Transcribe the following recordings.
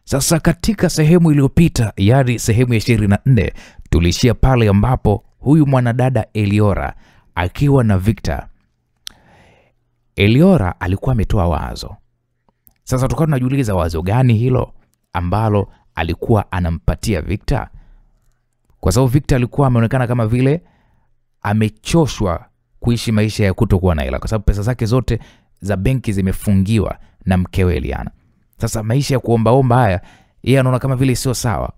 Sasa katika sehemu iliyopita, yaani sehemu ya 24, tulishia pale ambapo huyu mwanadada Eliora akiwa na Victor. Eliora alikuwa ametoa wazo. Sasa tukawa tunajiuliza wazo gani hilo ambalo alikuwa anampatia Victor? Kwa sababu Victor alikuwa ameonekana kama vile amechoshwa kuishi maisha ya kutokuwa na hela, kwa sababu pesa zake zote za benki zimefungiwa na mkewe Eliana. Sasa maisha ya kuombaomba haya yeye anaona kama vile sio sawa.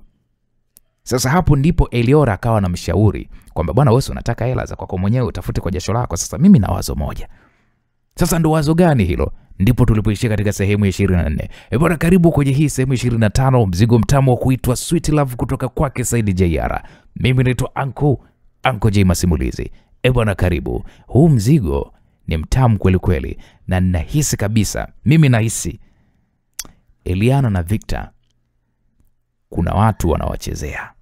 Sasa hapo ndipo Eliora akawa anamshauri kwamba bwana, wewe unataka hela za kwako mwenyewe, utafute kwa jasho lako. Sasa mimi na wazo moja. Sasa ndo wazo gani hilo? Ndipo tulipoishia katika sehemu ya 24. Bwana, karibu kwenye hii sehemu ya 25, mzigo mtamu wa kuitwa Sweet Love kutoka kwake Said JR. Mimi naitwa Uncle J Masimulizi. Bwana, karibu. Huu mzigo ni mtamu kweli kweli, na nahisi kabisa, mimi nahisi Eliana na Victor kuna watu wanawachezea.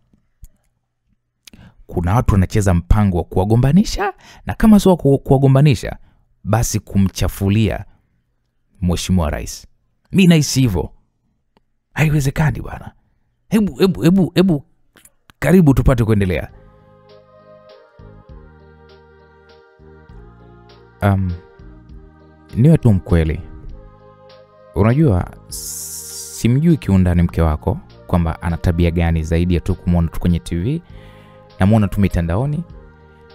Kuna watu wanacheza mpango wa kuwagombanisha, na kama sio kuwagombanisha basi kumchafulia Mheshimiwa Rais. Mimi nahisi hivyo. Haiwezekani bwana. Hebu karibu tupate kuendelea. Niwe tu mkweli. Unajua simjui kiundani mke wako kwamba ana tabia gani zaidi ya tu kumuona tu kwenye TV na muona tu mitandaoni,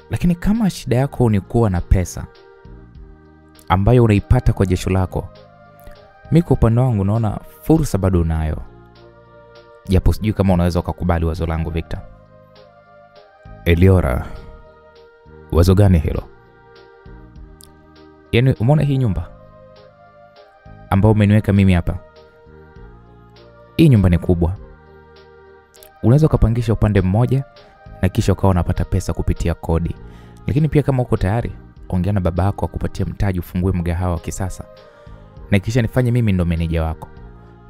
lakini kama shida yako ni kuwa na pesa ambayo unaipata kwa jasho lako, mimi kwa upande wangu naona fursa bado unayo. Japo sijui kama unaweza ukakubali wazo langu Victor. Eliora, wazo gani hilo? Yaani umeona hii nyumba ambao umeniweka mimi hapa? Hii nyumba ni kubwa. Unaweza kupangisha upande mmoja na kisha ukawa unapata pesa kupitia kodi. Lakini pia kama uko tayari, ongea na baba yako akupatie mtaji ufungue mgahawa wa kisasa. Na kisha nifanye mimi ndo meneja wako.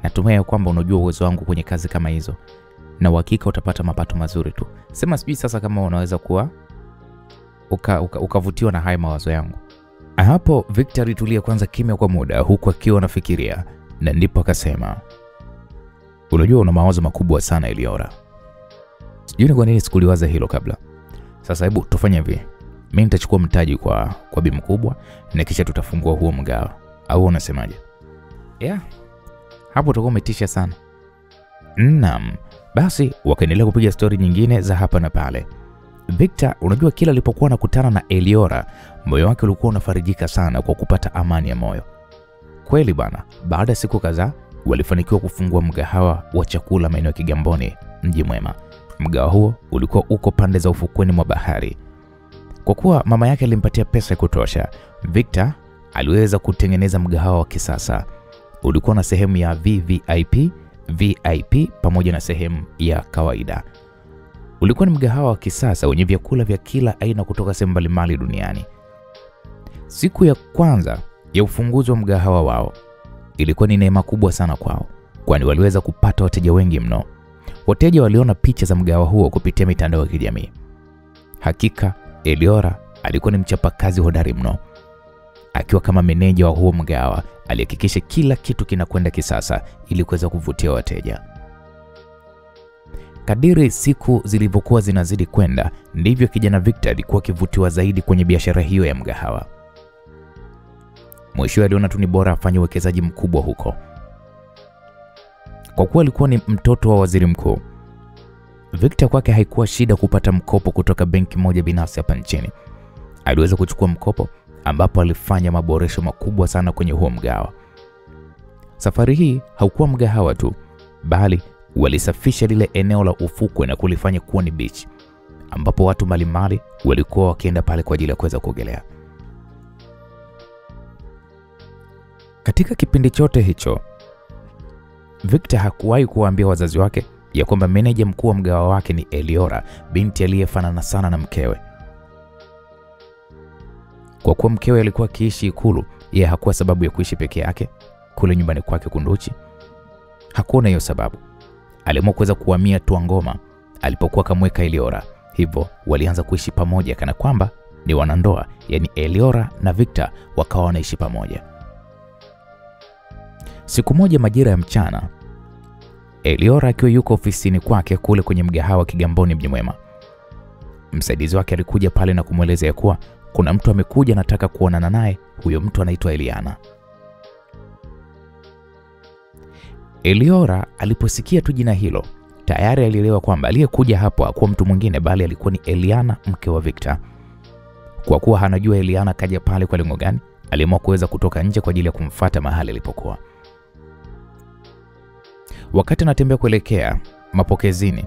Natumai kwamba unajua uwezo wangu kwenye kazi kama hizo. Na uhakika utapata mapato mazuri tu. Sema sijui sasa kama unaweza kuwa ukavutiwa na haya mawazo yangu. Hapo Victor alitulia kwanza kimya kwa muda huku akiwa anafikiria, na ndipo akasema, unajua una mawazo makubwa sana Eliora. Sijui ni kwa nini sikuliwaza hilo kabla. Sasa hebu tufanye hivi. Mimi nitachukua mtaji kwa bi mkubwa na kisha tutafungua huo mgahawa. Au unasemaje? Hapo tutakuwa umetisha sana. Naam. Basi wakaendelea kupiga story nyingine za hapa na pale. Victor, unajua kila alipokuwa anakutana na Eliora, moyo wake ulikuwa unafarijika sana kwa kupata amani ya moyo. Kweli bana, baada ya siku kadhaa walifanikiwa kufungua mgahawa wa chakula maeneo ya Kigamboni, Mji Mwema. Mgahawa huo ulikuwa uko pande za ufukweni mwa bahari. Kwa kuwa mama yake alimpatia pesa ya kutosha, Victor aliweza kutengeneza mgahawa wa kisasa. Ulikuwa na sehemu ya VVIP, VIP pamoja na sehemu ya kawaida. Ulikuwa ni mgahawa wa kisasa wenye vyakula vya kila aina kutoka sehemu mbalimbali duniani. Siku ya kwanza ya ufunguzi wa mgahawa wao ilikuwa ni neema kubwa sana kwao, kwani waliweza kupata wateja wengi mno. Wateja waliona picha za mgahawa huo kupitia mitandao ya kijamii. Hakika Eliora alikuwa ni mchapakazi hodari mno. Akiwa kama meneja wa huo mgahawa, alihakikisha kila kitu kinakwenda kisasa ili kuweza kuvutia wateja. Kadiri siku zilivyokuwa zinazidi kwenda, ndivyo kijana Victor alikuwa kivutiwa zaidi kwenye biashara hiyo ya mgahawa. Mwisho aliona tu ni bora afanye uwekezaji mkubwa huko. Kwa kuwa alikuwa ni mtoto wa waziri mkuu, Victor kwake haikuwa shida kupata mkopo kutoka benki moja binafsi hapa nchini. Aliweza kuchukua mkopo ambapo alifanya maboresho makubwa sana kwenye huo mgahawa. Safari hii haukuwa mgahawa tu, bali walisafisha lile eneo la ufukwe na kulifanya kuwa ni beach, ambapo watu mbalimbali walikuwa wakienda pale kwa ajili ya kuweza kuogelea. Katika kipindi chote hicho, Victor hakuwahi kuwaambia wazazi wake ya kwamba meneja mkuu wa mgahawa wake ni Eliora, binti aliyefanana sana na mkewe. Kwa kuwa mkewe alikuwa akiishi Ikulu, yeye hakuwa sababu ya kuishi peke yake kule nyumbani kwake Kunduchi. Hakuona hiyo sababu. Aliamua kuweza kuhamia Tuangoma alipokuwa kamweka Eliora. Hivyo walianza kuishi pamoja kana kwamba ni wanandoa, yani Eliora na Victor wakawa wanaishi pamoja. Siku moja majira ya mchana, Eliora akiwa yuko ofisini kwake kule kwenye mgahawa Kigamboni Mji Mwema. Msaidizi wake alikuja pale na kumwelezea kuwa kuna mtu amekuja anataka kuonana naye. Huyo mtu anaitwa Eliana. Eliora aliposikia tu jina hilo, tayari alielewa kwamba aliyekuja hapo hakuwa mtu mwingine bali alikuwa ni Eliana, mke wa Victor. Kwa kuwa hanajua Eliana kaja pale kwa lengo gani, aliamua kuweza kutoka nje kwa ajili ya kumfuata mahali alipokuwa. Wakati anatembea kuelekea mapokezini,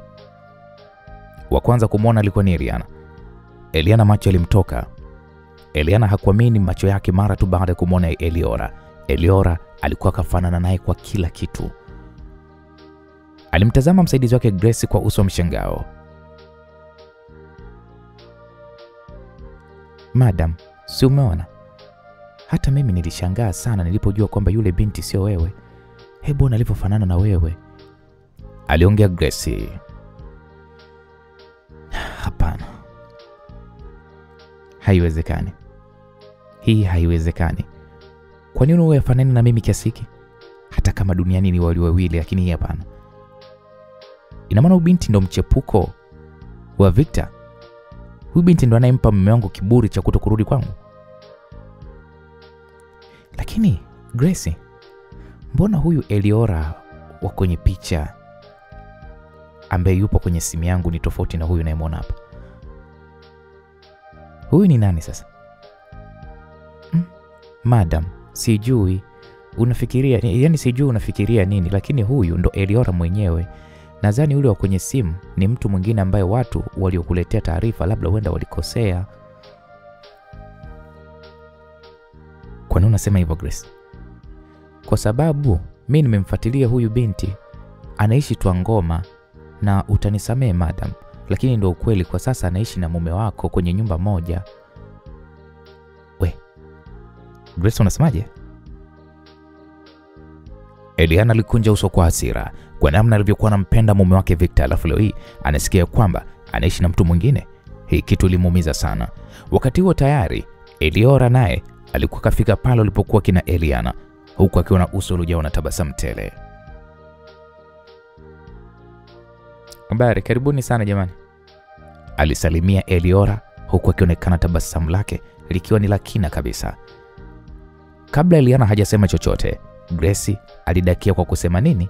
wa kwanza kumwona alikuwa ni Eliana. Eliana macho yalimtoka. Eliana hakuamini macho yake mara tu baada ya kumwona Eliora. Eliora alikuwa kafanana naye kwa kila kitu. Alimtazama msaidizi wake Grace kwa uso wa mshangao. Madam, si umeona? Hata mimi nilishangaa sana nilipojua kwamba yule binti sio wewe. Hebu alivyofanana na wewe, aliongea Grace. Hapana. Haiwezekani. Hii haiwezekani. Kwa nini wewe afanane na mimi kiasi hiki? Hata kama duniani ni wawili, lakini hii hapana. Ina maana binti ndo mchepuko wa Victor? Huyu binti ndo anayempa mume wangu kiburi cha kutokurudi kwangu? Lakini Grace, mbona huyu Eliora wa kwenye picha ambaye yupo kwenye simu yangu ni tofauti na huyu unayemwona hapa? Huyu ni nani sasa? Madam, sijui unafikiria, yani sijui unafikiria nini, lakini huyu ndo Eliora mwenyewe. Nadhani yule wa kwenye simu ni mtu mwingine ambaye watu waliokuletea taarifa labda huenda walikosea. Kwa nini unasema hivyo Grace? Kwa sababu mimi nimemfuatilia huyu binti, anaishi Twangoma, na utanisamee madam, lakini ndio ukweli, kwa sasa anaishi na mume wako kwenye nyumba moja. We Grace, unasemaje? Eliana alikunja uso kwa hasira kwa namna alivyokuwa anampenda mume wake Victor, alafu leo hii anasikia kwamba anaishi na mtu mwingine. Hii kitu ilimuumiza sana. Wakati huo tayari Eliora naye alikuwa kafika pale alipokuwa kina Eliana, huku akiwa na uso uliojaa na tabasamu tele. Habari, karibuni sana jamani, alisalimia Eliora huku akionekana tabasamu lake likiwa ni la kina kabisa. Kabla Eliana hajasema chochote, Grace alidakia kwa kusema nini?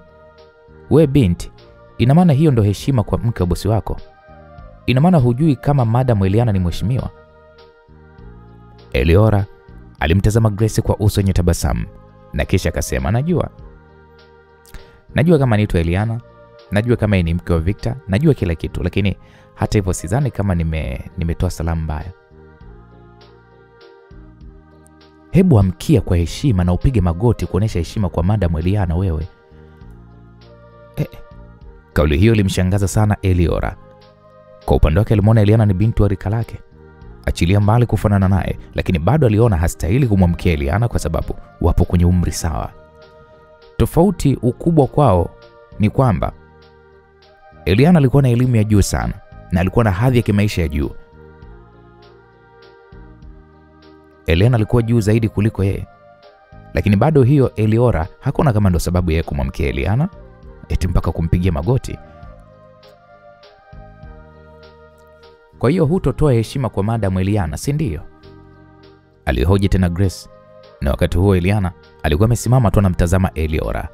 We binti, ina maana hiyo ndo heshima kwa mke wa bosi wako? Ina maana hujui kama Madam Eliana ni mheshimiwa? Eliora alimtazama Grace kwa uso wenye tabasamu na kisha akasema, najua kama anaitwa Eliana, najua kama yeye ni mke wa Victor, najua kila kitu, lakini hata hivyo sidhani kama nimetoa salamu mbaya. Hebu amkia kwa heshima na upige magoti kuonesha heshima kwa Madam Eliana wewe. Kauli hiyo ilimshangaza sana Eliora. Kwa upande wake alimwona Eliana ni binti wa rika lake, achilia mbali kufanana naye, lakini bado aliona hastahili kumwamkia Eliana kwa sababu wapo kwenye umri sawa. Tofauti ukubwa kwao ni kwamba Eliana alikuwa na elimu ya juu sana na alikuwa na hadhi ya kimaisha ya juu. Eliana alikuwa juu zaidi kuliko yeye, lakini bado hiyo Eliora hakuna kama ndo sababu yeye kumwamkia Eliana eti mpaka kumpigia magoti. Kwa hiyo hutotoa heshima kwa Madam Eliana, si ndio? Alihoji tena Grace, na wakati huo Eliana alikuwa amesimama tu anamtazama Eliora.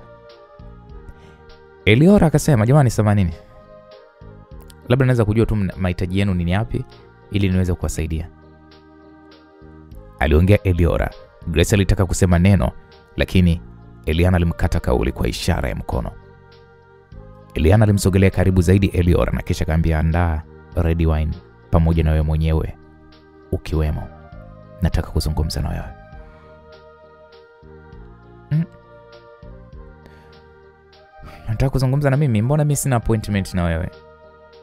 Eliora akasema, jamani samanini, labda naweza kujua tu mahitaji yenu ni yapi ili niweze kuwasaidia, aliongea Eliora. Grace alitaka kusema neno, lakini Eliana alimkata kauli kwa ishara ya mkono. Eliana alimsogelea karibu zaidi Eliora na kisha akamwambia, andaa red wine pamoja na wewe mwenyewe ukiwemo, nataka kuzungumza na wewe. Nataka kuzungumza na mimi? Mbona mimi sina appointment na wewe?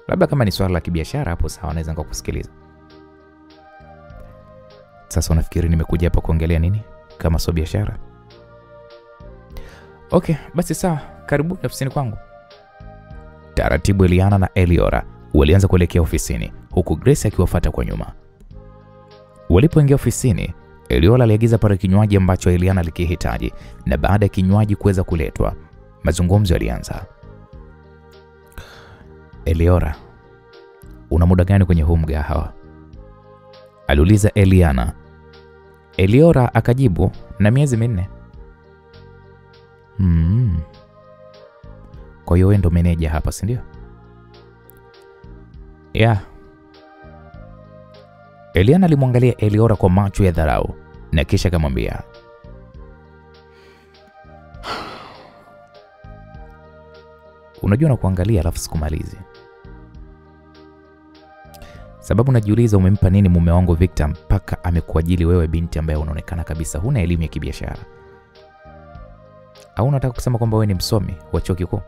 Labda kama ni swala la kibiashara hapo sawa, naweza nikakusikiliza. Sasa unafikiri nimekuja hapa kuongelea nini kama sio biashara? Okay, basi sawa, karibu ofisini kwangu. Taratibu Eliana na Eliora walianza kuelekea ofisini huku Grace akiwafuata kwa nyuma. Walipoingia ofisini, Eliora aliagiza pale kinywaji ambacho Eliana alikihitaji, na baada ya kinywaji kuweza kuletwa, mazungumzo yalianza. Eliora, una muda gani kwenye huu mgahawa? Aliuliza Eliana. Eliora akajibu, na miezi 4. Kwa hiyo wewe ndo meneja hapa, si ndio? Yeah. Eliana alimwangalia Eliora kwa macho ya dharau na kisha akamwambia, unajua na kuangalia alafu sikumalizi. Sababu najiuliza umempa nini mume wangu Victor mpaka amekuajili wewe, binti ambaye unaonekana kabisa huna elimu ya kibiashara? Au unataka kusema kwamba wewe ni msomi wa chuo kikuu?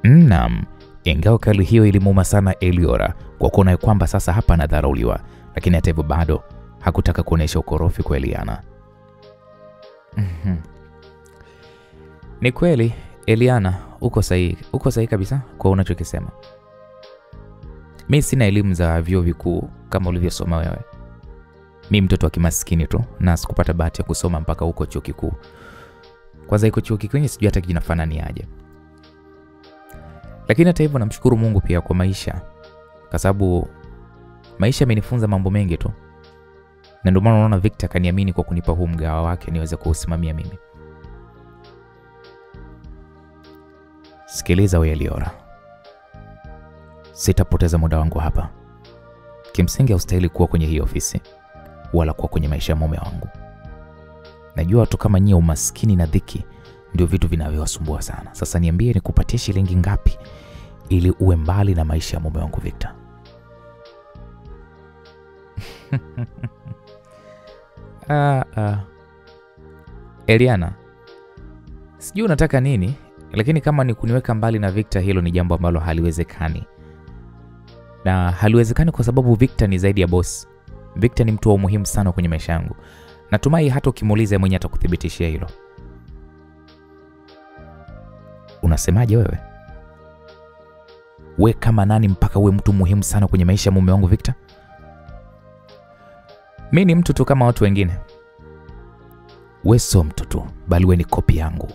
Naam, ingawa kali hiyo ilimuuma sana Eliora kwa kuona kwamba sasa hapa anadharauliwa, lakini hata hivyo bado hakutaka kuonesha ukorofi kwa Eliana. Ni kweli Eliana, uko sahihi kabisa kwa unachokisema. Mimi sina elimu za vyuo vikuu kama ulivyosoma wewe. Mimi mtoto wa kimaskini tu na sikupata bahati ya kusoma mpaka huko chuo kikuu. Kwanza iko chuo kikuu sijui hata kinafanani aje. Lakini hata hivyo namshukuru Mungu pia kwa maisha, kwa sababu maisha yamenifunza mambo mengi tu. Na ndio maana unaona Victor kaniamini kwa kunipa huu mgahawa wake niweze kuusimamia mimi. Sikiliza wewe Eliora, sitapoteza muda wangu hapa. Kimsingi haustahili kuwa kwenye hii ofisi wala kuwa kwenye maisha ya mume wangu. Najua watu kama nyie umaskini na dhiki ndio vitu vinavyowasumbua sana. Sasa niambie nikupatie shilingi ngapi ili uwe mbali na maisha ya mume wangu Victor? Eliana, sijui unataka nini, lakini kama ni kuniweka mbali na Victor, hilo ni jambo ambalo haliwezekani. Na haliwezekani kwa sababu Victor ni zaidi ya boss. Victor ni mtu wa muhimu sana kwenye maisha yangu. Natumai hata ukimuuliza mwenyewe atakuthibitishia hilo. Unasemaje wewe? We kama nani mpaka uwe mtu muhimu sana kwenye maisha ya mume wangu Victor? Mimi ni mtu tu kama watu wengine. We sio mtu tu, bali we ni kopi yangu.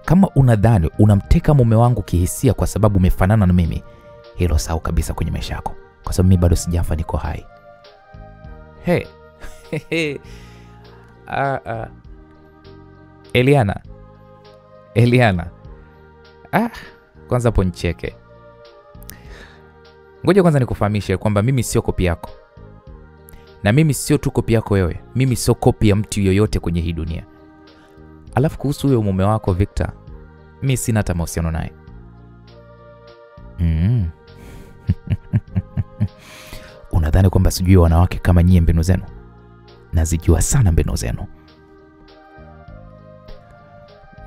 Kama unadhani unamteka mume wangu kihisia kwa sababu umefanana na mimi, hilo sahau kabisa kwenye maisha yako, kwa sababu mimi bado sijafa, niko hai. Eliana. Kwanza hapo nicheke. Ngoja kwanza nikufahamishe kwamba mimi sio kopi yako. Na mimi sio tu kopi yako wewe. Mimi sio kopi ya mtu yoyote kwenye hii dunia. Alafu kuhusu huyo mume wako Victor, mimi sina hata mahusiano naye. Unadhani kwamba sijui wanawake kama nyie mbinu zenu? Nazijua sana mbinu zenu.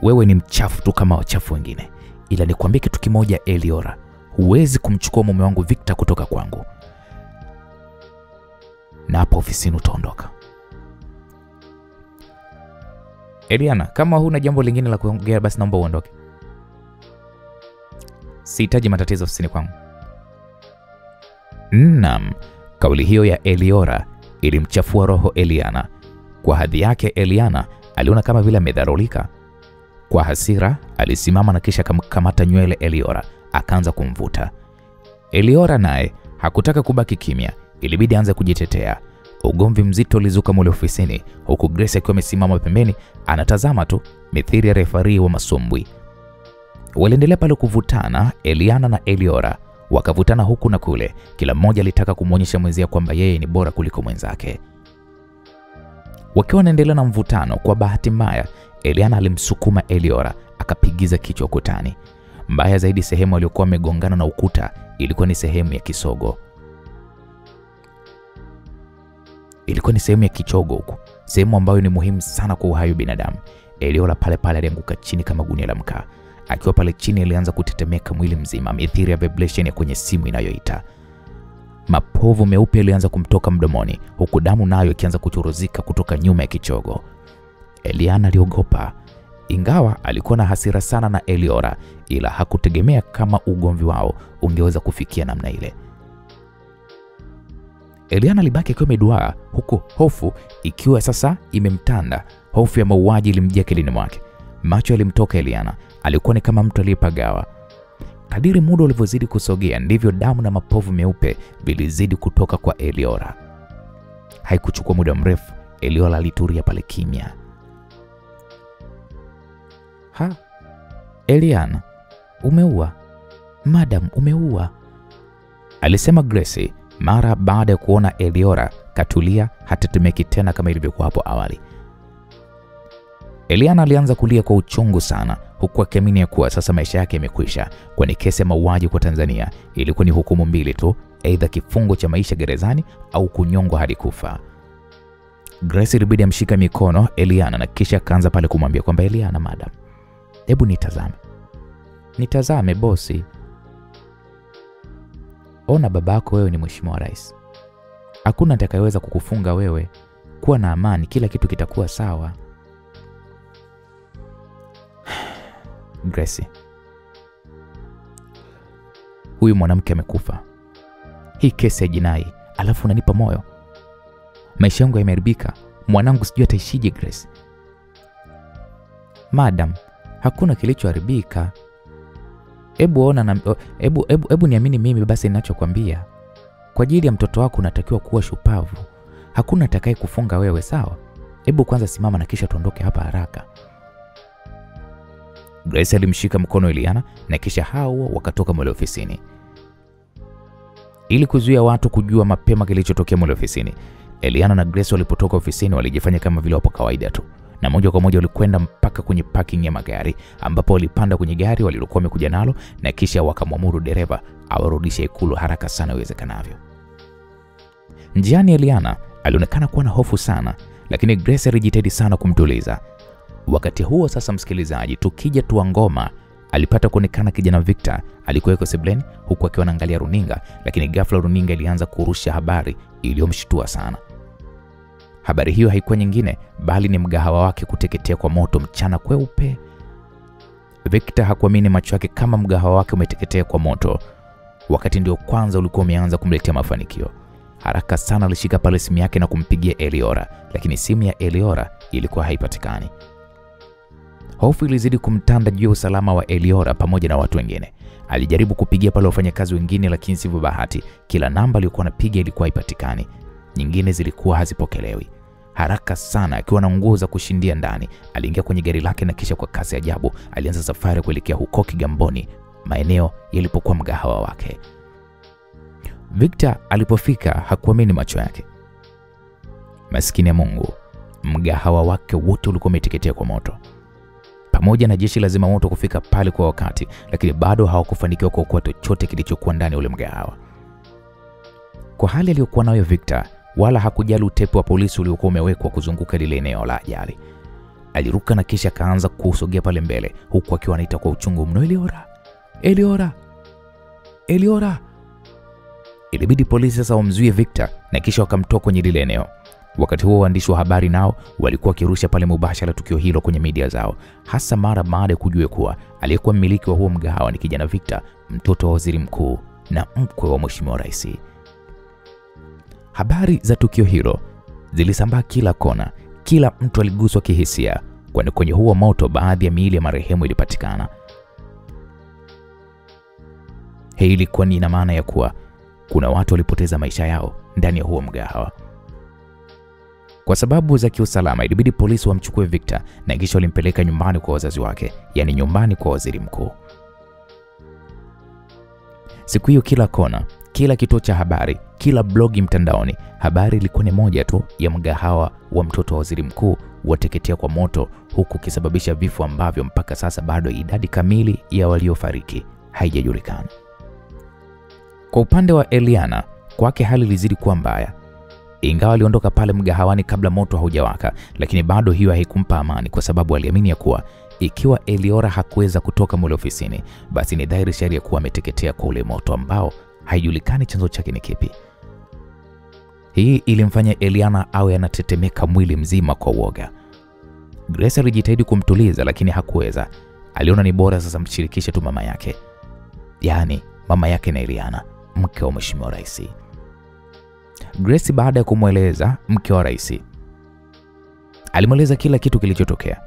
Wewe ni mchafu tu kama wachafu wengine. Ila nikwambie kitu kimoja Eliora, huwezi kumchukua mume wangu Victor kutoka kwangu. Na hapo ofisini utaondoka. Eliana, kama huna jambo lingine la kuongea basi naomba uondoke. Sihitaji matatizo ofisini kwangu. Naam, kauli hiyo ya Eliora ilimchafua roho Eliana. Kwa hadhi yake Eliana aliona kama vile amedharulika. Kwa hasira alisimama na kisha kamata nywele Eliora, akaanza kumvuta. Eliora naye hakutaka kubaki kimya, ilibidi aanze kujitetea. Ugomvi mzito ulizuka mule ofisini, huku Grace akiwa amesimama pembeni anatazama tu mithili ya refarii wa masumbwi. Waliendelea pale kuvutana, Eliana na Eliora wakavutana huku na kule, kila mmoja alitaka kumuonyesha mwenzake kwamba yeye ni bora kuliko mwenzake. Wakiwa wanaendelea na mvutano, kwa bahati mbaya Eliana alimsukuma Eliora akapigiza kichwa ukutani. Mbaya zaidi, sehemu aliyokuwa amegongana na ukuta ilikuwa ni sehemu ya kisogo. Ilikuwa ni sehemu ya kichogo huko, sehemu ambayo ni muhimu sana kwa uhai wa binadamu. Eliora pale alianguka chini kama gunia la mkaa. Akiwa pale chini alianza kutetemeka mwili mzima, mithili ya vibration ya kwenye simu inayoita. Mapovu meupe yalianza kumtoka mdomoni, huku damu nayo ikianza kuchuruzika kutoka nyuma ya kichogo. Eliana aliogopa. Ingawa alikuwa na hasira sana na Eliora, ila hakutegemea kama ugomvi wao ungeweza kufikia namna ile. Eliana alibaki akiwa ameduaa, huku hofu ikiwa sasa imemtanda. Hofu ya mauaji ilimjia akilini mwake. Macho yalimtoka Eliana, alikuwa ni kama mtu aliyepagawa. Kadiri muda ulivyozidi kusogea ndivyo damu na mapovu meupe vilizidi kutoka kwa Eliora. Haikuchukua muda mrefu, Eliora alitulia pale kimya. Eliana, umeua. Madam, umeua, alisema Grace mara baada ya kuona Eliora katulia, hatetemeki tena kama ilivyokuwa hapo awali. Eliana alianza kulia kwa uchungu sana, huku akiamini kuwa sasa maisha yake yamekwisha, kwani kesi ya mauaji kwa Tanzania ilikuwa ni hukumu mbili tu, aidha kifungo cha maisha gerezani au kunyongwa hadi kufa. Grace ilibidi amshika mikono Eliana na kisha akaanza pale kumwambia kwamba Eliana, madam, hebu nitazame. Nitazame bosi. Ona babako, wewe ni mheshimiwa rais. Hakuna atakayeweza kukufunga wewe. Kuwa na amani, kila kitu kitakuwa sawa. Grace, huyu mwanamke amekufa. Hii kesi ya jinai, alafu unanipa moyo. Maisha yangu yameharibika. Mwanangu sijui ataishije Grace. Madam, hakuna kilichoharibika. Hebu niamini mimi basi ninachokwambia. Kwa ajili ya mtoto wako unatakiwa kuwa shupavu. Hakuna atakaye kufunga wewe, sawa? Hebu kwanza simama na kisha tuondoke hapa haraka. Grace alimshika mkono Eliana na kisha hao wakatoka mle ofisini. Ili kuzuia watu kujua mapema kilichotokea mle ofisini, Eliana na Grace walipotoka ofisini walijifanya kama vile wapo kawaida tu, na moja kwa moja walikwenda mpaka kwenye parking ya magari, ambapo walipanda kwenye gari walilokuwa wamekuja nalo na kisha wakamwamuru dereva awarudishe Ikulu haraka sana iwezekanavyo. Njiani Eliana alionekana kuwa na hofu sana, lakini Grace alijitahidi sana kumtuliza. Wakati huo sasa, msikilizaji, tukija tu ngoma, alipata kuonekana kijana Victor alikuwa yuko sebleni huku akiwa anaangalia runinga, lakini ghafla runinga ilianza kurusha habari iliyomshtua sana. Habari hiyo haikuwa nyingine bali ni mgahawa wake kuteketea kwa moto mchana kweupe. Victor hakuamini macho yake kama mgahawa wake umeteketea kwa moto, wakati ndio kwanza ulikuwa umeanza kumletea mafanikio. Haraka sana alishika pale simu yake na kumpigia Eliora, lakini simu ya Eliora ilikuwa haipatikani. Hofu ilizidi kumtanda juu ya usalama wa Eliora pamoja na watu wengine. Alijaribu kupigia pale wafanyakazi wengine, lakini sivyo bahati, kila namba aliyokuwa anapiga ilikuwa haipatikani. Nyingine zilikuwa hazipokelewi. Haraka sana, akiwa na nguo za kushindia ndani, aliingia kwenye gari lake na kisha kwa kasi ajabu alianza safari kuelekea huko Kigamboni, maeneo yalipokuwa mgahawa wake. Victor alipofika hakuamini macho yake. Maskini ya Mungu, mgahawa wake wote ulikuwa umeteketea kwa moto. Pamoja na jeshi la zimamoto kufika pale kwa wakati, lakini bado hawakufanikiwa kuokoa chochote kilichokuwa ndani ya ule mgahawa. Kwa hali aliyokuwa nayo Victor, wala hakujali utepe wa polisi uliokuwa umewekwa kuzunguka lile eneo la ajali. Aliruka na kisha kaanza kusogea pale mbele huku akiwa anaita kwa uchungu mno, Eliora, Eliora, Eliora. Ilibidi polisi sasa wamzuie Victor na kisha wakamtoa kwenye lile eneo. Wakati huo waandishi wa habari nao walikuwa wakirusha pale mubashara tukio hilo kwenye media zao, hasa mara baada ya kujua kuwa aliyekuwa mmiliki wa huo mgahawa ni kijana Victor, mtoto wa waziri mkuu na mkwe wa mheshimiwa rais. Habari za tukio hilo zilisambaa kila kona, kila mtu aliguswa kihisia, kwani kwenye huo moto baadhi ya miili ya marehemu ilipatikana. Hii ilikuwa ni ina maana ya kuwa kuna watu walipoteza maisha yao ndani ya huo mgahawa. Kwa sababu za kiusalama ilibidi polisi wamchukue Victor na kisha walimpeleka nyumbani kwa wazazi wake, yani nyumbani kwa waziri mkuu. Siku hiyo kila kona, kila kituo cha habari, kila blogi mtandaoni, habari ilikuwa ni moja tu ya mgahawa wa mtoto wa waziri mkuu wateketea kwa moto, huku kisababisha vifo ambavyo mpaka sasa bado idadi kamili ya waliofariki haijajulikana. Kwa upande wa Eliana, kwake hali ilizidi kuwa mbaya. Ingawa aliondoka pale mgahawani kabla moto haujawaka, lakini bado hiyo haikumpa amani, kwa sababu aliamini ya kuwa ikiwa Eliora hakuweza kutoka mule ofisini, basi ni dhahiri shahiri kuwa ameteketea kwa ule moto ambao haijulikani chanzo chake ni kipi. Hii ilimfanya Eliana awe anatetemeka mwili mzima kwa uoga. Grace alijitahidi kumtuliza lakini hakuweza. Aliona ni bora sasa mshirikishe tu mama yake, yaani mama yake na Eliana, mke wa mheshimiwa rais. Grace baada ya kumweleza mke wa rais, alimweleza kila kitu kilichotokea.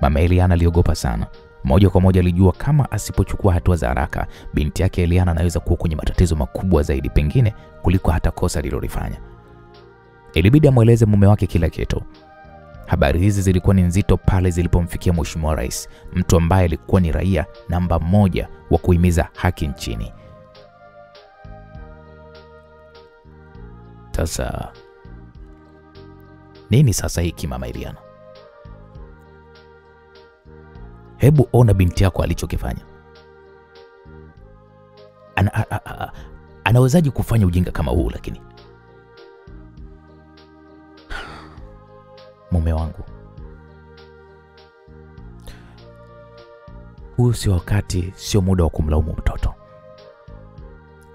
Mama Eliana aliogopa sana. Moja kwa moja alijua kama asipochukua hatua za haraka, binti yake Eliana anaweza kuwa kwenye matatizo makubwa zaidi pengine kuliko hata kosa alilolifanya. Ilibidi amweleze mume wake kila kitu. Habari hizi zilikuwa ni nzito pale zilipomfikia Mheshimiwa Rais, mtu ambaye alikuwa ni raia namba 1 wa kuhimiza haki nchini. Sasa nini sasa hiki Mama Eliana? Hebu ona binti yako alichokifanya. Anawezaje kufanya ujinga kama huu? Lakini mume wangu, huu sio wakati, sio muda wa kumlaumu mtoto.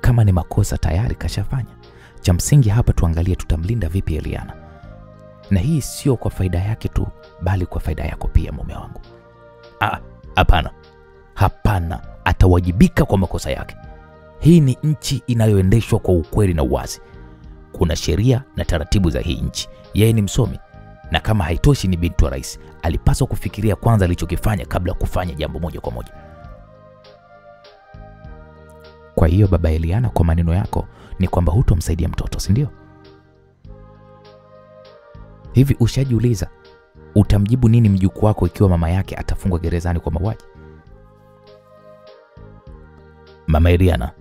Kama ni makosa tayari kashafanya. Cha msingi hapa tuangalie tutamlinda vipi Eliana. Na hii sio kwa faida yake tu, bali kwa faida yako pia mume wangu. Hapana. Hapana, atawajibika kwa makosa yake. Hii ni nchi inayoendeshwa kwa ukweli na uwazi. Kuna sheria na taratibu za hii nchi. Yeye ni msomi, na kama haitoshi ni binti wa rais, alipaswa kufikiria kwanza alichokifanya kabla kufanya jambo moja kwa moja. Kwa hiyo baba Eliana, kwa maneno yako ni kwamba hutomsaidia mtoto, si ndio? Hivi ushajiuliza utamjibu nini mjukuu wako ikiwa mama yake atafungwa gerezani kwa mauaji? Mama Eliana,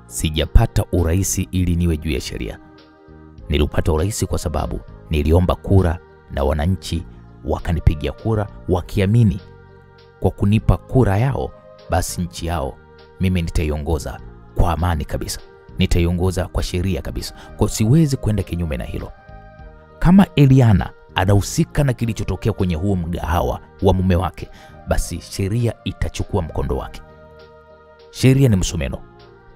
sijapata uraisi ili niwe juu ya sheria. Nilipata uraisi kwa sababu niliomba kura na wananchi wakanipigia kura wakiamini kwa kunipa kura yao basi nchi yao mimi nitaiongoza kwa amani kabisa. Nitaiongoza kwa sheria kabisa. Kwa siwezi kwenda kinyume na hilo. Kama Eliana anahusika na kilichotokea kwenye huo mgahawa wa mume wake, basi sheria itachukua mkondo wake. Sheria ni msumeno.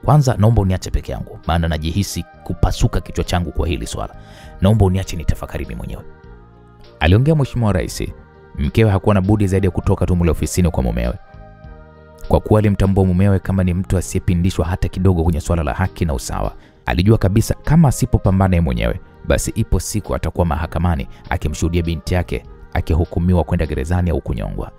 Kwanza naomba uniache peke yangu, maana najihisi kupasuka kichwa changu kwa hili swala. Naomba uniache nitafakari mimi mwenyewe. Aliongea Mheshimiwa Rais. Mkewe hakuwa na budi zaidi ya kutoka tu mule ofisini kwa mumewe. Kwa kuwa alimtambua mumewe kama ni mtu asiyepindishwa hata kidogo kwenye swala la haki na usawa. Alijua kabisa kama asipopambana yeye mwenyewe, basi ipo siku atakuwa mahakamani akimshuhudia binti yake akihukumiwa kwenda gerezani au kunyongwa.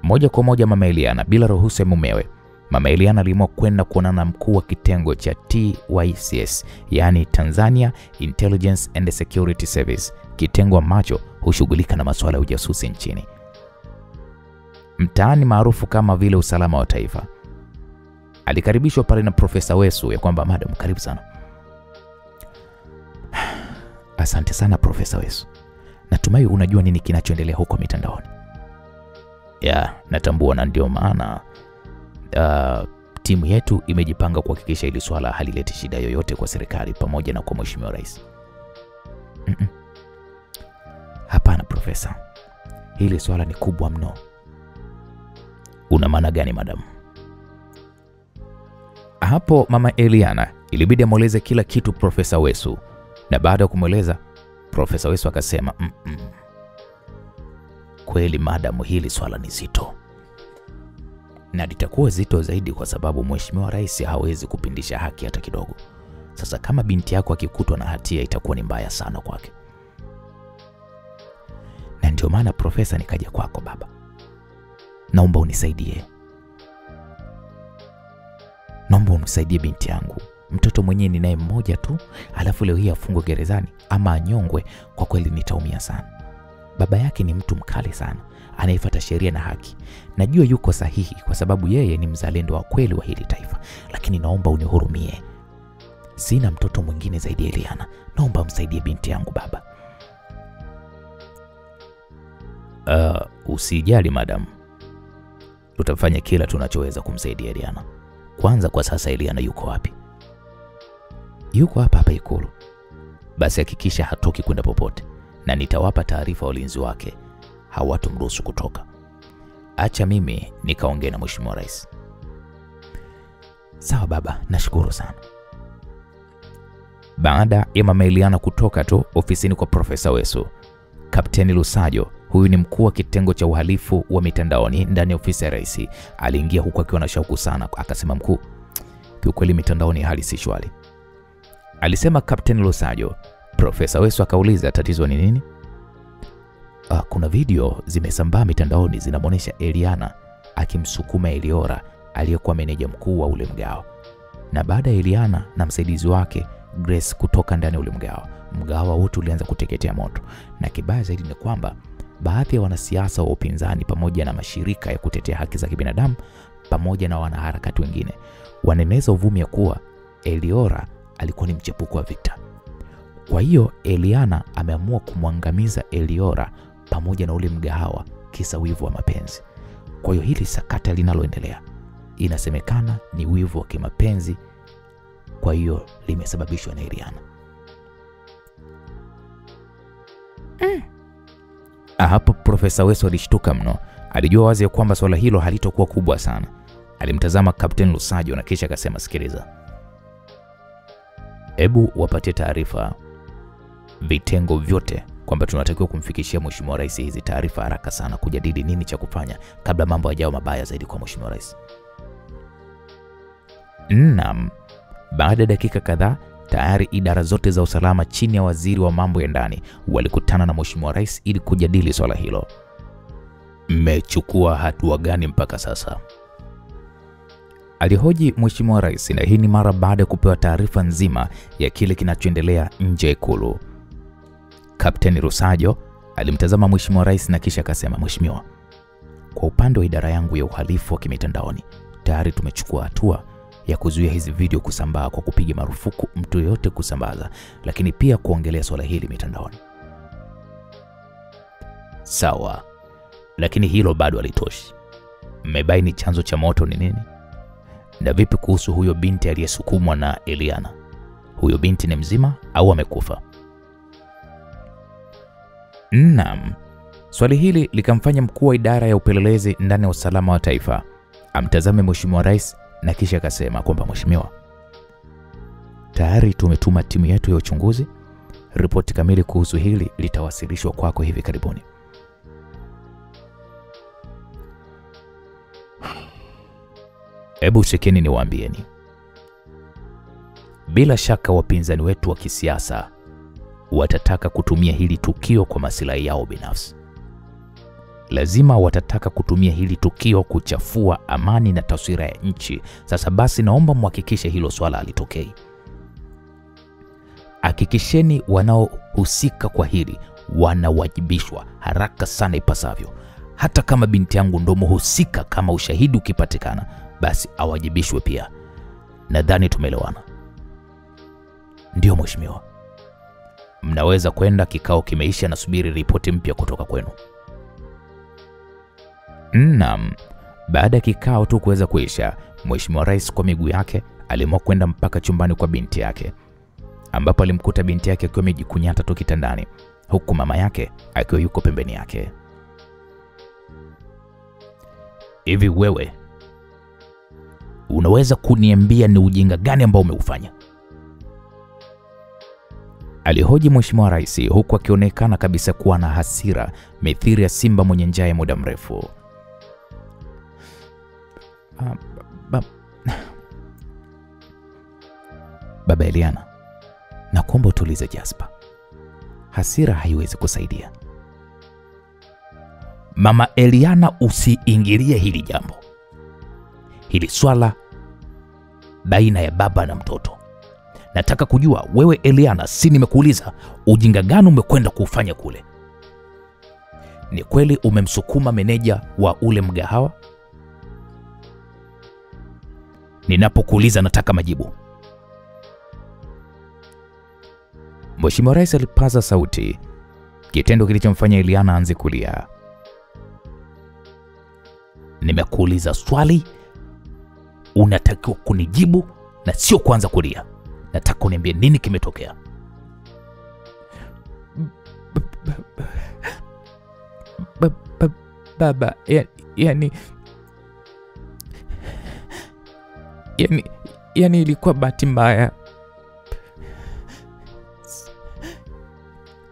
Moja kwa moja Mama Eliana, bila ruhusa ya mumewe, Mama Eliana aliamua kwenda kuonana na mkuu wa kitengo cha TYCS, yani Tanzania Intelligence and Security Service, kitengo ambacho hushughulika na masuala ya ujasusi nchini. Mtaani maarufu kama vile usalama wa taifa. Alikaribishwa pale na Profesa Wesu ya kwamba madam, karibu sana. Asante sana Profesa Wesu. Natumai unajua nini kinachoendelea huko mitandaoni. Ya, natambua, na ndio maana timu yetu imejipanga kuhakikisha hili swala halileti shida yoyote kwa serikali pamoja na kwa Mheshimiwa Rais. Hapana Profesa. Hili swala ni kubwa mno. Una maana gani madam? Hapo Mama Eliana ilibidi amweleze kila kitu Profesa Wesu, na baada ya kumweleza Profesa Wesu akasema kweli madam, hili swala ni zito, na litakuwa zito zaidi kwa sababu Mheshimiwa Rais hawezi kupindisha haki hata kidogo. Sasa kama binti yako akikutwa na hatia itakuwa ni mbaya sana kwake. Na ndio maana Profesa nikaja kwako baba. Naomba unisaidie. Naomba unisaidie binti yangu. Mtoto mwenyewe ni naye mmoja tu, alafu leo hii afungwe gerezani ama anyongwe, kwa kweli nitaumia sana. Baba yake ni mtu mkali sana, anayefuata sheria na haki. Najua yuko sahihi kwa sababu yeye ni mzalendo wa kweli wa hili taifa, lakini naomba unihurumie. Sina mtoto mwingine zaidi ya Eliana. Naomba msaidie binti yangu baba. Usijali madam. Tutafanya kila tunachoweza kumsaidia Eliana. Kwanza kwa sasa Eliana yuko wapi? Yuko hapa Ikulu. Basi hakikisha hatoki kwenda popote, na nitawapa taarifa walinzi wake, hawatumruhusu kutoka. Acha mimi nikaongea na Mheshimiwa Rais. Sawa baba, nashukuru sana. Baada ya Mama Eliana kutoka tu ofisini kwa Profesa Wesu, Kapteni Lusajo, huyu ni mkuu wa kitengo cha uhalifu wa mitandaoni ndani ya ofisi ya Rais, aliingia huko akiwa na shauku sana. Akasema, mkuu, kiukweli mitandaoni hali si shwari. Alisema Kapteni Lusajo. Profesa Wesu akauliza, tatizo ni nini? kuna video zimesambaa mitandaoni zinamuonesha Eliana akimsukuma Eliora aliyekuwa meneja mkuu wa ule mgao. Na baada ya Eliana na msaidizi wake Grace kutoka ndani ya ule mgao wote ulianza kuteketea moto. Na kibaya zaidi ni kwamba baadhi ya wanasiasa wa upinzani pamoja na mashirika ya kutetea haki za kibinadamu pamoja na wanaharakati wengine wanaeneza uvumi ya kuwa Eliora alikuwa ni mchepuko wa Victor. Kwa hiyo Eliana ameamua kumwangamiza Eliora pamoja na ule mgahawa kisa wivu wa mapenzi. Kwa hiyo hili sakata linaloendelea inasemekana ni wivu wa kimapenzi, kwa hiyo limesababishwa na Eliana. Hapo Profesa Weso alishtuka mno. Alijua wazi kwamba swala hilo halitokuwa kubwa sana. Alimtazama Kapteni Lusajo na kisha akasema, sikiliza, hebu wapatie taarifa vitengo vyote kwamba tunatakiwa kumfikishia Mheshimiwa Rais hizi taarifa haraka sana kujadili nini cha kufanya kabla mambo hayajawa mabaya zaidi kwa Mheshimiwa Rais. Naam, baada ya dakika kadhaa tayari idara zote za usalama chini ya waziri wa mambo ya ndani walikutana na Mheshimiwa Rais ili kujadili swala hilo. Mmechukua hatua gani mpaka sasa? Alihoji Mheshimiwa Rais, na hii ni mara baada ya kupewa taarifa nzima ya kile kinachoendelea nje ya Ikulu. Kapteni Lusajo alimtazama Mheshimiwa Rais na kisha akasema, Mheshimiwa, kwa upande wa idara yangu ya uhalifu wa kimitandaoni tayari tumechukua hatua ya kuzuia hizi video kusambaa kwa kupiga marufuku mtu yote kusambaza, lakini pia kuongelea swala hili mitandaoni. Sawa, lakini hilo bado halitoshi. Mmebaini chanzo cha moto ni nini? Na vipi kuhusu huyo binti aliyesukumwa na Eliana? Huyo binti ni mzima au amekufa? Naam. Swali hili likamfanya mkuu wa idara ya upelelezi ndani ya usalama wa taifa amtazame Mheshimiwa Rais na kisha akasema kwamba, Mheshimiwa, tayari tumetuma timu yetu ya uchunguzi. Ripoti kamili kuhusu hili litawasilishwa kwako hivi karibuni. Hebu shekeni niwaambieni. Bila shaka wapinzani wetu wa kisiasa watataka kutumia hili tukio kwa maslahi yao binafsi. Lazima watataka kutumia hili tukio kuchafua amani na taswira ya nchi. Sasa basi naomba muhakikishe hilo swala halitokei. Hakikisheni wanaohusika kwa hili wanawajibishwa haraka sana ipasavyo. Hata kama binti yangu ndo mhusika, kama ushahidi ukipatikana basi awajibishwe pia. Nadhani tumeelewana. Ndio Mheshimiwa. Mnaweza kwenda, kikao kimeisha, na subiri ripoti mpya kutoka kwenu. Naam. Baada ya kikao tu kuweza kuisha, Mheshimiwa Rais kwa miguu yake aliamua kwenda mpaka chumbani kwa binti yake, ambapo alimkuta binti yake akiwa amejikunyata tu kitandani, huku mama yake akiwa yuko pembeni yake. Hivi wewe unaweza kuniambia ni ujinga gani ambao umeufanya? Alihoji Mheshimiwa Rais huku akionekana kabisa kuwa na hasira mithili ya simba mwenye njaa ya muda mrefu. Baba Eliana, nakuomba utulize Jasper. Hasira haiwezi kusaidia. Mama Eliana, usiingilie hili jambo. Hili swala baina ya baba na mtoto. Nataka kujua wewe Eliana, si nimekuuliza ujinga gani umekwenda kufanya kule? Ni kweli umemsukuma meneja wa ule mgahawa? Ninapokuuliza nataka majibu. Mheshimiwa Rais alipaza sauti, kitendo kilichomfanya Eliana aanze kulia. Nimekuuliza swali, unatakiwa kunijibu na sio kuanza kulia. Nataka uniambie nini kimetokea. Baba, yani ilikuwa bahati mbaya.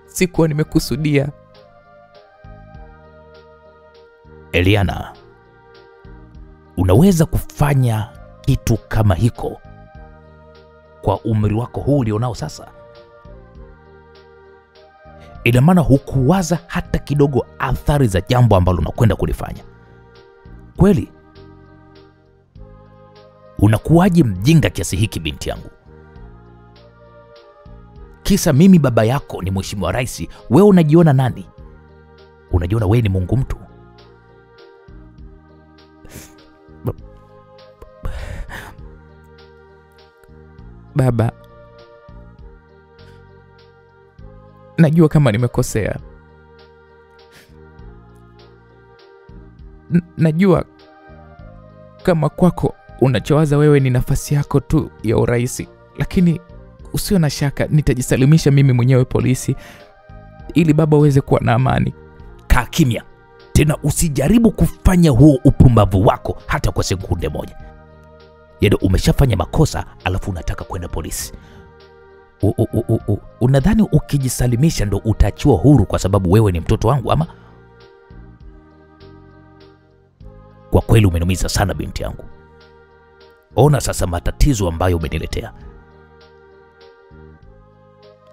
Sikuwa nimekusudia. Eliana, unaweza kufanya kitu kama hiko kwa umri wako huu ulionao sasa? Ina maana hukuwaza hata kidogo athari za jambo ambalo unakwenda kulifanya. Kweli? Unakuwaje mjinga kiasi hiki binti yangu? Kisa mimi baba yako ni mheshimiwa rais, wewe unajiona nani? Unajiona wewe ni Mungu mtu? Baba, najua kama nimekosea. Najua kama kwako unachowaza wewe ni nafasi yako tu ya urais, lakini usio na shaka nitajisalimisha mimi mwenyewe polisi ili baba uweze kuwa na amani. Kaa kimya. Tena usijaribu kufanya huo upumbavu wako hata kwa sekunde moja. Yaani umeshafanya makosa alafu unataka kwenda polisi. Unadhani ukijisalimisha ndo utaachiwa huru kwa sababu wewe ni mtoto wangu ama? Kwa kweli umeniumiza sana binti yangu. Ona sasa matatizo ambayo umeniletea.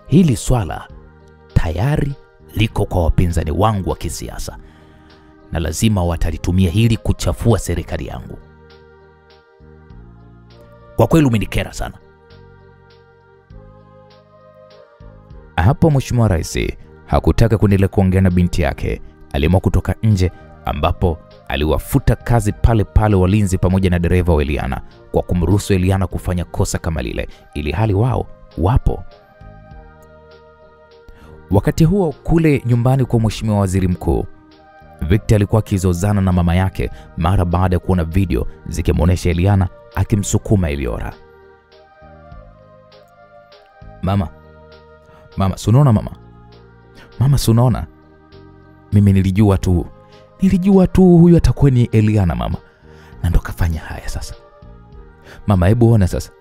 Hili swala tayari liko kwa wapinzani wangu wa kisiasa na lazima watalitumia hili kuchafua serikali yangu. Kwa kweli umenikera sana. Hapo Mheshimiwa Rais hakutaka kuendelea kuongea na binti yake. Aliamua kutoka nje ambapo aliwafuta kazi pale pale walinzi pamoja na dereva wa Eliana kwa kumruhusu Eliana kufanya kosa kama lile ili hali wao wapo. Wakati huo kule nyumbani kwa Mheshimiwa Waziri Mkuu, Victor alikuwa akizozana na mama yake mara baada ya kuona video zikimuonesha Eliana akimsukuma Eliora. Mama, sunaona mama? Mama, sunaona? Mimi nilijua tu huyu atakuwa ni Eliana mama. Na ndo kafanya haya sasa. Mama, hebu ona sasa.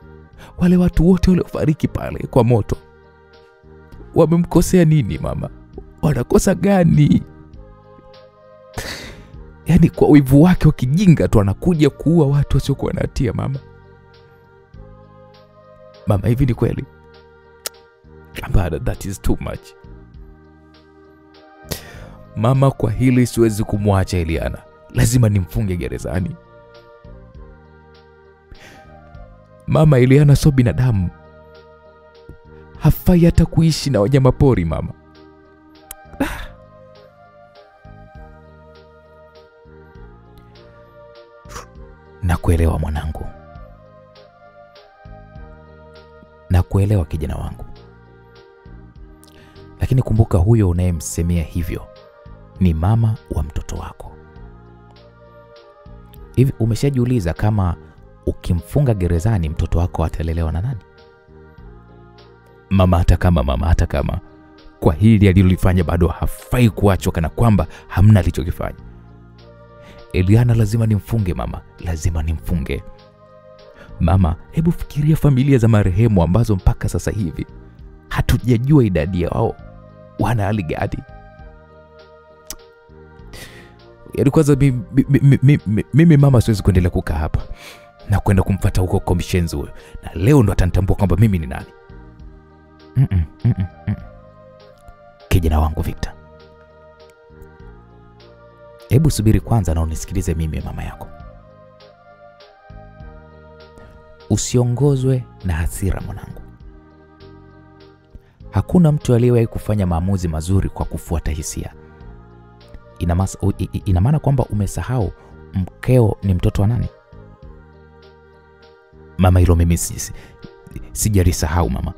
Wale watu wote waliofariki pale kwa moto wamemkosea nini mama? Wanakosa gani? Yaani kwa wivu wake wa kijinga tu anakuja kuua watu wasiokuwa na hatia mama. Mama, hivi ni kweli? But that is too much. Mama, kwa hili siwezi kumwacha Eliana. Lazima nimfunge gerezani. Mama, Eliana sio binadamu. Hafai hata kuishi na wanyama pori mama. Nakuelewa mwanangu. Nakuelewa kijana wangu. Lakini kumbuka huyo unayemsemea hivyo ni mama wa mtoto wako. Hivi umeshajiuliza kama ukimfunga gerezani mtoto wako atalelewa na nani? Mama, hata kama kwa hili alilofanya bado hafai kuachwa kana kwamba hamna alichokifanya. Eliana lazima nimfunge mama, lazima nimfunge. Mama, hebu fikiria familia za marehemu ambazo mpaka sasa hivi hatujajua idadi yao wana hali gani. Yaani kwanza mimi mama siwezi kuendelea kukaa hapa na kwenda kumfuata huko commissions huyo. Na leo ndo atanitambua kwamba mimi ni nani. Kijana wangu Victor, hebu subiri kwanza na unisikilize mimi mama yako. Usiongozwe na hasira mwanangu. Hakuna mtu aliyewahi kufanya maamuzi mazuri kwa kufuata hisia. Ina maana kwamba umesahau mkeo ni mtoto wa nani? Mama, hilo mimi sijalisahau mama.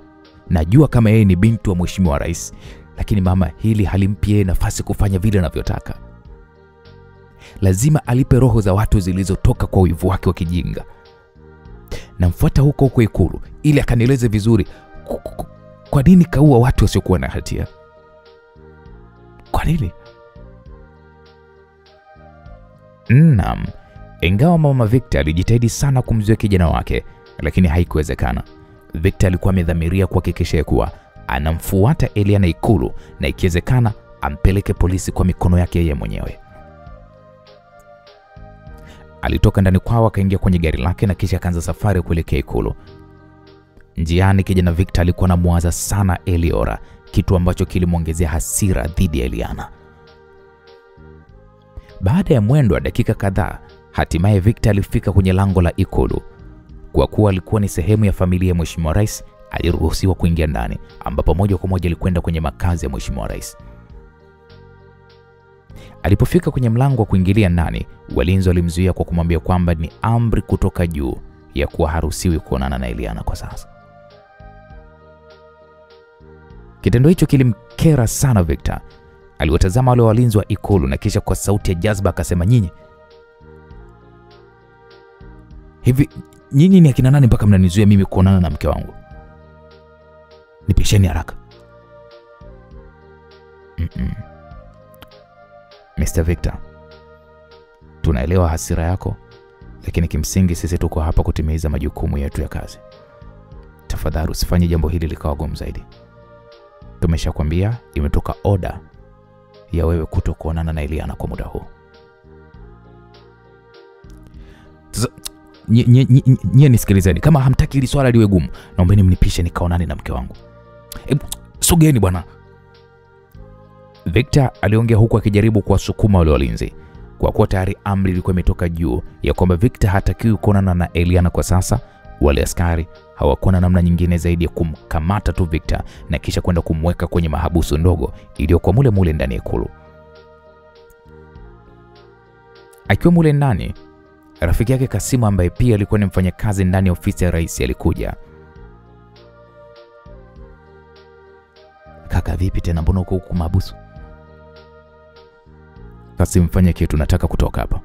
Najua kama yeye ni binti wa Mheshimiwa Rais, lakini mama, hili halimpi yeye nafasi kufanya vile anavyotaka. Lazima alipe roho za watu zilizotoka kwa wivu wake wa kijinga. Namfuata huko Ikulu ili akanieleze vizuri kwa nini kaua watu wasiokuwa na hatia. Kwa nini? Naam, ingawa mama Victor alijitahidi sana kumzuia kijana wake, lakini haikuwezekana. Victor alikuwa amedhamiria kuhakikisha kuwa anamfuata Eliana Ikulu na ikiwezekana ampeleke polisi kwa mikono yake yeye mwenyewe. Alitoka ndani kwao akaingia kwenye gari lake na kisha akaanza safari kuelekea Ikulu. Njiani kijana Victor alikuwa anamuwaza sana Eliora, kitu ambacho kilimwongezea hasira dhidi ya Eliana. Baada ya mwendo wa dakika kadhaa, hatimaye Victor alifika kwenye lango la ikulu. Kwa kuwa alikuwa ni sehemu ya familia ya Mheshimiwa Rais, aliruhusiwa kuingia ndani, ambapo moja kwa moja alikwenda kwenye makazi ya Mheshimiwa Rais. Alipofika kwenye mlango wa kuingilia ndani, walinzi walimzuia kwa kumwambia kwamba ni amri kutoka juu ya kuwa haruhusiwi kuonana na Eliana kwa sasa. Kitendo hicho kilimkera sana Victor. Aliwatazama wale walinzi wa ikulu na kisha kwa sauti ya jazba akasema, nyinyi ni akina nani mpaka mnanizuia mimi kuonana na mke wangu? Nipisheni haraka. Mr. Victor, tunaelewa hasira yako, lakini kimsingi sisi tuko hapa kutimiza majukumu yetu ya kazi. Tafadhali usifanye jambo hili likawa gumu zaidi. Tumeshakwambia imetoka order ya wewe kutokuonana na Eliana kwa muda huu. Nyie nisikilizeni, kama hamtaki hili swala liwe gumu, naombeni mnipishe nikaonane na mke wangu. Sogeni bwana. Victor aliongea huku akijaribu kuwasukuma wale walinzi, kwa kuwa tayari amri ilikuwa imetoka juu ya kwamba Victor hatakiwi kuonana na Eliana kwa sasa. Wale askari hawakuwa na namna nyingine zaidi ya kumkamata tu Victor na kisha kwenda kumweka kwenye mahabusu ndogo iliyokuwa mule ndani ya ikulu. Akiwa mule ndani, rafiki yake Kasimu ambaye pia alikuwa ni mfanyakazi ndani ya ofisi ya rais alikuja. Kaka, vipi tena, mbona uko huku mahabusu? Kasimu, fanya kitu, nataka kutoka hapa.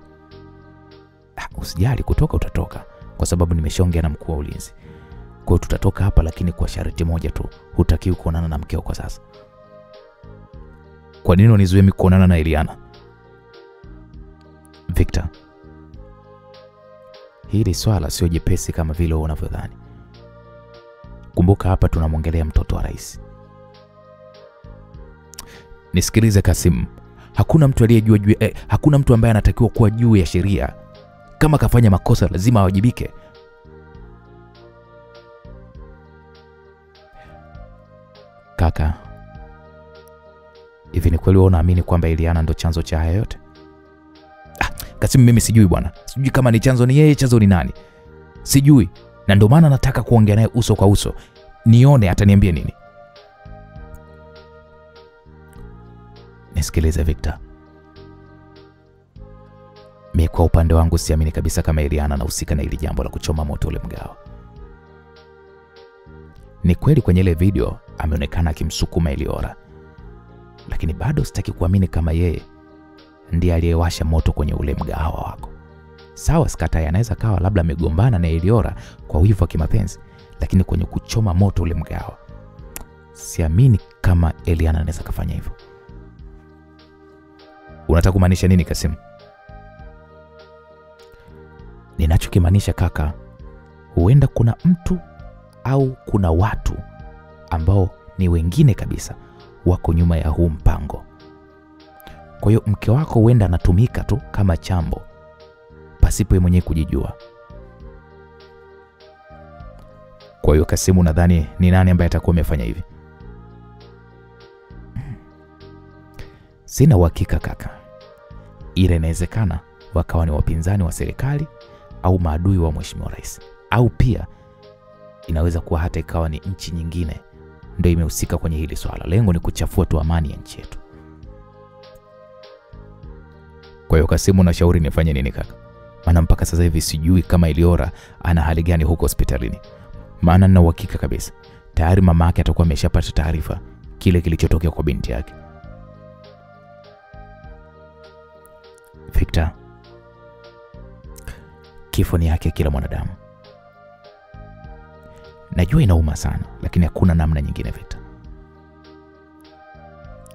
Usijali, kutoka utatoka, kwa sababu nimeshaongea na mkuu wa ulinzi. Kwa hiyo tutatoka hapa, lakini kwa sharti moja tu, hutakiwi kuonana na mkeo kwa sasa. Kwa nini unizuie mimi kuonana na Eliana? Victor, hili swala sio jepesi kama vile unavyodhani. Kumbuka hapa tunamwongelea mtoto wa rais. Nisikilize Kasimu, hakuna mtu aliyejua hakuna mtu ambaye anatakiwa kuwa juu ya sheria. Kama kafanya makosa lazima awajibike. Kaka, hivi ni kweli unaamini kwamba Eliana ndo chanzo cha haya yote? Kasimu, mimi sijui bwana. Sijui kama ni chanzo ni yeye, chanzo ni nani. Sijui, na ndio maana nataka kuongea naye uso kwa uso. Nione ataniambia nini. Nisikilize Victor. Mimi kwa upande wangu siamini kabisa kama Eliana anahusika na hili jambo la kuchoma moto ule mgawa. Ni kweli kwenye ile video ameonekana akimsukuma Eliora, lakini bado sitaki kuamini kama yeye ndiye aliyewasha moto kwenye ule mgahawa wako. Sawa, sikatai anaweza kawa labda amegombana na Eliora kwa wivu wa kimapenzi, lakini kwenye kuchoma moto ule mgahawa siamini kama Eliana anaweza kufanya hivyo. Unataka kumaanisha nini Kasimu? Ninachokimaanisha kaka, huenda kuna mtu au kuna watu ambao ni wengine kabisa wako nyuma ya huu mpango. Kwa hiyo mke wako huenda anatumika tu kama chambo pasipo yeye mwenyewe kujijua. Kwa hiyo Kasimu, nadhani ni nani ambaye atakuwa amefanya hivi? Sina uhakika kaka. Ile inawezekana wakawa ni wapinzani wa serikali au maadui wa Mheshimiwa Rais, au pia inaweza kuwa hata ikawa ni nchi nyingine ndio imehusika kwenye hili swala. Lengo ni kuchafua tu amani ya nchi yetu. Kwa hiyo Kasimu, nashauri nifanye nini kaka? Maana mpaka sasa hivi sijui kama Eliora ana hali gani huko hospitalini. Maana nina uhakika kabisa tayari mama yake atakuwa ameshapata taarifa kile kilichotokea kwa binti yake. Victor, kifo ni yake kila mwanadamu. Najua inauma sana, lakini hakuna namna nyingine Victor.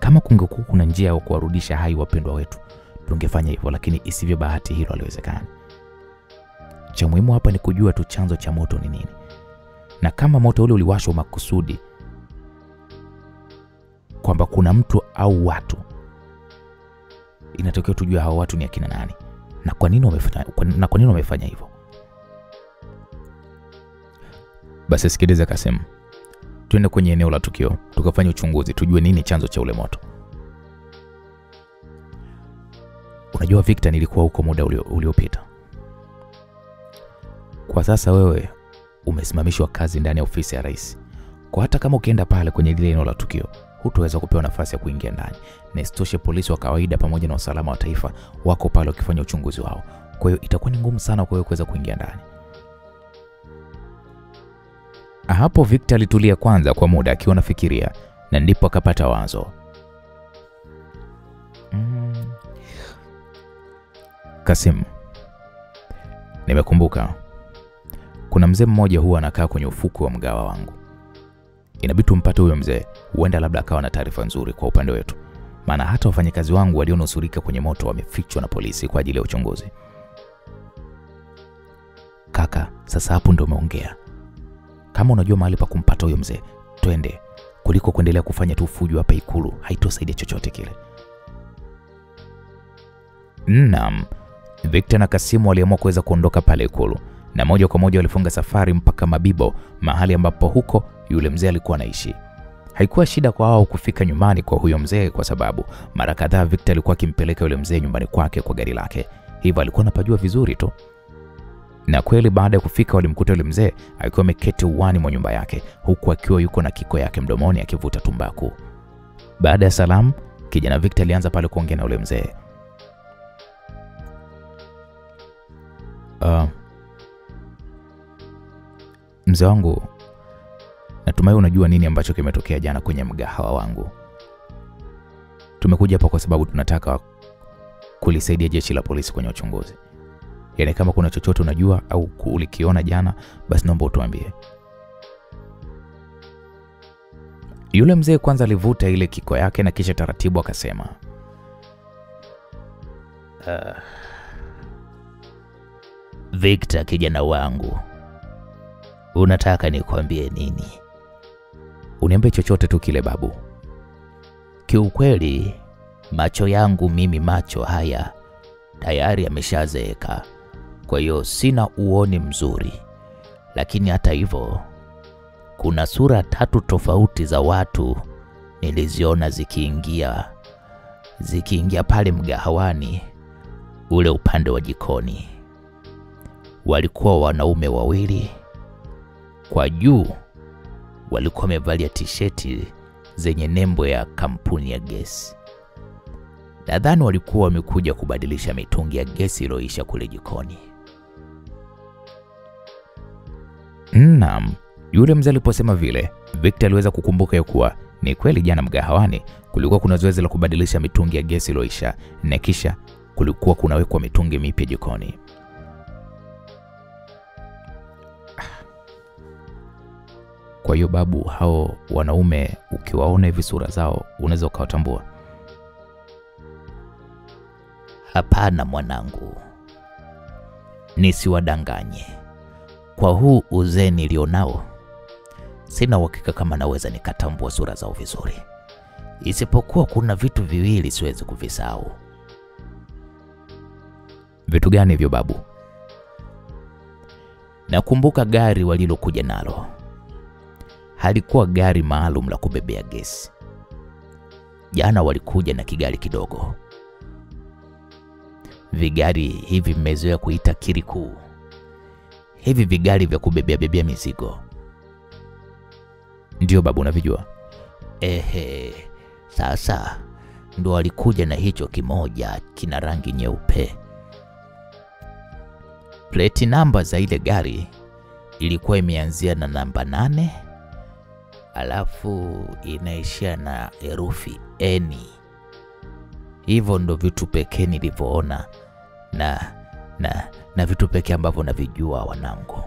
Kama kungekuwa kuna njia ya kuwarudisha hai wapendwa wetu, tungefanya hivyo, lakini isivyo bahati hilo haliwezekani. Cha muhimu hapa ni kujua tu chanzo cha moto ni nini. Na kama moto ule uliwashwa makusudi, kwamba kuna mtu au watu, inatakiwa tujue hao watu ni akina nani na kwa nini wamefanya hivyo. Basi sikiliza Kasimu, twende kwenye eneo la tukio, tukafanya uchunguzi, tujue nini chanzo cha ule moto. Unajua Victor, nilikuwa huko muda uliopita. Kwa sasa wewe umesimamishwa kazi ndani ya ofisi ya rais. Kwa hata kama ukienda pale kwenye lile eneo la tukio, hutaweza kupewa nafasi ya kuingia ndani. Na isitoshe polisi wa kawaida pamoja na usalama wa taifa wako pale wakifanya uchunguzi wao. Kwa hiyo itakuwa ni ngumu sana kwa wewe kuweza kuingia ndani. Hapo Victor alitulia kwanza kwa muda akiwa anafikiria, na ndipo akapata wazo. Kasim, nimekumbuka. Kuna mzee mmoja huwa anakaa kwenye ufuku wa mgawa wangu. Inabidi tumpate huyo mzee, huenda labda akawa na taarifa nzuri kwa upande wetu. Maana hata wafanyakazi wangu walionusurika kwenye moto wamefichwa na polisi kwa ajili ya uchunguzi. Kaka, sasa hapo ndio umeongea. Kama unajua mahali pa kumpata huyo mzee, twende, kuliko kuendelea kufanya tu fujo hapa Ikulu, haitosaidia chochote kile. Naam, Victor na Kasimu waliamua kuweza kuondoka pale Ikulu, na moja kwa moja walifunga safari mpaka Mabibo, mahali ambapo huko yule mzee alikuwa anaishi. Haikuwa shida kwa wao kufika nyumbani kwa huyo mzee, kwa sababu mara kadhaa Victor alikuwa akimpeleka yule mzee nyumbani kwake kwa gari lake. Hivyo alikuwa anapajua vizuri tu. Na kweli baada ya kufika walimkuta yule mzee akiwa ameketi uwani mwa nyumba yake, huku akiwa yuko na kiko yake mdomoni akivuta tumbaku. Baada ya salamu, kijana Victor alianza pale kuongea na yule mzee. Mzee wangu, natumai unajua nini ambacho kimetokea jana kwenye mgahawa wangu. Tumekuja hapa kwa sababu tunataka kulisaidia jeshi la polisi kwenye uchunguzi. Yaani kama kuna chochote unajua au ulikiona jana, basi naomba utuambie. Yule mzee kwanza alivuta ile kiko yake na kisha taratibu akasema, Victor kijana wangu, unataka nikwambie nini? Uniambie chochote tu kile babu. Kiukweli macho yangu mimi macho haya tayari yameshazeeka. Kwa hiyo sina uoni mzuri. Lakini hata hivyo kuna sura 3 tofauti za watu niliziona zikiingia pale mgahawani ule upande wa jikoni. Walikuwa wanaume wawili. Kwa juu walikuwa wamevalia tisheti zenye nembo ya kampuni ya gesi. Nadhani walikuwa wamekuja kubadilisha mitungi ya gesi iliyoisha kule jikoni. Naam, yule mzee aliposema vile, Victor aliweza kukumbuka ya kuwa ni kweli jana mgahawani kulikuwa kuna zoezi la kubadilisha mitungi ya gesi iliyoisha, na kisha kulikuwa kunawekwa mitungi mipya jikoni. Kwa hiyo babu, hao wanaume ukiwaona hivi sura zao unaweza ukawatambua? Hapana mwanangu, nisiwadanganye. Kwa huu uzee nilionao, sina uhakika kama naweza nikatambua sura zao vizuri. Isipokuwa kuna vitu viwili siwezi kuvisahau. Vitu gani hivyo babu? Nakumbuka gari walilokuja nalo. Halikuwa gari maalum la kubebea gesi. Jana walikuja na kigari kidogo. Vigari hivi mmezoea kuita kiriku. Hivi vigari vya kubebea mizigo. Ndio babu, unavijua? Sasa ndo walikuja na hicho kimoja kina rangi nyeupe. Plate number za ile gari ilikuwa imeanzia na namba 8, alafu inaishia na herufi N. Hivyo ndo vitu pekee nilivyoona na vitu pekee ambavyo navijua wanangu.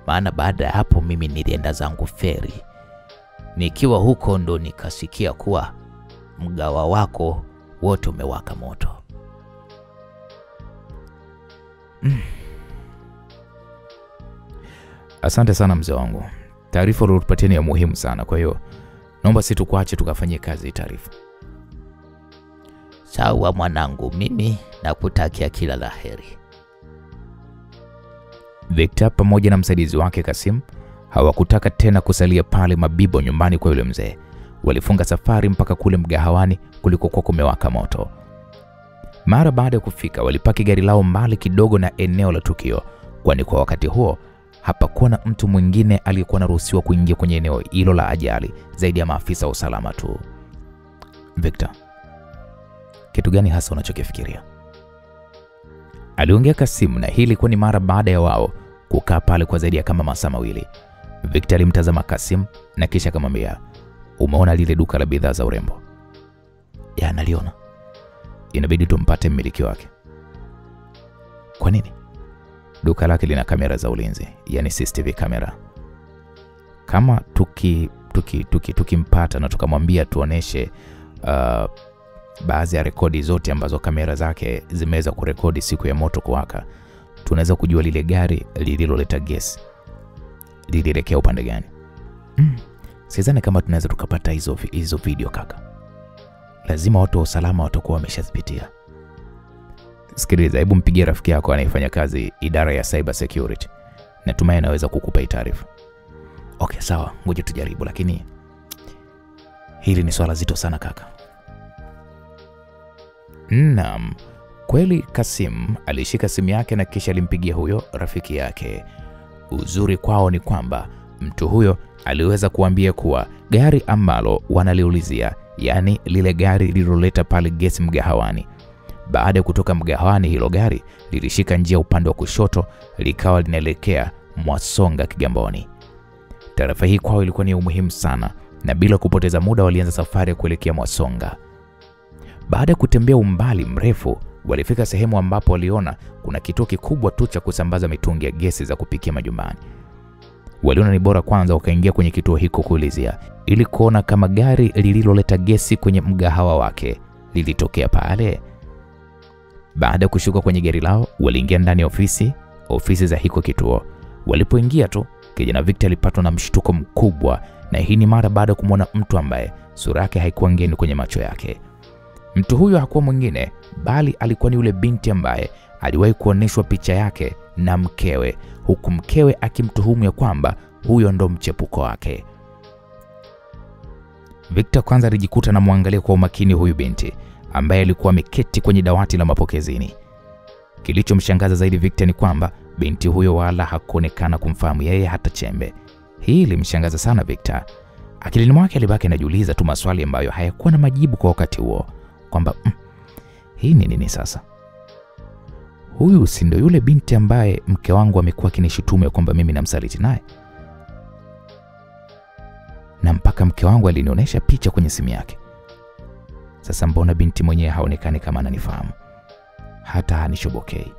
Maana baada ya hapo mimi nilienda zangu feri. Nikiwa huko ndo nikasikia kuwa mgawa wako wote umewaka moto. Asante sana mzee wangu. Taarifa uliyotupatia ni ya muhimu sana, kwa hiyo naomba si tukuache tukafanyie kazi taarifa. Sawa mwanangu, mimi nakutakia kila laheri. Victor pamoja na msaidizi wake Kasim Hawakutaka tena kusalia pale Mabibo nyumbani kwa yule mzee. Walifunga safari mpaka kule mgahawani kulikokuwa kumewaka moto. Mara baada ya kufika, walipaki gari lao mbali kidogo na eneo la tukio, kwani kwa wakati huo hapakuwa na mtu mwingine aliyekuwa anaruhusiwa kuingia kwenye eneo hilo la ajali zaidi ya maafisa wa usalama tu. Victor, kitu gani hasa unachokifikiria? Aliongea Kasim, na hili ilikuwa ni mara baada ya wao kukaa pale kwa zaidi ya kama masaa mawili. Victor alimtazama Kasim na kisha akamwambia, umeona lile duka la bidhaa za urembo? Ya, naliona. Inabidi tumpate mmiliki wake. Kwa nini? Duka lake lina kamera za ulinzi, yani CCTV kamera. Kama tukimpata na tukamwambia tuoneshe baadhi ya rekodi zote ambazo kamera zake zimeweza kurekodi siku ya moto kuwaka, tunaweza kujua lile gari lililoleta gesi lilielekea upande gani. Sidhani kama tunaweza tukapata hizo video kaka. Lazima watu wa usalama watakuwa wameshazipitia. Sikiliza, hebu mpigie rafiki yako anayefanya kazi idara ya cyber security. Natumai anaweza kukupa taarifa. Okay, sawa, ngoja tujaribu, lakini hili ni swala zito sana kaka. Naam, kweli Kasim alishika simu yake na kisha alimpigia huyo rafiki yake. Uzuri kwao ni kwamba mtu huyo aliweza kuambia kuwa gari ambalo wanaliulizia, yani lile gari lililoleta pale gesi mgahawani, baada ya kutoka mgahawani hilo gari lilishika njia upande wa kushoto likawa linaelekea Mwasonga Kigamboni. Taarifa hii kwao ilikuwa ni umuhimu sana, na bila kupoteza muda walianza safari ya kuelekea Mwasonga. Baada ya kutembea umbali mrefu, walifika sehemu ambapo waliona kuna kituo kikubwa tu cha kusambaza mitungi ya gesi za kupikia majumbani. Waliona ni bora kwanza wakaingia kwenye kituo hiko kuulizia, ili kuona kama gari lililoleta gesi kwenye mgahawa wake lilitokea pale. Baada ya kushuka kwenye gari lao, waliingia ndani ya ofisi za hiko kituo. Walipoingia tu, kijana Victor alipatwa na mshtuko mkubwa, na hii ni mara baada ya kumwona mtu ambaye sura yake haikuwa ngeni kwenye macho yake. Mtu huyo hakuwa mwingine bali alikuwa ni yule binti ambaye aliwahi kuoneshwa picha yake na mkewe, huku mkewe akimtuhumu ya kwamba huyo ndo mchepuko wake. Victor kwanza alijikuta na muangalia kwa umakini huyu binti ambaye alikuwa ameketi kwenye dawati la mapokezini. Kilichomshangaza zaidi Victor ni kwamba binti huyo wala hakuonekana kumfahamu yeye hata chembe. Hii ilimshangaza sana Victor. Akilini mwake alibaki anajiuliza tu maswali ambayo hayakuwa na majibu kwa wakati huo, kwamba hii ni nini sasa? Huyu si ndio yule binti ambaye mke wangu amekuwa akinishutumu kwamba mimi namsaliti naye? Na mpaka mke wangu alinionyesha picha kwenye simu yake. Sasa mbona binti mwenyewe haonekani kama ananifahamu? Hata hanishobokei.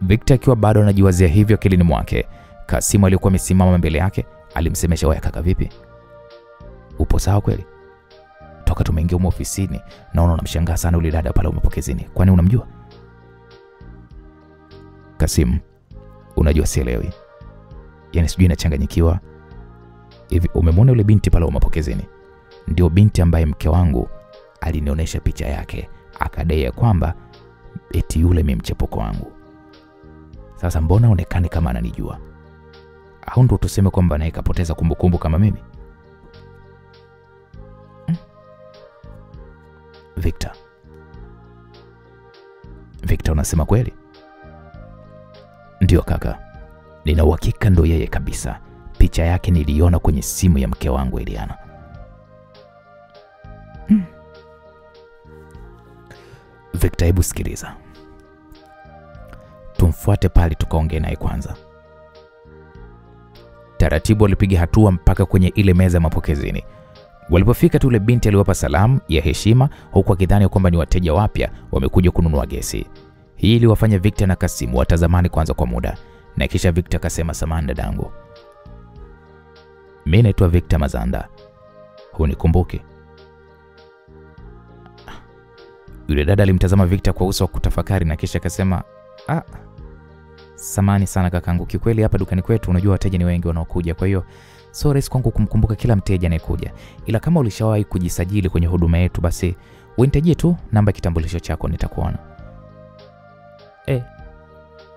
Victor akiwa bado anajiwazia hivyo akilini mwake, Kasimu aliyekuwa amesimama mbele yake alimsemesha, "Wewe kaka, vipi? Upo sawa kweli? Toka tumeingia huko ofisini naona unamshangaa sana yule dada pale umepokezini. Kwani unamjua?" Kasimu, unajua sielewi. Yaani sijui nachanganyikiwa. Hivi umemwona yule binti pale umepokezini? Ndio binti ambaye mke wangu alinionyesha picha yake, akadai kwamba eti yule mimi mchepuko wangu. Sasa mbona onekane kama ananijua? Au ndo tuseme kwamba naye kapoteza kumbukumbu kama mimi? Victor, unasema kweli? Ndio kaka, nina uhakika ndo yeye kabisa. Picha yake niliona kwenye simu ya mke wangu Eliana. Victor, hebu sikiliza. Tumfuate pale tukaongee naye kwanza. Taratibu walipiga hatua mpaka kwenye ile meza ya mapokezini. Walipofika tu, yule binti aliwapa salamu ya heshima huku akidhani kwamba ni wateja wapya wamekuja kununua gesi. Hii iliwafanya Victor na Kasimu watazamani kwanza kwa muda, na kisha Victor akasema, "Samahani dadangu. Mimi naitwa Victor Mazanda. Hunikumbuki?" Yule dada alimtazama Victor kwa uso wa kutafakari na kisha akasema, "Samahani sana kakangu. Kikweli hapa dukani kwetu unajua wateja ni wengi wanaokuja, kwa hiyo so rahisi kwangu kumkumbuka kila mteja anayekuja. Ila kama ulishawahi kujisajili kwenye huduma yetu, basi unitajie tu namba ya kitambulisho chako nitakuona."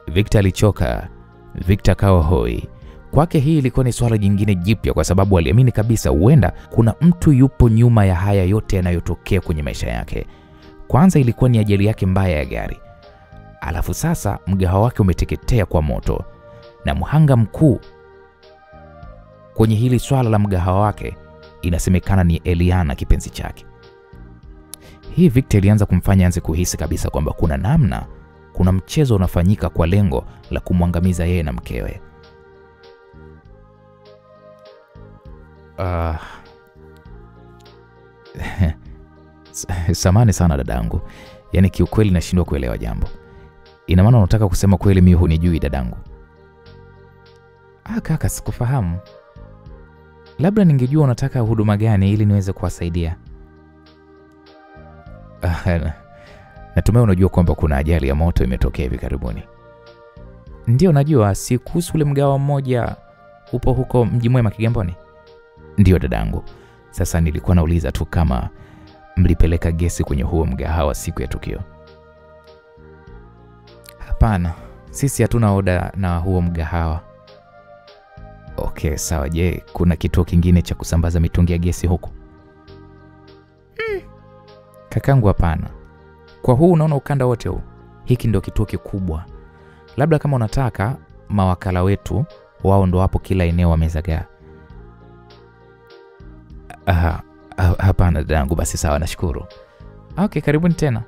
Victor alichoka Victor kawa hoi. Kwake hii ilikuwa ni swala jingine jipya, kwa sababu aliamini kabisa huenda kuna mtu yupo nyuma ya haya yote yanayotokea kwenye maisha yake. Kwanza ilikuwa ni ajali yake mbaya ya gari, alafu sasa mgahawa wake umeteketea kwa moto, na mhanga mkuu kwenye hili swala la mgahawa wake inasemekana ni Eliana, kipenzi chake. Hii Victor ilianza kumfanya anze kuhisi kabisa kwamba kuna mchezo unafanyika kwa lengo la kumwangamiza yeye na mkewe. Samahani sana dadangu, yaani kiukweli nashindwa kuelewa jambo. Ina maana unataka kusema kweli mimi hunijui dadangu? Kaka, sikufahamu. Labda ningejua unataka huduma gani ili niweze kuwasaidia. Natumai unajua kwamba kuna ajali ya moto imetokea hivi karibuni. Ndio najua, si kuhusu ule mgahawa mmoja upo huko Mji Mwema Kigamboni? Ndio dadangu. Sasa nilikuwa nauliza tu kama mlipeleka gesi kwenye huo mgahawa siku ya tukio. Hapana, sisi hatuna oda na huo mgahawa. Okay, sawa. Je, kuna kituo kingine cha kusambaza mitungi ya gesi huko? Kakangu, hapana. Kwa huu unaona ukanda wote huu, hiki ndio kituo kikubwa. Labda kama unataka, mawakala wetu wao ndo hapo kila eneo wamezagaa. Hapana dadangu. Basi sawa, nashukuru. Okay, karibuni tena.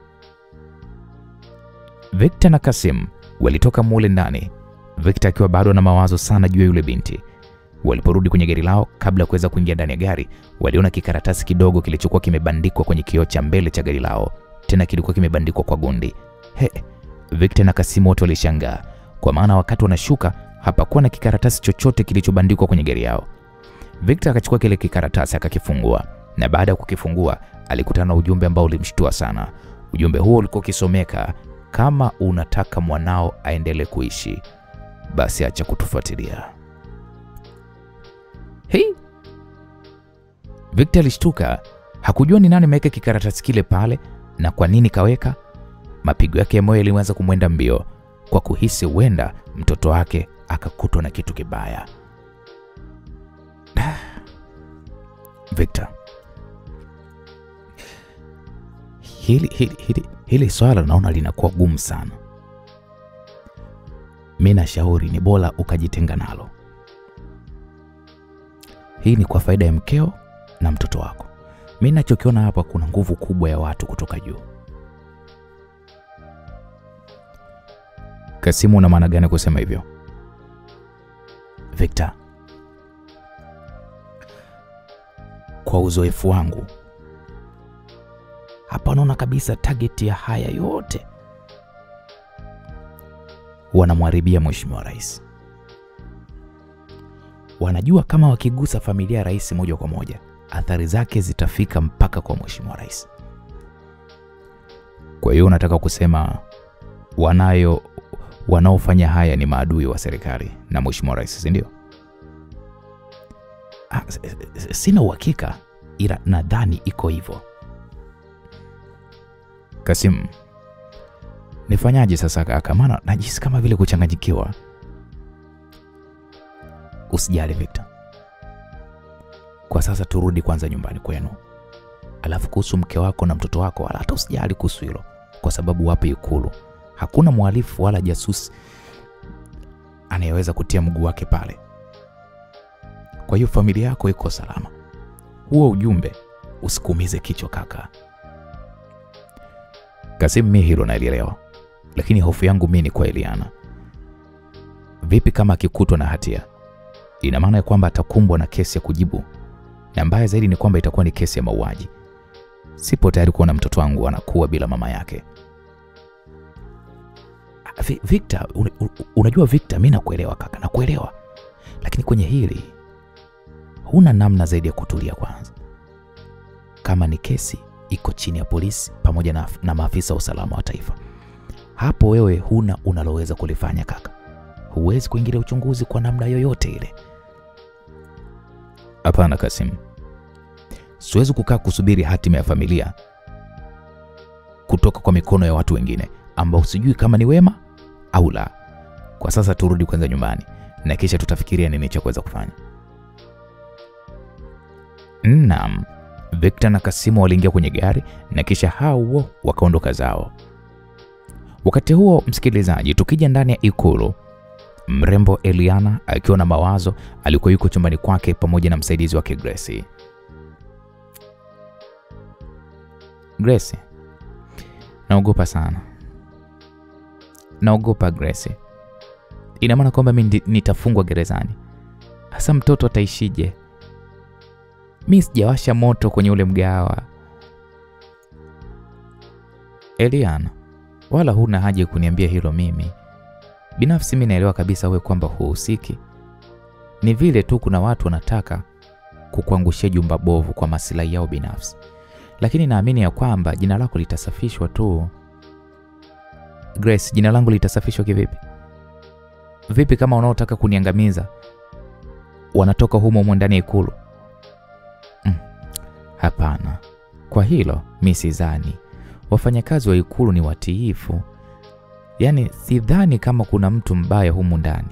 Victor na Kasim walitoka mule ndani, Victor akiwa bado na mawazo sana juu ya yule binti. Waliporudi kwenye gari lao, kabla ya kuweza kuingia ndani ya gari, waliona kikaratasi kidogo kilichokuwa kimebandikwa kwenye kioo cha mbele cha gari lao. Tena kilikuwa kimebandikwa kwa gundi. Victor na Kasim wote walishangaa, kwa maana wakati wanashuka hapakuwa na kikaratasi chochote kilichobandikwa kwenye gari yao. Victor akachukua kile kikaratasi akakifungua, na baada ya kukifungua alikutana na ujumbe ambao ulimshtua sana. Ujumbe huo ulikuwa ukisomeka, kama unataka mwanao aendelee kuishi, basi acha kutufuatilia. Victor alishtuka, hakujua ni nani ameweka kikaratasi kile pale na kwa nini kaweka. Mapigo yake ya moyo yalianza kumwenda mbio kwa kuhisi huenda mtoto wake akakutwa na kitu kibaya. Victor, hili swala naona linakuwa gumu sana. Mimi nashauri ni bora ukajitenga nalo. Hii ni kwa faida ya mkeo na mtoto wako. Mimi ninachokiona hapa, kuna nguvu kubwa ya watu kutoka juu. Kasimu, una maana gani kusema hivyo? Victor, kwa uzoefu wangu hapa naona kabisa target ya haya yote wanamharibia Mheshimiwa Rais. Wanajua kama wakigusa familia ya rais moja kwa moja, athari zake zitafika mpaka kwa Mheshimiwa Rais. Kwa hiyo unataka kusema wanaofanya haya ni maadui wa serikali na Mheshimiwa Rais, si ndio? Sina uhakika, ila nadhani iko hivyo. Kasim, nifanyaje sasa kaka? Maana najisi kama vile kuchanganyikiwa. Usijali Victor, kwa sasa turudi kwanza nyumbani kwenu. Alafu kuhusu mke wako na mtoto wako, wala hata usijali kuhusu hilo, kwa sababu wapo Ikulu. Hakuna mhalifu wala jasusi anayeweza kutia mguu wake pale. Kwa hiyo familia yako iko salama. Huo ujumbe usikuumize kichwa kaka. Kasim, mimi hilo naelewa, lakini hofu yangu mimi ni kwa Eliana. Vipi kama akikutwa na hatia? Ina maana kwamba atakumbwa na kesi ya kujibu, na mbaya zaidi ni kwamba itakuwa ni kesi ya mauaji. Sipo tayari kuona mtoto wangu anakuwa bila mama yake. Victor, unajua Victor, mimi nakuelewa kaka, nakuelewa. Lakini kwenye hili huna namna zaidi ya kutulia kwanza. Kama ni kesi iko chini ya polisi pamoja na maafisa wa usalama wa taifa, hapo wewe huna unaloweza kulifanya kaka. Huwezi kuingilia uchunguzi kwa namna yoyote ile. Hapana Kasim, siwezi kukaa kusubiri hatima ya familia kutoka kwa mikono ya watu wengine ambao sijui kama ni wema au la. Kwa sasa turudi kwanza nyumbani na kisha tutafikiria nini cha kuweza kufanya. Naam, Victor na Kasimu waliingia kwenye gari na kisha hao wakaondoka zao. Wakati huo, msikilizaji, tukija ndani ya ikulu, mrembo Eliana akiwa na mawazo alikuwa yuko chumbani kwake pamoja na msaidizi wake Grace. Grace, naogopa sana. Naogopa Grace. Ina maana kwamba mimi nitafungwa gerezani. Hasa mtoto ataishije? Mimi sijawasha moto kwenye ule mgawa. Eliana, wala huna haja kuniambia hilo mimi. Binafsi mimi naelewa kabisa wewe kwamba huhusiki. Ni vile tu kuna watu wanataka kukuangushia jumba bovu kwa maslahi yao binafsi. Lakini naamini ya kwamba jina lako litasafishwa tu. Grace, jina langu litasafishwa kivipi? Vipi kama unaotaka kuniangamiza wanatoka humo ndani ya ikulu? Hapana. Kwa hilo mimi sidhani. Wafanyakazi wa ikulu ni watiifu. Yaani sidhani kama kuna mtu mbaya humu ndani.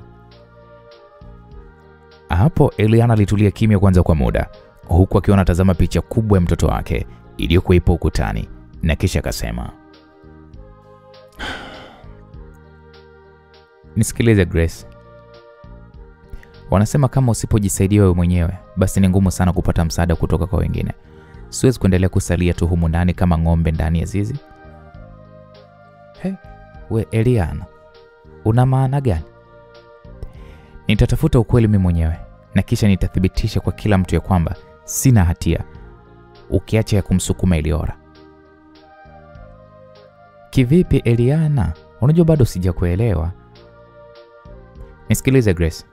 Hapo Eliana alitulia kimya kwanza kwa muda, huku akiwa anatazama picha kubwa ya mtoto wake iliyokuwa ipo ukutani, na kisha akasema, nisikilize Grace. Wanasema kama usipojisaidia wewe mwenyewe, basi ni ngumu sana kupata msaada kutoka kwa wengine. Siwezi kuendelea kusalia tu humu ndani kama ng'ombe ndani ya zizi. We Eliana, una maana gani? Nitatafuta ukweli mimi mwenyewe na kisha nitathibitisha kwa kila mtu ya kwamba sina hatia, ukiacha ya kumsukuma Eliora. Kivipi Eliana? Unajua bado sijakuelewa. Nisikilize Grace.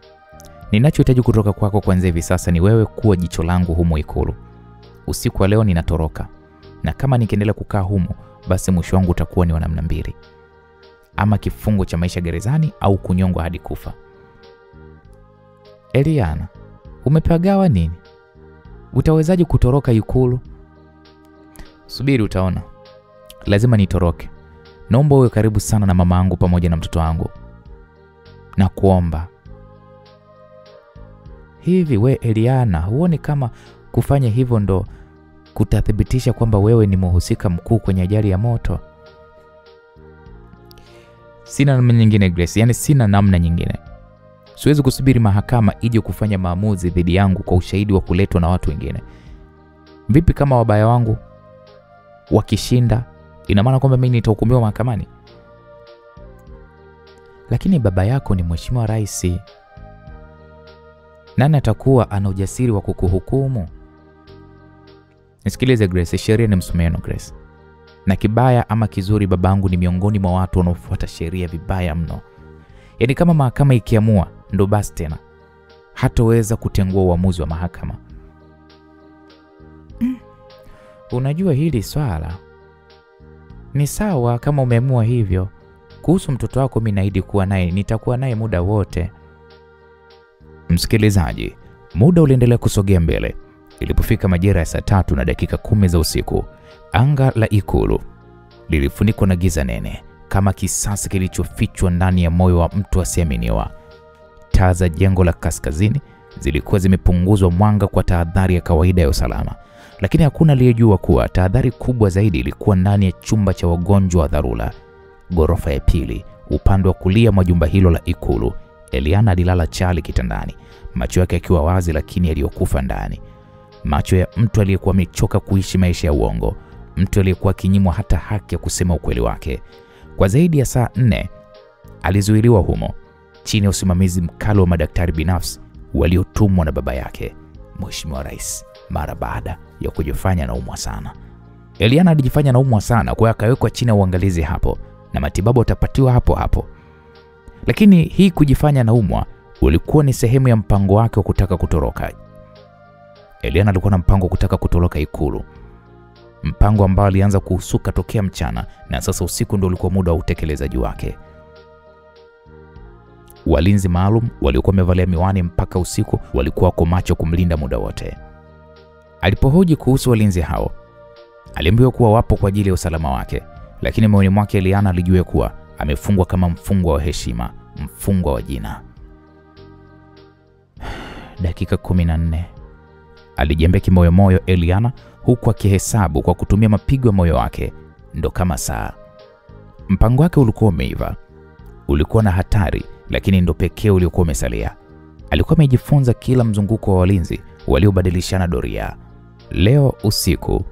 Ninachohitaji kutoka kwako kuanzia hivi sasa ni wewe kuwa jicho langu humo ikulu. Usiku wa leo ninatoroka. Na kama nikiendelea kukaa humo, basi mwisho wangu utakuwa ni wa namna mbili. Ama kifungo cha maisha gerezani au kunyongwa hadi kufa. Eliana, umepagawa nini? Utawezaje kutoroka ikulu? Subiri utaona. Lazima nitoroke. Naomba uwe karibu sana na mama yangu pamoja na mtoto wangu. Na kuomba. Hivi we Eliana, huoni kama kufanya hivyo ndo kutathibitisha kwamba wewe ni mhusika mkuu kwenye ajali ya moto? Sina namna nyingine Grace, yani sina namna nyingine. Siwezi kusubiri mahakama ije kufanya maamuzi dhidi yangu kwa ushahidi wa kuletwa na watu wengine. Vipi kama wabaya wangu wakishinda? Ina maana kwamba mimi nitahukumiwa mahakamani? Lakini baba yako ni mheshimiwa rais. Nani atakuwa ana ujasiri wa kukuhukumu? Nisikilize Grace, sheria ni msumeno Grace. Na kibaya ama kizuri, babangu ni miongoni mwa watu wanaofuata sheria vibaya mno. Yaani kama mahakama ikiamua ndo basi tena hataweza kutengua uamuzi wa mahakama. Unajua hili swala ni sawa kama umeamua hivyo. Kuhusu mtoto wako mimi naahidi kuwa naye, nitakuwa naye muda wote. Msikilizaji, muda uliendelea kusogea mbele. Ilipofika majira ya saa 3:10 za usiku, anga la ikulu lilifunikwa na giza nene kama kisasi kilichofichwa ndani ya moyo wa mtu asiaminiwa. Taa za jengo la kaskazini zilikuwa zimepunguzwa mwanga kwa tahadhari ya kawaida ya usalama, lakini hakuna aliyejua kuwa tahadhari kubwa zaidi ilikuwa ndani ya chumba cha wagonjwa wa dharura, ghorofa ya pili, upande wa kulia mwa jumba hilo la ikulu. Eliana alilala chali kitandani, macho yake yakiwa wazi lakini yaliyokufa ndani. Macho ya mtu aliyekuwa amechoka kuishi maisha ya uongo, mtu aliyekuwa kinyimwa hata haki ya kusema ukweli wake. Kwa zaidi ya saa 4 alizuiliwa humo chini ya usimamizi mkali wa madaktari binafsi waliotumwa na baba yake, Mheshimiwa Rais, mara baada ya kujifanya naumwa sana. Eliana alijifanya naumwa sana, kwa akawekwa chini ya uangalizi hapo na matibabu atapatiwa hapo hapo. Lakini hii kujifanya naumwa ulikuwa ni sehemu ya mpango wake wa kutaka kutoroka. Eliana alikuwa na mpango kutaka kutoroka ikulu. Mpango ambao alianza kuhusuka tokea mchana na sasa usiku ndio ulikuwa muda wa utekelezaji wake. Walinzi maalum waliokuwa wamevalia miwani mpaka usiku walikuwa wako macho kumlinda muda wote. Alipohoji kuhusu walinzi hao, aliambiwa kuwa wapo kwa ajili ya usalama wake, lakini moyoni mwake Eliana alijua kuwa amefungwa kama mfungwa wa heshima, mfungwa wa jina. Dakika 14. Alijiambia kimoyomoyo Eliana, huku akihesabu kwa kutumia mapigo ya moyo wake, ndo kama saa. Mpango wake ulikuwa umeiva. Ulikuwa na hatari, lakini ndo pekee uliokuwa umesalia. Alikuwa amejifunza kila mzunguko wa walinzi waliobadilishana doria. Leo usiku,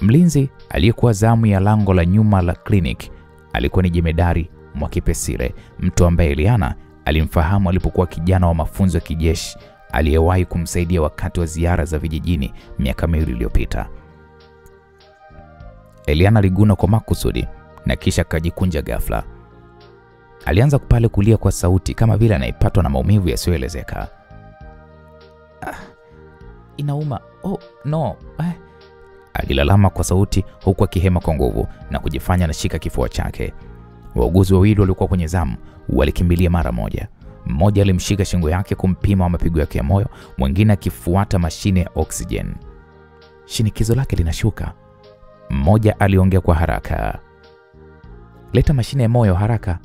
mlinzi aliyekuwa zamu ya lango la nyuma la clinic alikuwa ni Jemedari Mwakipesile, mtu ambaye Eliana alimfahamu alipokuwa kijana wa mafunzo ya kijeshi aliyewahi kumsaidia wakati wa ziara za vijijini miaka miwili iliyopita. Eliana aliguna kwa makusudi na kisha akajikunja ghafla. Alianza kupale kulia kwa sauti kama vile anaipatwa na maumivu yasiyoelezeka. Inauma. Oh no. Alilalama kwa sauti huku akihema kwa nguvu na kujifanya anashika kifua chake. Wauguzi wawili walikuwa kwenye zamu walikimbilia mara moja. Mmoja alimshika shingo yake kumpima mapigo yake ya moyo, mwingine akifuata mashine ya oxygen. Shinikizo lake linashuka. Mmoja aliongea kwa haraka, leta mashine ya moyo haraka.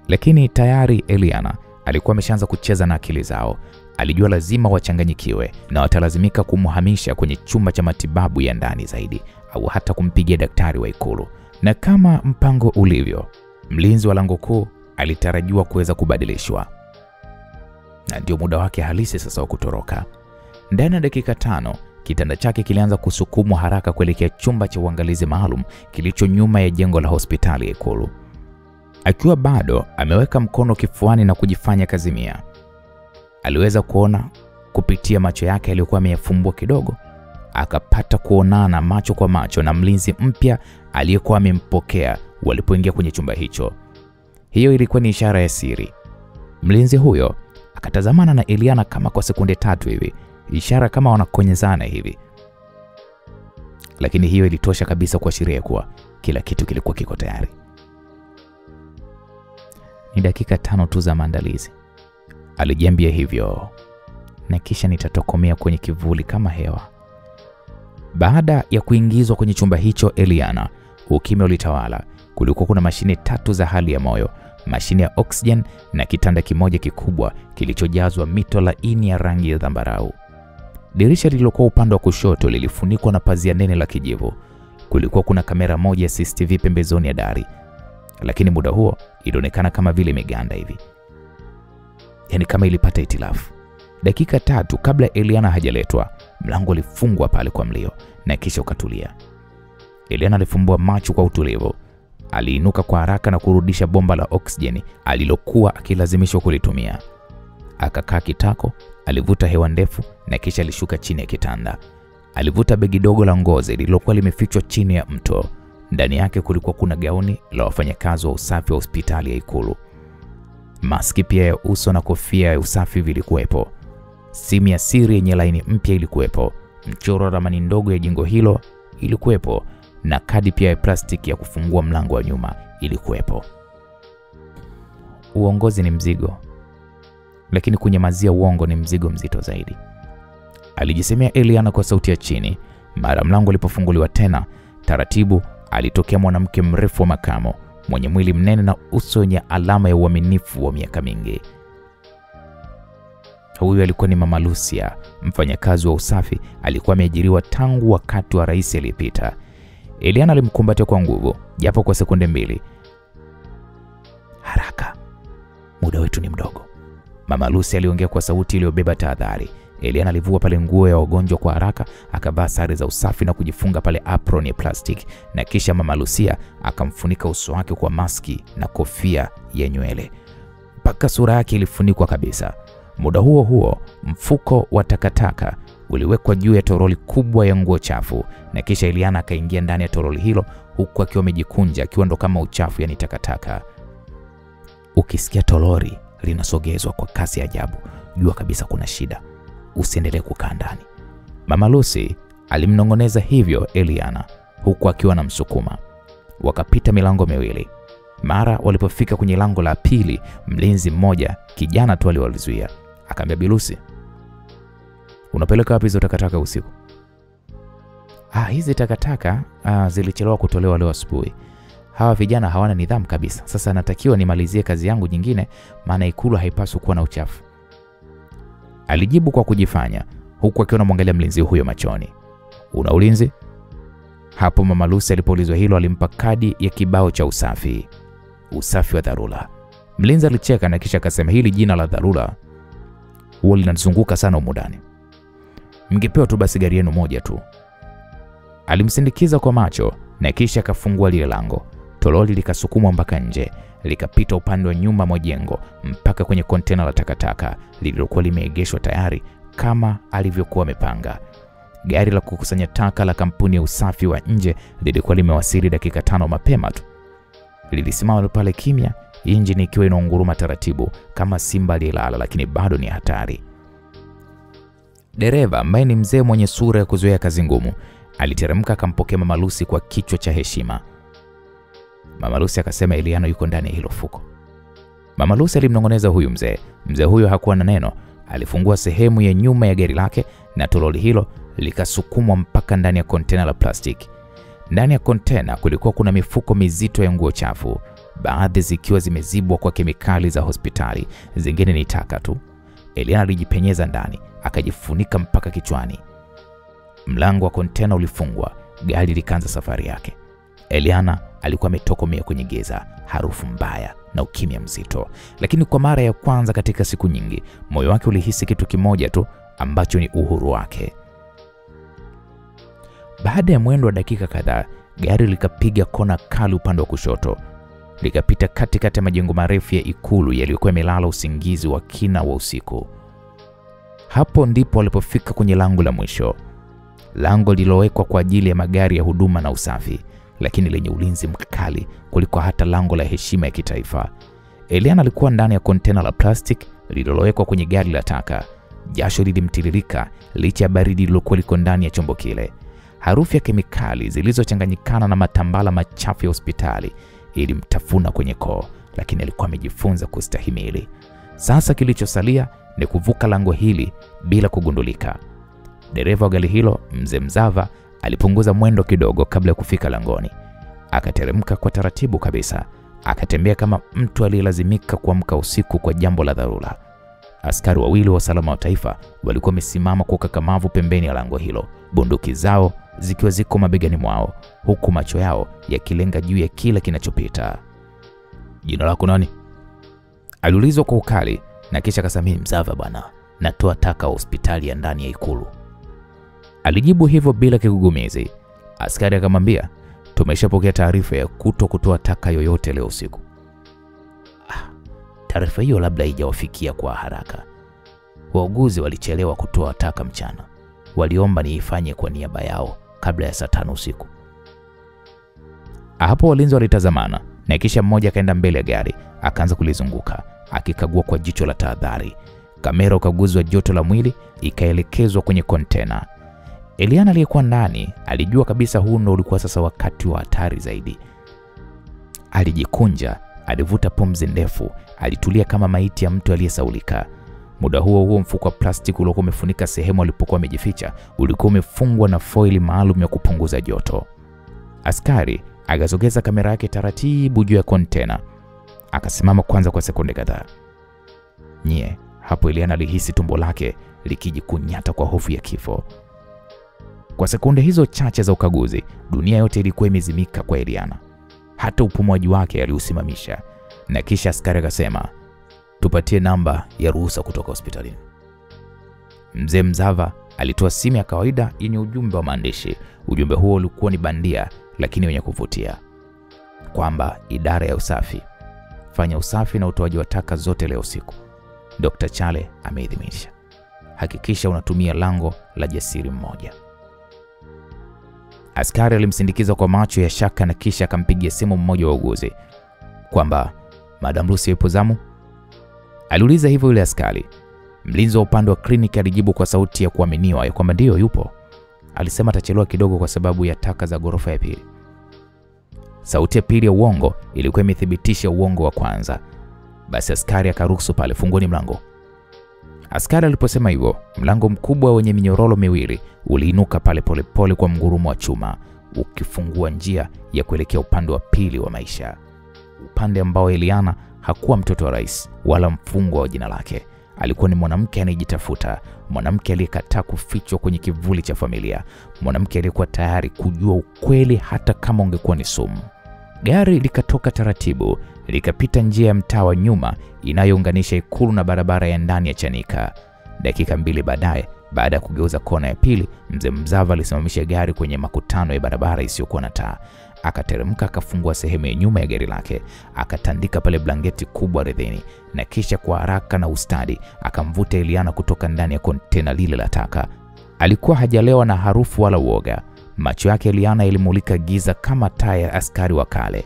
Lakini tayari Eliana alikuwa ameshaanza kucheza na akili zao. Alijua lazima wachanganyikiwe na watalazimika kumhamisha kwenye chumba cha matibabu ya ndani zaidi, au hata kumpigia daktari wa Ikulu. Na kama mpango ulivyo, mlinzi wa lango kuu alitarajiwa kuweza kubadilishwa, na ndio muda wake halisi sasa wa kutoroka. Ndani ya dakika 5 kitanda chake kilianza kusukumwa haraka kuelekea chumba cha uangalizi maalum kilicho nyuma ya jengo la hospitali ya Ikulu. Akiwa bado ameweka mkono kifuani na kujifanya kazimia, aliweza kuona kupitia macho yake yaliyokuwa ameyafumbua kidogo. Akapata kuonana macho kwa macho na mlinzi mpya aliyekuwa amempokea walipoingia kwenye chumba hicho. Hiyo ilikuwa ni ishara ya siri. Mlinzi huyo akatazamana na Eliana kama kwa sekunde 3 hivi, ishara kama wanakonyezana hivi. Lakini hiyo ilitosha kabisa kuashiria kuwa kila kitu kilikuwa kiko tayari. Ni dakika 5 tu za maandalizi, alijiambia hivyo, na kisha nitatokomea kwenye kivuli kama hewa. Baada ya kuingizwa kwenye chumba hicho Eliana, ukimya ulitawala. Kulikuwa kuna mashine 3 za hali ya moyo, mashine ya oxygen na kitanda kimoja kikubwa kilichojazwa mito laini ya rangi ya zambarau. Dirisha lililokuwa upande wa kushoto lilifunikwa na pazia nene la kijivu. Kulikuwa kuna kamera moja ya CCTV pembezoni ya dari, lakini muda huo ilionekana kama vile imeganda hivi, yaani kama ilipata hitilafu. Dakika 3 kabla Eliana hajaletwa, mlango ulifungwa pale kwa mlio na kisha ukatulia. Eliana alifumbua macho kwa utulivu. Aliinuka kwa haraka na kurudisha bomba la oksijeni alilokuwa akilazimishwa kulitumia. Akakaa kitako, alivuta hewa ndefu na kisha alishuka chini ya kitanda. Alivuta begi dogo la ngozi lililokuwa limefichwa chini ya mto. Ndani yake kulikuwa kuna gauni la wafanyakazi wa usafi wa hospitali ya Ikulu. Maski pia ya uso na kofia ya usafi vilikuwepo. Simu ya siri yenye laini mpya ilikuwepo. Mchoro wa ramani ndogo ya jengo hilo ilikuwepo, na kadi pia ya plastiki ya kufungua mlango wa nyuma ilikuwepo. Uongozi ni mzigo, lakini kunyamazia uongo ni mzigo mzito zaidi, alijisemea Eliana kwa sauti ya chini. Mara mlango ulipofunguliwa tena, taratibu alitokea mwanamke mrefu wa makamo, mwenye mwili mnene na uso wenye alama ya uaminifu wa miaka mingi. Huyu alikuwa ni Mama Lucia, mfanyakazi wa usafi. Alikuwa ameajiriwa tangu wakati wa rais aliyepita. Eliana alimkumbatia kwa nguvu, japo kwa sekunde 2. Haraka, muda wetu ni mdogo, Mama Lucia aliongea kwa sauti iliyobeba tahadhari. Eliana alivua pale nguo ya wagonjwa kwa haraka, akavaa sare za usafi na kujifunga pale apron ya plastiki, na kisha Mama Lucia akamfunika uso wake kwa maski na kofia ya nywele mpaka sura yake ilifunikwa kabisa. Muda huo huo, mfuko wa takataka uliwekwa juu ya toroli kubwa ya nguo chafu, na kisha Eliana akaingia ndani ya toroli hilo huku akiwa amejikunja, akiwa ndo kama uchafu, yani takataka. Ukisikia toroli linasogezwa kwa kasi ya ajabu, jua kabisa kuna shida. Usiendelee kukaa ndani, Mama Lucy alimnongoneza hivyo Eliana huku akiwa na msukuma. Wakapita milango miwili. Mara walipofika kwenye lango la pili, mlinzi mmoja kijana tu aliwazuia. Akamwambia Bi Lucy, unapeleka wapi hizo takataka usiku? Hizi takataka zilichelewa kutolewa leo asubuhi. hawa vijana hawana nidhamu kabisa. Sasa natakiwa nimalizie kazi yangu nyingine, maana ikulu haipaswi kuwa na uchafu, alijibu kwa kujifanya, huku akiwa anamwangalia mlinzi huyo machoni. Una ulinzi? Hapo Mama Lucy alipoulizwa hilo alimpa kadi ya kibao cha usafi wa dharura. Mlinzi alicheka na kisha akasema, hili jina la dharura huwa linazunguka sana humu ndani, mngepewa tu basi gari yenu moja tu. Alimsindikiza kwa macho na kisha akafungua lile lango. Toroli likasukumwa mpaka nje, likapita upande wa nyuma mwa jengo mpaka kwenye kontena la takataka lililokuwa limeegeshwa tayari kama alivyokuwa amepanga. Gari la kukusanya taka la kampuni ya usafi wa nje lilikuwa limewasili dakika 5 mapema tu. Lilisimama pale kimya, injini ikiwa inaunguruma taratibu kama simba aliyelala, lakini bado ni hatari. Dereva ambaye ni mzee mwenye sura ya kuzoea kazi ngumu aliteremka akampokea Mama Lucy kwa kichwa cha heshima. Mama Lucy akasema, Eliana yuko ndani ya hilo fuko. Mama Lucy alimnongoneza huyu mzee. Mzee huyo hakuwa na neno. Alifungua sehemu ya nyuma ya gari lake na toroli hilo likasukumwa mpaka ndani ya kontena la plastiki. Ndani ya kontena kulikuwa kuna mifuko mizito ya nguo chafu, baadhi zikiwa zimezibwa kwa kemikali za hospitali, zingine ni taka tu. Eliana alijipenyeza ndani, akajifunika mpaka kichwani. Mlango wa kontena ulifungwa, gari likaanza safari yake. Eliana alikuwa ametokomea kwenye giza, harufu mbaya na ukimya mzito. Lakini kwa mara ya kwanza katika siku nyingi, moyo wake ulihisi kitu kimoja tu ambacho ni uhuru wake. Baada ya mwendo wa dakika kadhaa, gari likapiga kona kali upande wa kushoto. Likapita katikati ya majengo marefu ya ikulu yaliyokuwa yamelala usingizi wa kina wa usiku. Hapo ndipo walipofika kwenye lango la mwisho. Lango lililowekwa kwa ajili ya magari ya huduma na usafi, lakini lenye ulinzi mkali kuliko hata lango la heshima ya kitaifa. Eliana alikuwa ndani ya kontena la plastic lililowekwa kwenye gari la taka. Jasho lilimtiririka licha ya baridi lililokuwa liko ndani ya chombo kile. Harufu ya kemikali zilizochanganyikana na matambala machafu ya hospitali ilimtafuna kwenye koo, lakini alikuwa amejifunza kustahimili. Sasa kilichosalia ni kuvuka lango hili bila kugundulika. Dereva wa gari hilo, Mzee Mzava, alipunguza mwendo kidogo kabla ya kufika langoni. Akateremka kwa taratibu kabisa, akatembea kama mtu aliyelazimika kuamka usiku kwa jambo la dharura. Askari wawili wa usalama wa taifa walikuwa wamesimama kwa ukakamavu pembeni ya lango hilo, bunduki zao zikiwa ziko mabegani mwao, huku macho yao yakilenga juu ya kila kinachopita. Jina lako nani? Aliulizwa kwa ukali na kisha akasema, Mzava bwana, natoa taka hospitali ya ndani ya ikulu. Alijibu hivyo bila kigugumizi. Askari akamwambia, tumeshapokea taarifa ya kutoa taka yoyote leo usiku. Taarifa hiyo labda haijawafikia kwa haraka. Wauguzi walichelewa kutoa taka mchana. Waliomba niifanye kwa niaba yao kabla ya saa 5 usiku. Hapo walinzi walitazamana na kisha mmoja akaenda mbele ya gari, akaanza kulizunguka, akikagua kwa jicho la tahadhari. Kamera ukaguzi wa joto la mwili ikaelekezwa kwenye kontena. Eliana aliyekuwa ndani alijua kabisa huu ndio ulikuwa sasa wakati wa hatari zaidi. Alijikunja, alivuta pumzi ndefu, alitulia kama maiti ya mtu aliyesaulika. Muda huo mfuko wa plastiki uliokuwa umefunika sehemu alipokuwa amejificha ulikuwa umefungwa na foili maalum ya kupunguza joto. Askari akasogeza kamera yake taratibu juu ya kontena. Akasimama kwanza kwa sekunde kadhaa. Hapo Eliana alihisi tumbo lake likijikunyata kwa hofu ya kifo. Kwa sekunde hizo chache za ukaguzi, dunia yote ilikuwa imezimika kwa Eliana. Hata upumuaji wake aliusimamisha. Na kisha askari akasema, tupatie namba ya ruhusa kutoka hospitalini. Mzee Mzava alitoa simu ya kawaida yenye ujumbe wa maandishi. Ujumbe huo ulikuwa ni bandia lakini wenye kuvutia, kwamba idara ya usafi, fanya usafi na utoaji wa taka zote leo usiku. Dr. Chale ameidhinisha. Hakikisha unatumia lango la jasiri mmoja. Askari alimsindikiza kwa macho ya shaka na kisha akampigia simu mmoja wa wauguzi kwamba Madam Lucy yupo zamu. Aliuliza hivyo yule askari. Mlinzi wa upande wa kliniki alijibu kwa sauti ya kuaminiwa ya kwamba ndio yupo. Alisema atachelewa kidogo kwa sababu ya taka za ghorofa ya pili. Sauti ya pili ya uongo ilikuwa imethibitisha uongo wa kwanza. Basi askari akaruhusu pale, fungoni mlango. Askari aliposema hivyo, mlango mkubwa wenye minyororo miwili uliinuka pale polepole kwa mgurumo wa chuma. ukifungua njia ya kuelekea upande wa pili wa maisha, upande ambao Eliana hakuwa mtoto wa rais wala mfungwa wa jina lake. Alikuwa ni mwanamke anayejitafuta, mwanamke aliyekataa kufichwa kwenye kivuli cha familia, mwanamke aliyekuwa tayari kujua ukweli hata kama ungekuwa ni sumu. Gari likatoka taratibu, likapita njia ya mtaa wa nyuma inayounganisha ikulu na barabara ya ndani ya Chanika. Dakika 2 baadaye, baada ya kugeuza kona ya pili, mzee Mzava alisimamisha gari kwenye makutano ya barabara isiyokuwa na taa. Akateremka, akafungua sehemu ya nyuma ya gari lake, akatandika pale blanketi kubwa ardhini, na kisha kwa haraka na ustadi akamvuta Eliana kutoka ndani ya kontena lile la taka. Alikuwa hajalewa na harufu wala uoga. Macho yake Eliana ilimulika giza kama taa ya askari wa kale.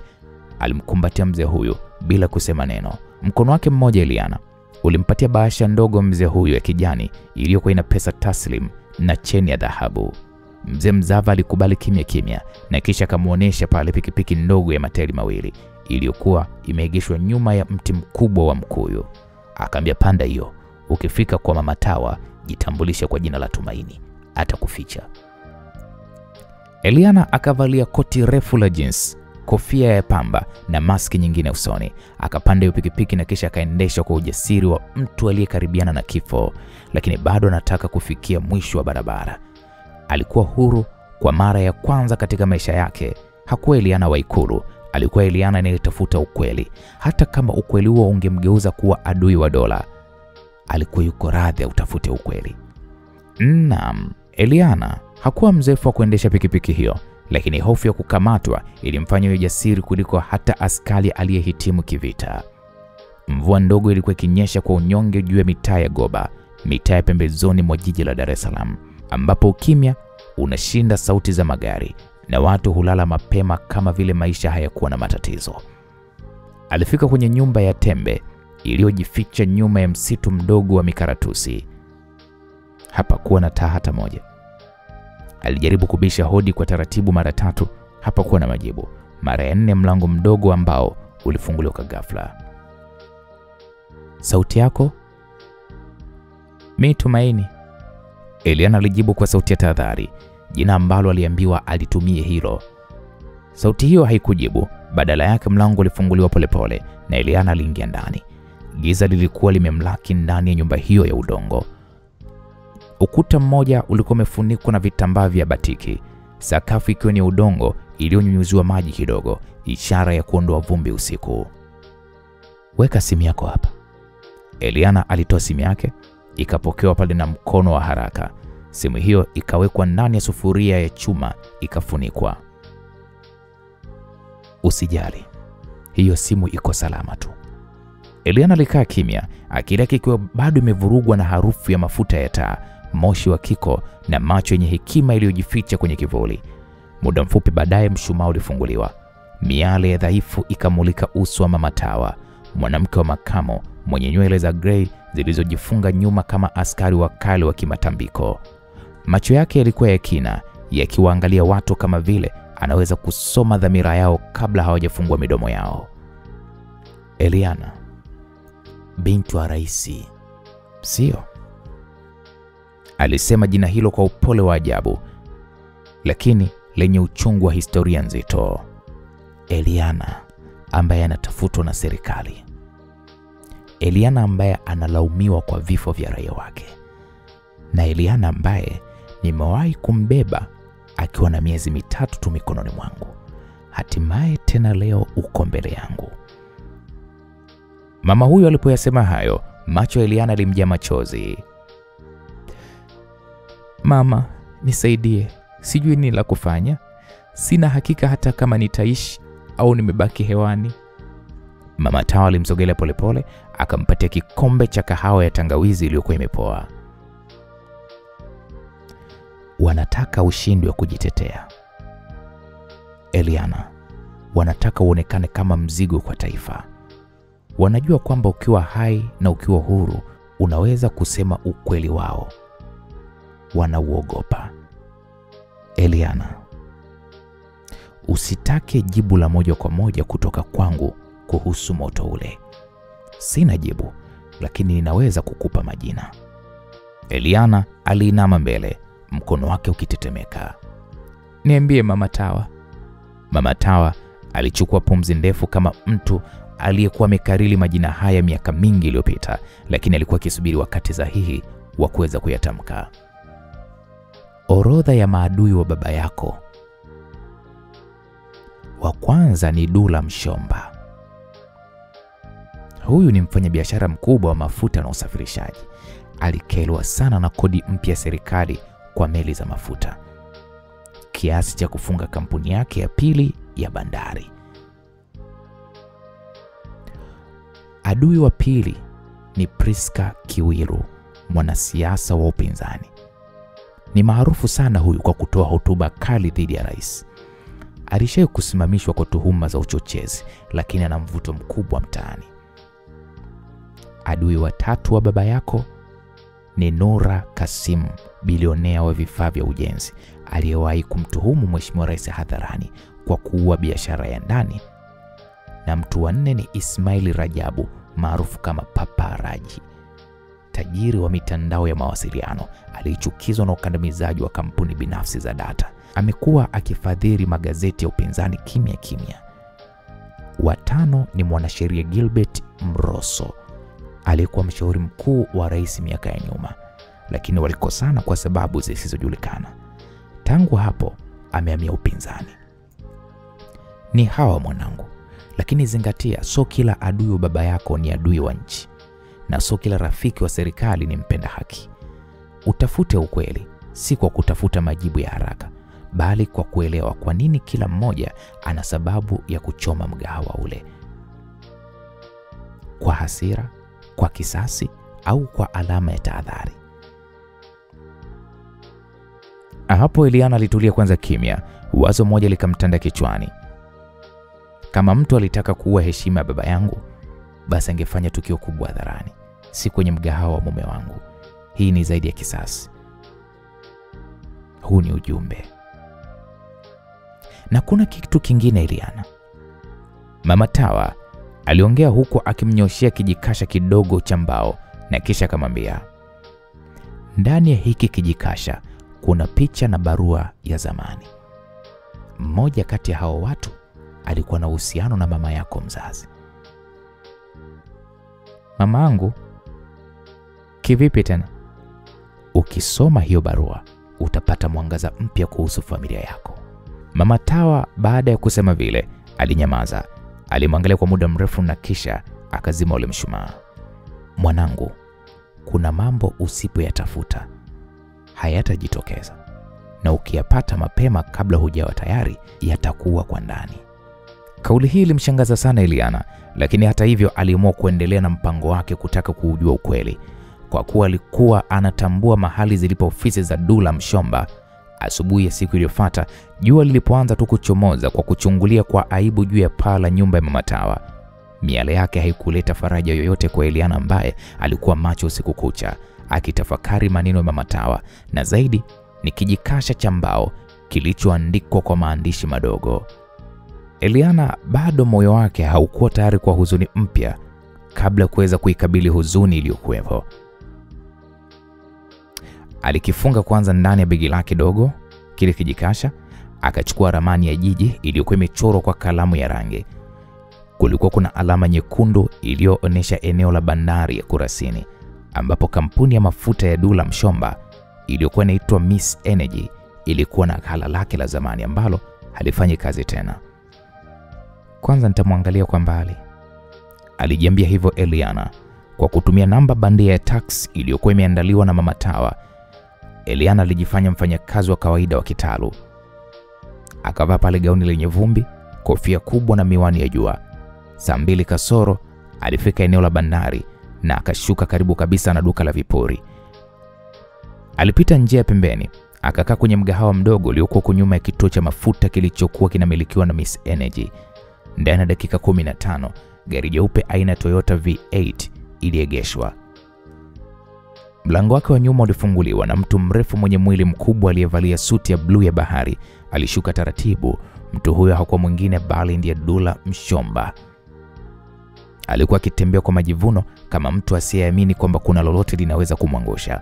Alimkumbatia mzee huyu bila kusema neno. Mkono wake mmoja Eliana ulimpatia bahasha ndogo mzee huyu ya kijani iliyokuwa ina pesa taslim na cheni ya dhahabu. Mzee Mzava alikubali kimya kimya, na kisha akamuonesha pale pikipiki ndogo ya matairi mawili iliyokuwa imeegeshwa nyuma ya mti mkubwa wa mkuyu. Akaambia, panda hiyo, ukifika kwa Mama Tawa jitambulisha kwa jina la Tumaini, atakuficha. Eliana akavalia koti refu la jeans, kofia ya pamba na maski nyingine usoni. Akapanda hiyo pikipiki na kisha akaendesha kwa ujasiri wa mtu aliyekaribiana na kifo, lakini bado anataka kufikia mwisho wa barabara. Alikuwa huru kwa mara ya kwanza katika maisha yake. Hakuwa Eliana wa ikulu, alikuwa Eliana anayetafuta ukweli, hata kama ukweli huo ungemgeuza kuwa adui wa dola. Alikuwa yuko radhi utafute ukweli. Naam, Eliana hakuwa mzoefu wa kuendesha pikipiki hiyo, lakini hofu ya kukamatwa ilimfanya yeye jasiri kuliko hata askari aliyehitimu kivita. Mvua ndogo ilikuwa ikinyesha kwa unyonge juu ya mitaa ya Goba, mitaa ya pembezoni mwa jiji la Dar es Salaam, ambapo ukimya unashinda sauti za magari na watu hulala mapema kama vile maisha hayakuwa na matatizo. Alifika kwenye nyumba ya tembe iliyojificha nyuma ya msitu mdogo wa mikaratusi. Hapakuwa na taa hata moja. Alijaribu kubisha hodi kwa taratibu mara 3, hapakuwa na majibu. Mara ya 4 mlango mdogo ambao ulifunguliwa kwa ghafla. Sauti yako? Mimi Tumaini, Eliana alijibu kwa sauti ya tahadhari, jina ambalo aliambiwa alitumie hilo. Sauti hiyo haikujibu, badala yake mlango ulifunguliwa polepole na Eliana aliingia ndani. Giza lilikuwa limemlaki ndani ya nyumba hiyo ya udongo. Ukuta mmoja ulikuwa umefunikwa na vitambaa vya batiki, sakafu ikiwa ni udongo iliyonyunyuziwa maji kidogo, ishara ya kuondoa vumbi usiku. Weka simu yako hapa. Eliana alitoa simu yake, ikapokewa pale na mkono wa haraka. Simu hiyo ikawekwa ndani ya sufuria ya chuma, ikafunikwa. Usijali, hiyo simu iko salama tu. Eliana alikaa kimya, akili yake ikiwa bado imevurugwa na harufu ya mafuta ya taa, moshi wa kiko na macho yenye hekima iliyojificha kwenye kivuli. Muda mfupi baadaye mshumaa ulifunguliwa. Miale ya dhaifu ikamulika uso wa Mama Tawa, mwanamke wa makamo mwenye nywele za grey zilizojifunga nyuma kama askari wa kale wa kimatambiko. Macho yake yalikuwa ya kina, yakiwaangalia watu kama vile anaweza kusoma dhamira yao kabla hawajafungua midomo yao. Eliana, binti wa rais, sio? Alisema jina hilo kwa upole wa ajabu, lakini lenye uchungu wa historia nzito. Eliana ambaye anatafutwa na serikali. Eliana ambaye analaumiwa kwa vifo vya raia wake. Na Eliana ambaye nimewahi kumbeba akiwa na miezi 3 tu mikononi mwangu. Hatimaye tena leo uko mbele yangu. Mama huyo alipoyasema hayo, macho ya Eliana yalimjaa machozi. Mama, nisaidie. Sijui nini la kufanya. Sina hakika hata kama nitaishi au nimebaki hewani. Mama Tawa alimsogelea polepole, akampatia kikombe cha kahawa ya tangawizi iliyokuwa imepoa. Wanataka ushindi wa kujitetea, Eliana. Wanataka uonekane kama mzigo kwa taifa. Wanajua kwamba ukiwa hai na ukiwa huru unaweza kusema ukweli wao. Wanauogopa. Eliana, usitake jibu la moja kwa moja kutoka kwangu kuhusu moto ule. Sina jibu, lakini ninaweza kukupa majina. Eliana aliinama mbele, mkono wake ukitetemeka. Niambie Mama Tawa. Mama Tawa alichukua pumzi ndefu kama mtu aliyekuwa amekariri majina haya miaka mingi iliyopita, lakini alikuwa akisubiri wakati sahihi wa kuweza kuyatamka. Orodha ya maadui wa baba yako. Wa kwanza ni Dula Mshomba. Huyu ni mfanyabiashara mkubwa wa mafuta na usafirishaji. Alikelwa sana na kodi mpya ya serikali kwa meli za mafuta, kiasi cha kufunga kampuni yake ya pili ya bandari. Adui wa pili ni Priska Kiwiru, mwanasiasa wa upinzani. Ni maarufu sana huyu kwa kutoa hotuba kali dhidi ya rais. Alishawahi kusimamishwa kwa tuhuma za uchochezi, lakini ana mvuto mkubwa mtaani. Adui wa tatu wa baba yako ni Nura Kasim, bilionea wa vifaa vya ujenzi, aliyewahi kumtuhumu Mheshimiwa Rais hadharani kwa kuua biashara ya ndani. Na mtu wa nne ni Ismail Rajabu, maarufu kama Papa Raji, tajiri wa mitandao ya mawasiliano aliyechukizwa na ukandamizaji wa kampuni binafsi za data. Amekuwa akifadhili magazeti ya upinzani kimya kimya. Wa tano ni mwanasheria Gilbert Mroso, aliyekuwa mshauri mkuu wa rais miaka ya nyuma, lakini walikosana kwa sababu zisizojulikana. Tangu hapo amehamia upinzani. Ni hawa mwanangu, lakini zingatia, sio kila adui wa baba yako ni adui wa nchi, na sio kila rafiki wa serikali ni mpenda haki. Utafute ukweli, si kwa kutafuta majibu ya haraka, bali kwa kuelewa kwa nini kila mmoja ana sababu ya kuchoma mgahawa ule. Kwa hasira, kwa kisasi, au kwa alama ya tahadhari. Hapo Eliana alitulia kwanza kimya. Wazo moja likamtanda kichwani. Kama mtu alitaka kuua heshima ya baba yangu, basi angefanya tukio kubwa hadharani, si kwenye mgahawa wa mume wangu. Hii ni zaidi ya kisasi. Huu ni ujumbe. Na kuna kitu kingine Eliana. Mama Tawa aliongea huko akimnyoshia kijikasha kidogo cha mbao, na kisha akamwambia, ndani ya hiki kijikasha kuna picha na barua ya zamani. Mmoja kati ya hao watu alikuwa na uhusiano na mama yako mzazi. Mama yangu? Kivipi tena? Ukisoma hiyo barua utapata mwangaza mpya kuhusu familia yako. Mama Tawa baada ya kusema vile alinyamaza. Alimwangalia kwa muda mrefu na kisha akazima ule mshumaa. Mwanangu, kuna mambo usipoyatafuta hayatajitokeza, na ukiyapata mapema kabla hujawa tayari yatakuwa kwa ndani. Kauli hii ilimshangaza sana Eliana, lakini hata hivyo aliamua kuendelea na mpango wake kutaka kujua ukweli, kwa kuwa alikuwa anatambua mahali zilipo ofisi za Dula Mshomba. Asubuhi ya siku iliyofuata, jua lilipoanza tu kuchomoza, kwa kuchungulia kwa aibu juu ya paa la nyumba ya Mama Tawa, miale yake haikuleta faraja yoyote kwa Eliana, ambaye alikuwa macho usiku kucha akitafakari maneno ya Mama Tawa, na zaidi ni kijikasha cha mbao kilichoandikwa kwa maandishi madogo. Eliana bado moyo wake haukuwa tayari kwa huzuni mpya kabla kuweza kuikabili huzuni iliyokuwepo. Alikifunga kwanza ndani ya begi lake dogo kile kijikasha, akachukua ramani ya jiji iliyokuwa imechorwa kwa kalamu ya rangi. Kulikuwa kuna alama nyekundu iliyoonyesha eneo la bandari ya Kurasini, ambapo kampuni ya mafuta ya Dula Mshomba iliyokuwa inaitwa Miss Energy ilikuwa na ghala lake la zamani ambalo halifanyi kazi tena. Kwanza nitamwangalia kwa mbali, alijiambia hivyo Eliana, kwa kutumia namba bandia ya tax iliyokuwa imeandaliwa na Mama Tawa. Eliana alijifanya mfanyakazi wa kawaida wa kitalu. Akavaa pale gauni lenye vumbi, kofia kubwa na miwani ya jua. Saa 2 kasoro alifika eneo la bandari na akashuka karibu kabisa na duka la vipuri. Alipita njia pembeni, akakaa kwenye mgahawa mdogo uliokuwa nyuma ya kituo cha mafuta kilichokuwa kinamilikiwa na Miss Energy. Ndani ya dakika 15, gari jeupe aina ya Toyota V8 iliegeshwa. Mlango wake wa nyuma ulifunguliwa na mtu mrefu mwenye mwili mkubwa aliyevalia suti ya bluu ya bahari. Alishuka taratibu. Mtu huyo hakuwa mwingine bali ndiye Dula Mshomba. Alikuwa akitembea kwa majivuno kama mtu asiyeamini kwamba kuna lolote linaweza kumwangusha.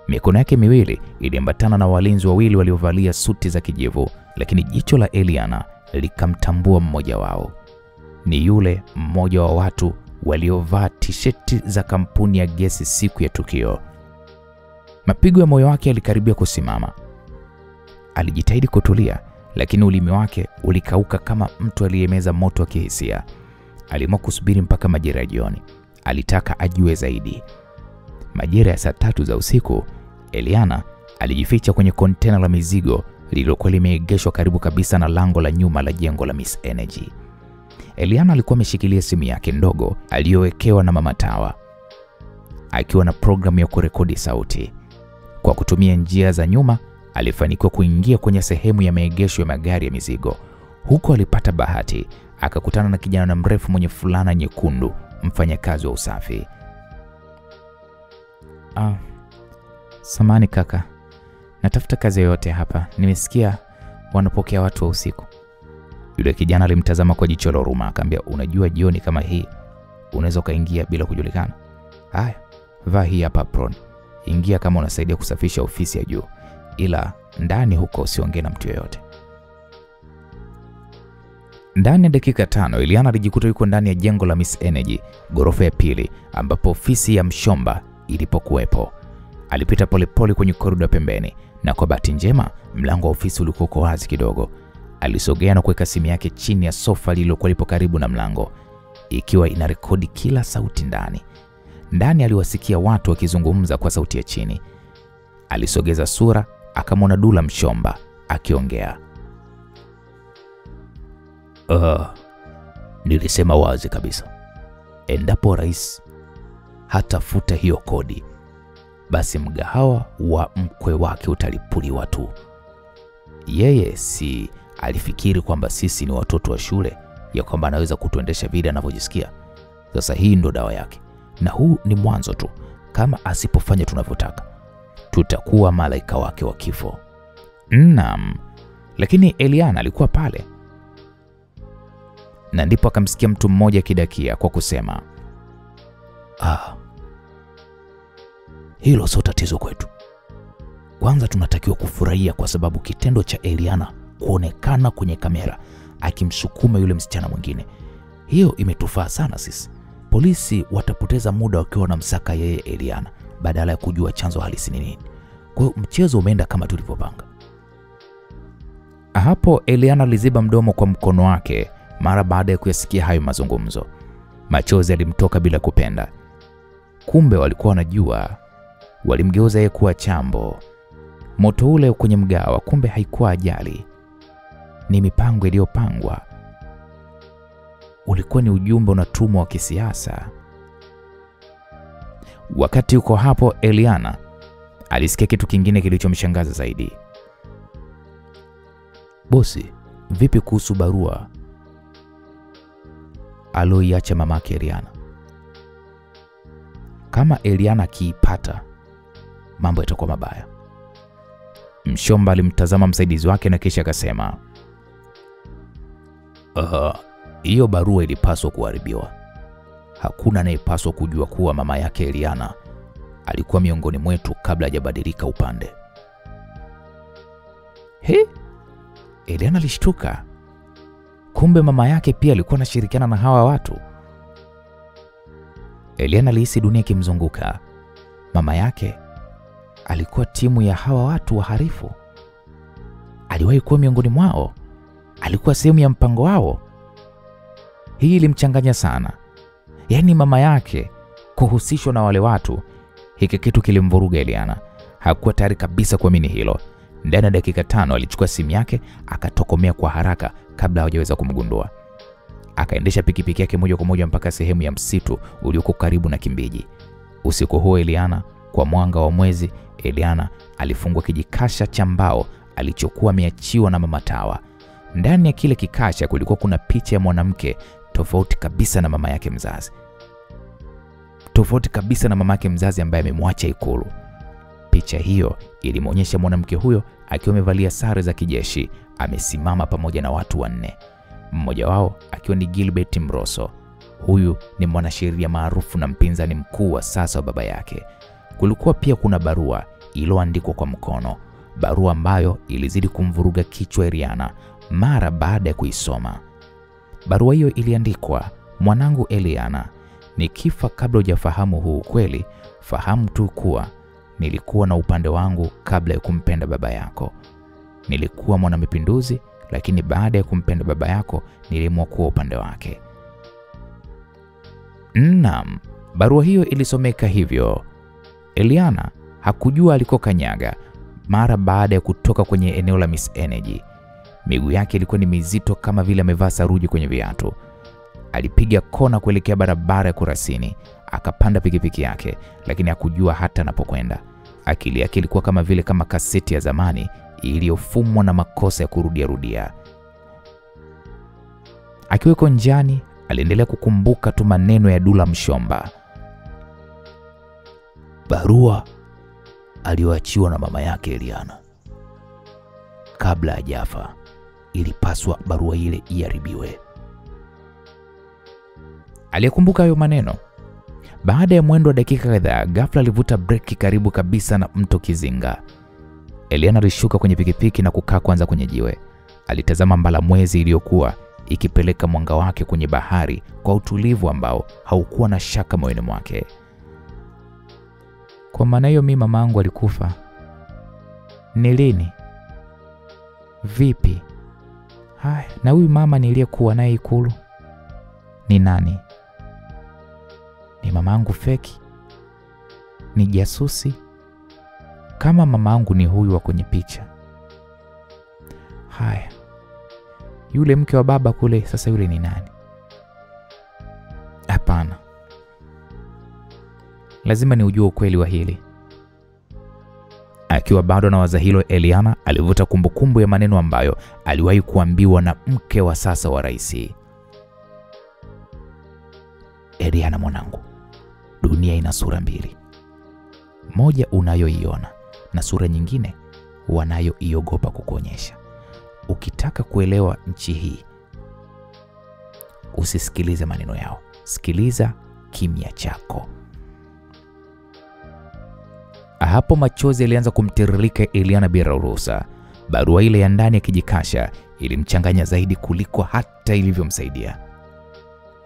Mikono yake miwili iliambatana na walinzi wawili waliovalia suti za kijivu. lakini jicho la Eliana likamtambua mmoja wao. Ni yule mmoja wa watu waliovaa tisheti za kampuni ya gesi siku ya tukio. Mapigo ya moyo wake yalikaribia kusimama. Alijitahidi kutulia, lakini ulimi wake ulikauka kama mtu aliyemeza moto wa kihisia. Aliamua kusubiri mpaka majira ya jioni. Alitaka ajue zaidi. Majira ya saa 3 za usiku, Eliana alijificha kwenye kontena la mizigo lililokuwa limeegeshwa karibu kabisa na lango la nyuma la jengo la Miss Energy. Eliana alikuwa ameshikilia simu yake ndogo aliyowekewa na Mama Tawa, akiwa na programu ya kurekodi sauti. Kwa kutumia njia za nyuma, alifanikiwa kuingia kwenye sehemu ya maegesho ya magari ya mizigo. Huko alipata bahati, akakutana na kijana mrefu mwenye fulana nyekundu, mfanyakazi wa usafi. Samani kaka, natafuta kazi yoyote hapa. Nimesikia wanapokea watu wa usiku. Yule kijana alimtazama kwa jicho la huruma, akamwambia, unajua jioni kama hii unaweza kaingia bila kujulikana. Haya, vaa hii hapa apron. Ingia kama unasaidia kusafisha ofisi ya juu, ila ndani huko usiongee na mtu yeyote. Ndani ya dakika 5 Eliana alijikuta yuko ndani ya jengo la Miss Energy, ghorofa ya pili, ambapo ofisi ya Mshomba ilipokuwepo. Alipita polepole kwenye korido pembeni, na kwa bahati njema mlango wa ofisi ulikuwa wazi kidogo. Alisogea na kuweka simu yake chini ya sofa lililokuwa lipo karibu na mlango, ikiwa inarekodi kila sauti ndani. Ndani aliwasikia watu wakizungumza kwa sauti ya chini. Alisogeza sura, akamwona Dula Mshomba akiongea. Nilisema wazi kabisa, endapo rais hatafuta hiyo kodi, basi mgahawa wa mkwe wake utalipuliwa tu. Yeye si alifikiri kwamba sisi ni watoto wa shule, ya kwamba anaweza kutuendesha vile anavyojisikia. Sasa hii ndo dawa yake, na huu ni mwanzo tu. Kama asipofanya tunavyotaka, tutakuwa malaika wake wa kifo. Naam, lakini Eliana alikuwa pale, na ndipo akamsikia mtu mmoja kidakia kwa kusema, hilo sio tatizo kwetu. Kwanza tunatakiwa kufurahia kwa sababu kitendo cha Eliana kuonekana kwenye kamera akimsukuma yule msichana mwingine, hiyo imetufaa sana sisi. Polisi watapoteza muda wakiwa wanamsaka yeye Eliana badala ya kujua chanzo halisi ni nini. Kwa hiyo mchezo umeenda kama tulivyopanga. Hapo Eliana aliziba mdomo kwa mkono wake mara baada ya kuyasikia hayo mazungumzo. Machozi yalimtoka bila kupenda. Kumbe walikuwa wanajua, walimgeuza yeye kuwa chambo. Moto ule kwenye mgawa kumbe haikuwa ajali, ni mipango iliyopangwa. Ulikuwa ni ujumbe unatumwa wa kisiasa. Wakati uko hapo, Eliana alisikia kitu kingine kilichomshangaza zaidi. Bosi, vipi kuhusu barua aloiacha mamake Eliana? Kama Eliana akiipata, mambo yatakuwa mabaya. Mshomba alimtazama msaidizi wake na kisha akasema, hiyo barua ilipaswa kuharibiwa. Hakuna anayepaswa kujua kuwa mama yake Eliana alikuwa miongoni mwetu kabla hajabadilika upande. Eliana alishtuka. Kumbe mama yake pia alikuwa anashirikiana na hawa watu. Eliana alihisi dunia ikimzunguka. Mama yake alikuwa timu ya hawa watu waharifu. Aliwahi kuwa miongoni mwao. Alikuwa sehemu ya mpango wao. Hii ilimchanganya sana. Yaani mama yake kuhusishwa na wale watu. Hiki kitu kilimvuruga Eliana. Hakuwa tayari kabisa kuamini hilo. Ndani ya dakika 5 alichukua simu yake, akatokomea kwa haraka kabla hajaweza kumgundua. Akaendesha pikipiki yake moja kwa moja mpaka sehemu ya msitu ulioko karibu na Kimbiji. Usiku huo Eliana, kwa mwanga wa mwezi, Eliana alifungua kijikasha cha mbao alichokuwa ameachiwa na Mama Tawa. Ndani ya kile kikasha kulikuwa kuna picha ya mwanamke tofauti kabisa na mama yake mzazi. Tofauti kabisa na mama yake mzazi ambaye amemwacha Ikulu. Picha hiyo ilimwonyesha mwanamke huyo akiwa amevalia sare za kijeshi, amesimama pamoja na watu 4. Mmoja wao akiwa ni Gilbert Mroso. Huyu ni mwanasheria maarufu na mpinzani mkuu wa sasa wa baba yake. Kulikuwa pia kuna barua iliyoandikwa kwa mkono. barua ambayo ilizidi kumvuruga kichwa Eliana mara baada ya kuisoma. Barua hiyo iliandikwa: mwanangu Eliana, nikifa kabla hujafahamu huu ukweli, fahamu tu kuwa nilikuwa na upande wangu kabla ya kumpenda baba yako. Nilikuwa mwanamapinduzi, lakini baada ya kumpenda baba yako niliamua kuwa upande wake. Naam, barua hiyo ilisomeka hivyo. Eliana hakujua alikokanyaga mara baada ya kutoka kwenye eneo la Miss Energy. Miguu yake ilikuwa ni mizito kama vile amevaa saruji kwenye viatu. Alipiga kona kuelekea barabara ya Kurasini, akapanda pikipiki yake, lakini hakujua hata anapokwenda. Akili yake ilikuwa kama kaseti ya zamani iliyofumwa na makosa ya kurudia. Akiweko njiani, aliendelea kukumbuka tu maneno ya Dula Mshomba. Barua aliyoachiwa na mama yake Eliana kabla hajafa, ilipaswa barua ile iharibiwe. Alikumbuka hayo maneno. Baada ya mwendo wa dakika kadhaa, ghafla alivuta breki karibu kabisa na mto Kizinga. Eliana alishuka kwenye pikipiki na kukaa kwanza kwenye jiwe. Alitazama mbalamwezi iliyokuwa ikipeleka mwanga wake kwenye bahari kwa utulivu ambao haukuwa na shaka moyoni mwake. Kwa maana hiyo mimi mamangu alikufa. Ni lini? Vipi? Haya, na huyu mama niliyekuwa naye Ikulu ni nani? Ni mamangu feki? Ni jasusi? Kama mamangu ni huyu wa kwenye picha. Haya, yule mke wa baba kule sasa yule ni nani? Hapana, lazima ni ujue ukweli wa hili. Akiwa bado na waza hilo, Eliana alivuta kumbukumbu ya maneno ambayo aliwahi kuambiwa na mke wa sasa wa rais. Eliana mwanangu, dunia ina sura mbili. Moja unayoiona na sura nyingine wanayoiogopa kukuonyesha. Ukitaka kuelewa nchi hii, usisikilize maneno yao. Sikiliza kimya chako. Hapo machozi yalianza kumtiririka Eliana bila ruhusa. Barua ile ya ndani ya kijikasha ilimchanganya zaidi kuliko hata ilivyomsaidia.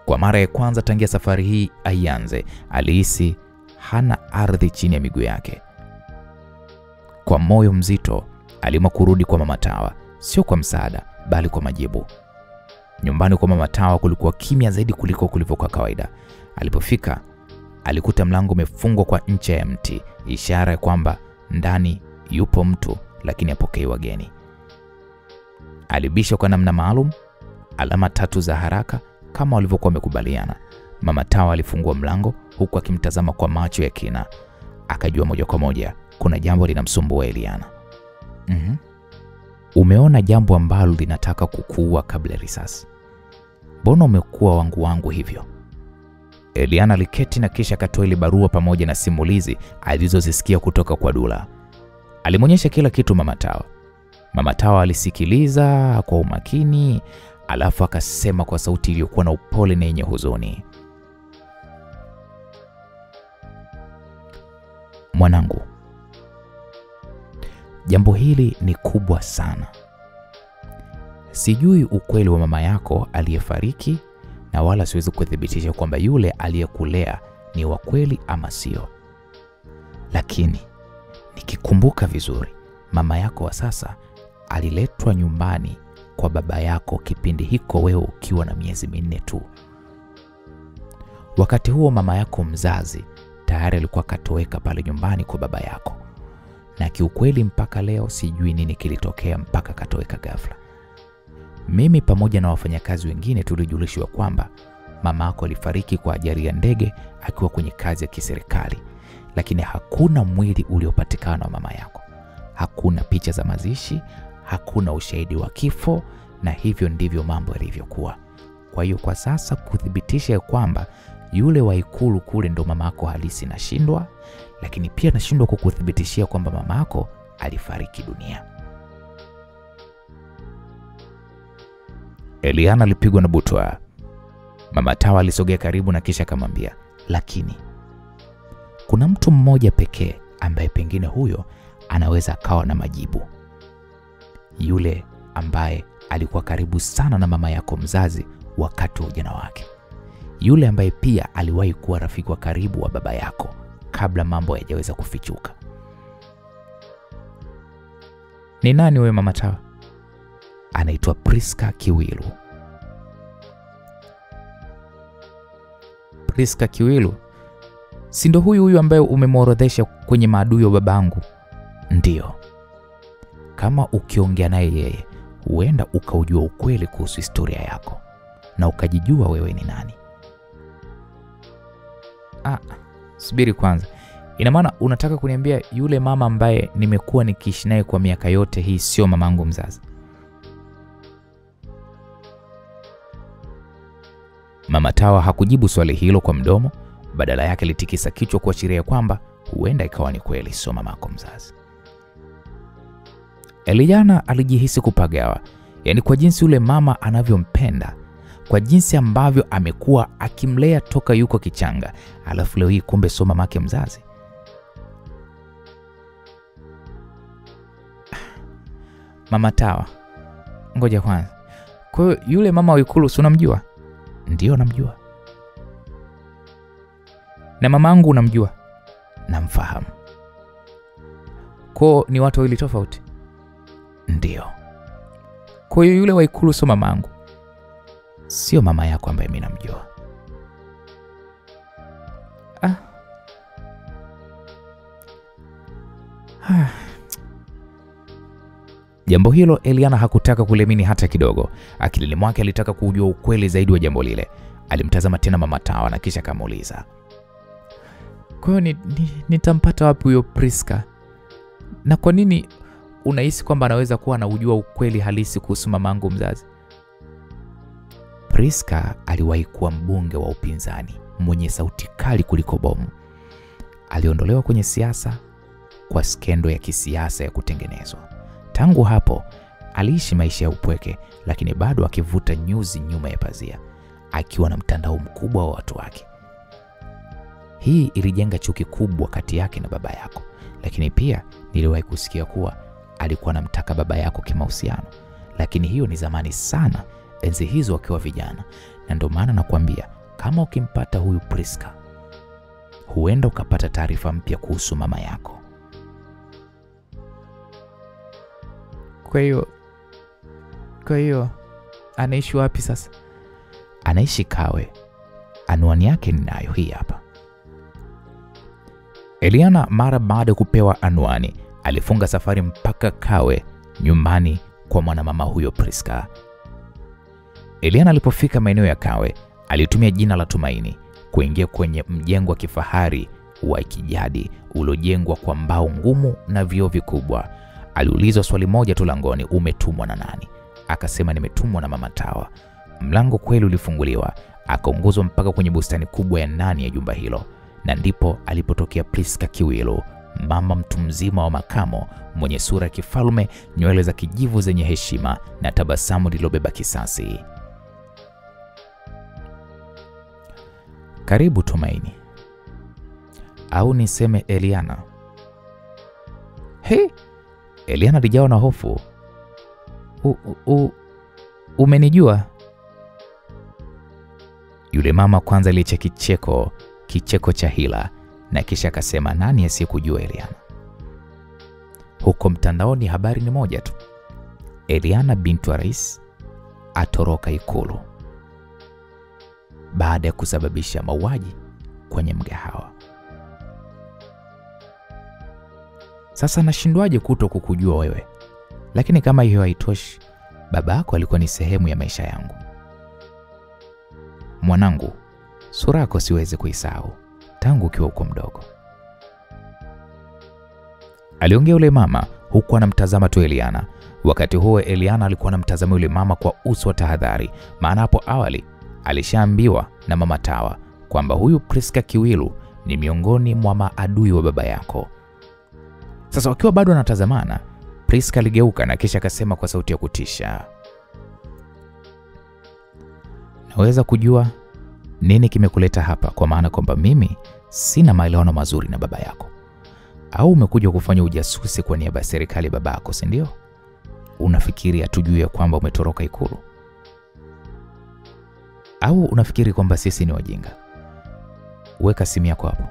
Kwa mara ya kwanza tangia safari hii aianze, alihisi hana ardhi chini ya miguu yake. Kwa moyo mzito, aliamua kurudi kwa Mama Tawa, sio kwa msaada, bali kwa majibu. Nyumbani kwa Mama Tawa kulikuwa kimya zaidi kuliko kulivyokuwa kawaida. Alipofika, alikuta mlango umefungwa kwa ncha ya mti, ishara ya kwamba ndani yupo mtu lakini hapokei wageni. Alibisha kwa namna maalum, alama 3 za haraka kama walivyokuwa wamekubaliana. Mama Tawa alifungua mlango huku akimtazama kwa macho ya kina. Akajua moja kwa moja kuna jambo linamsumbua Eliana. Umeona jambo ambalo linataka kukuua kabla ya risasi. Mbona umekuwa wangu hivyo? Eliana aliketi na kisha akatoa ile barua pamoja na simulizi alizozisikia kutoka kwa Dula. Alimwonyesha kila kitu Mama Tawa. Mama Tawa alisikiliza kwa umakini, alafu akasema kwa sauti iliyokuwa na upole na yenye huzuni. Mwanangu, jambo hili ni kubwa sana. Sijui ukweli wa mama yako aliyefariki, na wala siwezi kuthibitisha kwamba yule aliyekulea ni wa kweli ama sio. Lakini nikikumbuka vizuri, mama yako wa sasa aliletwa nyumbani kwa baba yako kipindi hiko wewe ukiwa na miezi 4 tu. Wakati huo mama yako mzazi tayari alikuwa katoweka pale nyumbani kwa baba yako. Na kiukweli mpaka leo sijui nini kilitokea mpaka katoweka ghafla. Mimi pamoja na wafanyakazi wengine tulijulishwa kwamba mama yako alifariki kwa ajali ya ndege akiwa kwenye kazi ya kiserikali, lakini hakuna mwili uliopatikana wa mama yako. Hakuna picha za mazishi, hakuna ushahidi wa kifo, na hivyo ndivyo mambo yalivyokuwa. Kwa hiyo kwa sasa kuthibitisha kwamba yule wa Ikulu kule ndo mamako halisi nashindwa, lakini pia nashindwa kukuthibitishia kwamba mamako alifariki dunia. Eliana alipigwa na butwa. Mama Tawa alisogea karibu na kisha akamwambia, lakini kuna mtu mmoja pekee ambaye pengine huyo anaweza akawa na majibu. Yule ambaye alikuwa karibu sana na mama yako mzazi wakati wa ujana wake. Yule ambaye pia aliwahi kuwa rafiki wa karibu wa baba yako kabla mambo hayajaweza kufichuka. Ni nani wewe Mama Tawa? Anaitwa Priska Kiwilu. Priska Kiwilu? Si ndo huyu ambaye umemworodhesha kwenye maadui wa babangu? Ndiyo. Kama ukiongea naye yeye, huenda ukaujua ukweli kuhusu historia yako na ukajijua wewe ni nani. Subiri kwanza. Ina maana unataka kuniambia yule mama ambaye nimekuwa nikiishi naye kwa miaka yote hii sio mamangu mzazi? Mama Tawa hakujibu swali hilo kwa mdomo, badala yake alitikisa kichwa kuashiria kwamba huenda ikawa ni kweli sio mamako mzazi. Eliana alijihisi kupagawa, yaani kwa jinsi yule mama anavyompenda, kwa jinsi ambavyo amekuwa akimlea toka yuko kichanga, alafu leo hii kumbe sio mamake mzazi. Mama Tawa, ngoja kwanza. Kwa hiyo yule mama wa Ikulu si unamjua? Ndio namjua. Na mamangu unamjua? Namfahamu. Kwa ni watu wawili tofauti? Ndio. Kwa hiyo yule wa Ikulu sio mamangu? Sio mama yako ambaye mimi namjua. Jambo hilo Eliana hakutaka kuliamini hata kidogo. Akilini mwake alitaka kujua ukweli zaidi wa jambo lile. Alimtazama tena Mama Tawa na kisha akamuuliza, kwa hiyo nitampata wapi huyo Priska? Na kwa nini unahisi kwamba anaweza kuwa anaujua ukweli halisi kuhusu mamangu mzazi? Priska aliwahi kuwa mbunge wa upinzani mwenye sauti kali kuliko bomu. Aliondolewa kwenye siasa kwa skendo ya kisiasa ya kutengenezwa. Tangu hapo aliishi maisha ya upweke, lakini bado akivuta nyuzi nyuma ya pazia, akiwa na mtandao mkubwa wa watu wake. Hii ilijenga chuki kubwa kati yake na baba yako, lakini pia niliwahi kusikia kuwa alikuwa anamtaka baba yako kimahusiano, lakini hiyo ni zamani sana, enzi hizo wakiwa vijana. Na ndio maana nakwambia, kama ukimpata huyu Priska, huenda ukapata taarifa mpya kuhusu mama yako. Kwa hiyo anaishi wapi sasa? Anaishi Kawe. Anwani yake ninayo hii hapa. Eliana mara baada ya kupewa anwani, alifunga safari mpaka Kawe, nyumbani kwa mwanamama huyo Priska. Eliana alipofika maeneo ya Kawe, alitumia jina la Tumaini kuingia kwenye mjengo wa kifahari wa kijadi uliojengwa kwa mbao ngumu na vioo vikubwa. Aliulizwa swali moja tu langoni, umetumwa na nani? Akasema nimetumwa na Mama Tawa. Mlango kweli ulifunguliwa, akaongozwa mpaka kwenye bustani kubwa ya ndani ya jumba hilo, na ndipo alipotokea Priska Kiwilu, mama mtu mzima wa makamo, mwenye sura ya kifalme, nywele za kijivu zenye heshima na tabasamu lililobeba kisasi. Karibu Tumaini. Au niseme Eliana? Eliana alijawa na hofu. Umenijua? Yule mama kwanza aliacha kicheko cha hila, na kisha akasema, nani asiyekujua Eliana? Huko mtandaoni habari ni moja tu. Eliana binti wa rais atoroka Ikulu baada ya kusababisha mauaji kwenye mgahawa. Sasa nashindwaje kukujua wewe? Lakini kama hiyo haitoshi, baba yako alikuwa ni sehemu ya maisha yangu. Mwanangu, sura yako siwezi kuisahau tangu ukiwa uko mdogo. Aliongea yule mama huku anamtazama tu Eliana. Wakati huo Eliana alikuwa anamtazama yule mama kwa uso wa tahadhari, maana hapo awali alishaambiwa na Mama Tawa kwamba huyu Priska Kiwilu ni miongoni mwa maadui wa baba yako. Sasa wakiwa bado wanatazamana, Priska aligeuka na kisha akasema kwa sauti ya kutisha, naweza kujua nini kimekuleta hapa? Kwa maana kwamba mimi sina maelewano mazuri na baba yako. Au umekuja kufanya ujasusi kwa niaba ya serikali babako, si ndio? Unafikiri hatujui kwamba umetoroka Ikulu? Au unafikiri kwamba sisi ni wajinga? Weka simu yako hapo.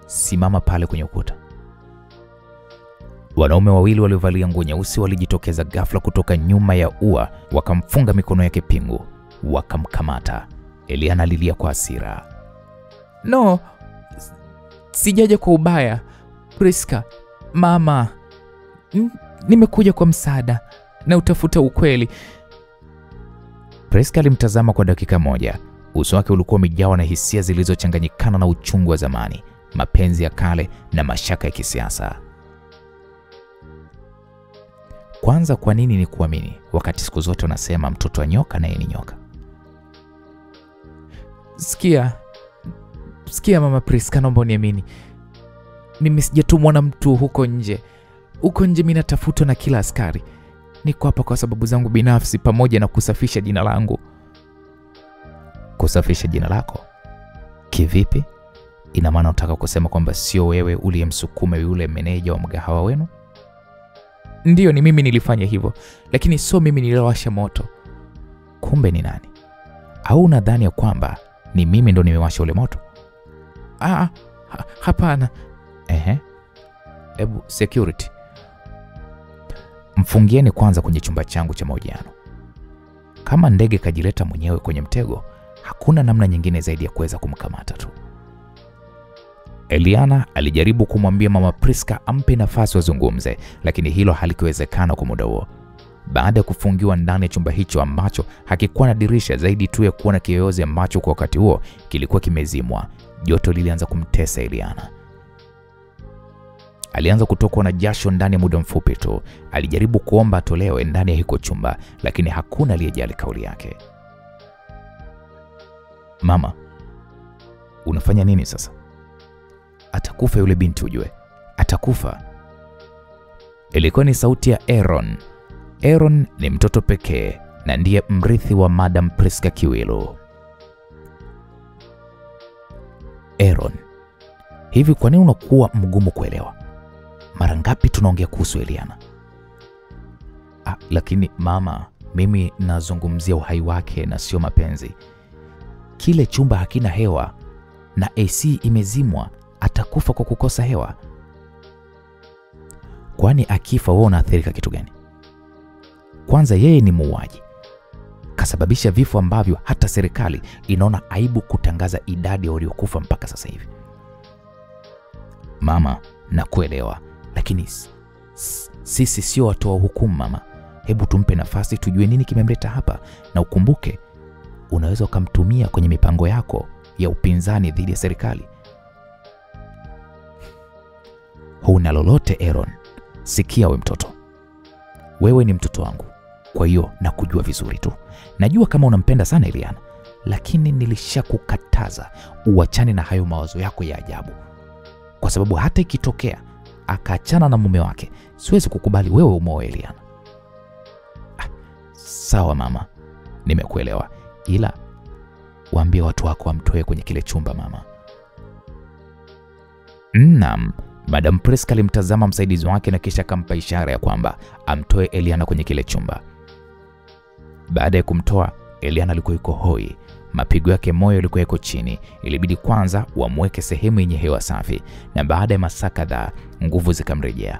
Simama pale kwenye ukuta. Wanaume wawili waliovalia nguo nyeusi walijitokeza ghafla kutoka nyuma ya ua, wakamfunga mikono yake pingu, wakamkamata. Eliana alilia kwa hasira. No, sijaja kwa ubaya. Priska, mama, nimekuja kwa msaada na utafuta ukweli. Priska alimtazama kwa dakika moja. Uso wake ulikuwa umejawa na hisia zilizochanganyikana na uchungu wa zamani, mapenzi ya kale na mashaka ya kisiasa. Kwanza, kwa nini ni kuamini wakati siku zote unasema mtoto wa nyoka na yeye ni nyoka? Sikia mama Priska, naomba uniamini. Mimi sijatumwa na mtu huko nje. Huko nje mimi natafutwa na kila askari. Niko hapa kwa sababu zangu binafsi pamoja na kusafisha jina langu. Kusafisha jina lako? Kivipi? Ina maana unataka kusema kwamba sio wewe uliyemsukuma yule meneja wa mgahawa wenu? Ndiyo, ni mimi nilifanya hivyo, lakini sio mimi niliyowasha moto. Kumbe ni nani? Au unadhani ya kwamba ni mimi ndo nimewasha ule moto? Hapana. Ebu security, mfungieni kwanza kwenye chumba changu cha mahojiano. Kama ndege kajileta mwenyewe kwenye mtego, hakuna namna nyingine zaidi ya kuweza kumkamata tu. Eliana alijaribu kumwambia mama Priska ampe nafasi wazungumze, lakini hilo halikuwezekana kwa muda huo. Baada ya kufungiwa ndani ya chumba hicho ambacho hakikuwa na dirisha zaidi tu ya kuona kiyoyozi ambacho kwa wakati huo kilikuwa kimezimwa, joto lilianza kumtesa Eliana. Alianza kutokwa na jasho ndani ya muda mfupi tu. Alijaribu kuomba atolewe ndani ya hiko chumba, lakini hakuna aliyejali kauli yake. Mama, unafanya nini sasa? Atakufa yule binti, ujue. Atakufa. Ilikuwa ni sauti ya Aaron. Aaron ni mtoto pekee na ndiye mrithi wa Madam Priska Kiwilu. Aaron, hivi kwa nini unakuwa mgumu kuelewa? Mara ngapi tunaongea kuhusu Eliana? Lakini mama, mimi nazungumzia uhai wake na sio mapenzi. Kile chumba hakina hewa na AC imezimwa. Atakufa kwa kukosa hewa. Kwani akifa wewe unaathirika kitu gani? Kwanza yeye ni muuaji. Kasababisha vifo ambavyo hata serikali inaona aibu kutangaza idadi ya waliokufa mpaka sasa hivi. Mama, nakuelewa, lakini sisi sio watu wa hukumu mama. Hebu tumpe nafasi tujue nini kimemleta hapa, na ukumbuke unaweza ukamtumia kwenye mipango yako ya upinzani dhidi ya serikali. Huna lolote Aaron. Sikia we mtoto. Wewe ni mtoto wangu. Kwa hiyo nakujua vizuri tu. Najua kama unampenda sana Eliana, lakini nilishakukataza uachane na hayo mawazo yako ya ajabu. Kwa sababu hata ikitokea akaachana na mume wake, siwezi kukubali wewe umoe Eliana. Sawa mama, nimekuelewa. Ila waambie watu wako wamtoe kwenye kile chumba mama. Naam. Madam Priska alimtazama msaidizi wake na kisha akampa ishara ya kwamba amtoe Eliana kwenye kile chumba. Baada ya kumtoa, Eliana alikuwa yuko hoi. Mapigo yake moyo yalikuwa yako chini. Ilibidi kwanza wamweke sehemu yenye hewa safi, na baada ya masaa kadhaa nguvu zikamrejea.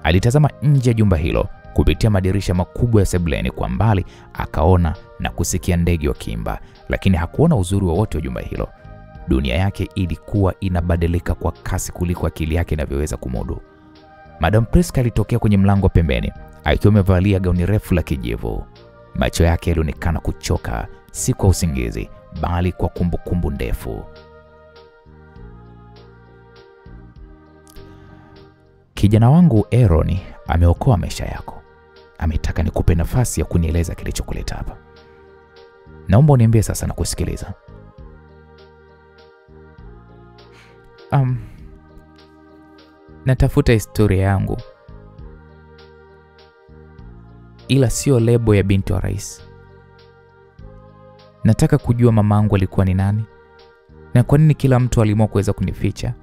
Alitazama nje ya jumba hilo kupitia madirisha makubwa ya sebuleni. Kwa mbali akaona na kusikia ndege wakiimba, lakini hakuona uzuri wowote wa jumba hilo. Dunia yake ilikuwa inabadilika kwa kasi kuliko akili yake inavyoweza kumudu. Madam Priska alitokea kwenye mlango pembeni akiwa amevalia gauni refu la kijivu. Macho yake yalionekana kuchoka, si kwa usingizi bali kwa kumbukumbu ndefu. Kijana wangu Aaron ameokoa maisha yako. Ametaka nikupe nafasi ya kunieleza kilichokuleta hapa. Naomba uniambie sasa na kusikiliza. Natafuta historia yangu, ila sio lebo ya binti wa rais. Nataka kujua mamangu alikuwa ni nani na kwa nini kila mtu aliamua kuweza kunificha.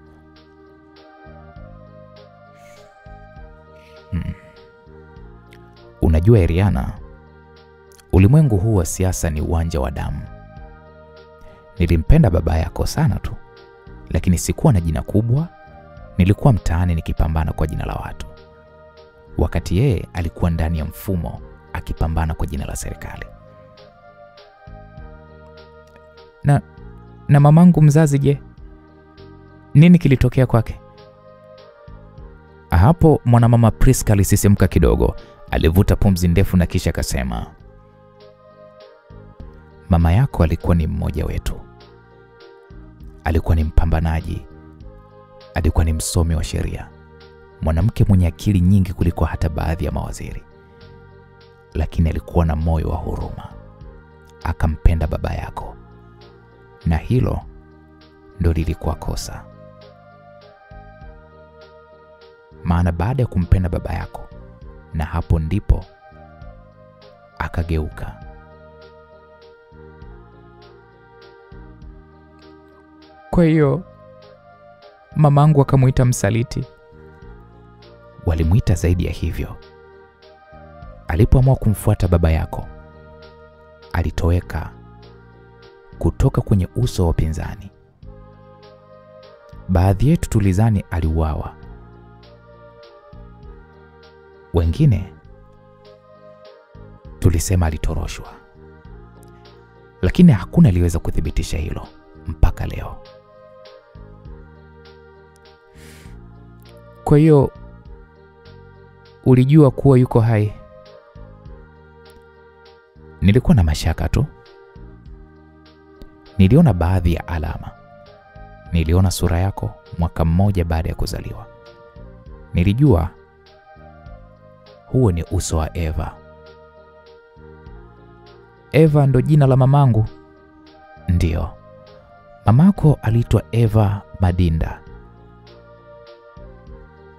Unajua Eliana, ulimwengu huu wa siasa ni uwanja wa damu. Nilimpenda baba yako sana tu, lakini sikuwa na jina kubwa. Nilikuwa mtaani nikipambana kwa jina la watu, wakati yeye alikuwa ndani ya mfumo akipambana kwa jina la serikali. Na mamangu mzazi je? Nini kilitokea kwake? Hapo mwanamama Priska alisisimka kidogo, alivuta pumzi ndefu na kisha akasema, mama yako alikuwa ni mmoja wetu. Alikuwa ni mpambanaji, alikuwa ni msomi wa sheria, mwanamke mwenye akili nyingi kuliko hata baadhi ya mawaziri. Lakini alikuwa na moyo wa huruma, akampenda baba yako, na hilo ndo lilikuwa kosa. Maana baada ya kumpenda baba yako, na hapo ndipo akageuka. Kwa hiyo mamangu akamuita msaliti? Walimuita zaidi ya hivyo. Alipoamua kumfuata baba yako, alitoweka kutoka kwenye uso wa upinzani. Baadhi yetu tulizani aliuawa, wengine tulisema alitoroshwa, lakini hakuna aliweza kuthibitisha hilo mpaka leo. Kwa hiyo ulijua kuwa yuko hai? Nilikuwa na mashaka tu. Niliona baadhi ya alama. Niliona sura yako mwaka mmoja baada ya kuzaliwa. Nilijua huo ni uso wa Eva. Eva ndo jina la mamangu? Ndiyo. Mamako aliitwa Eva Madinda,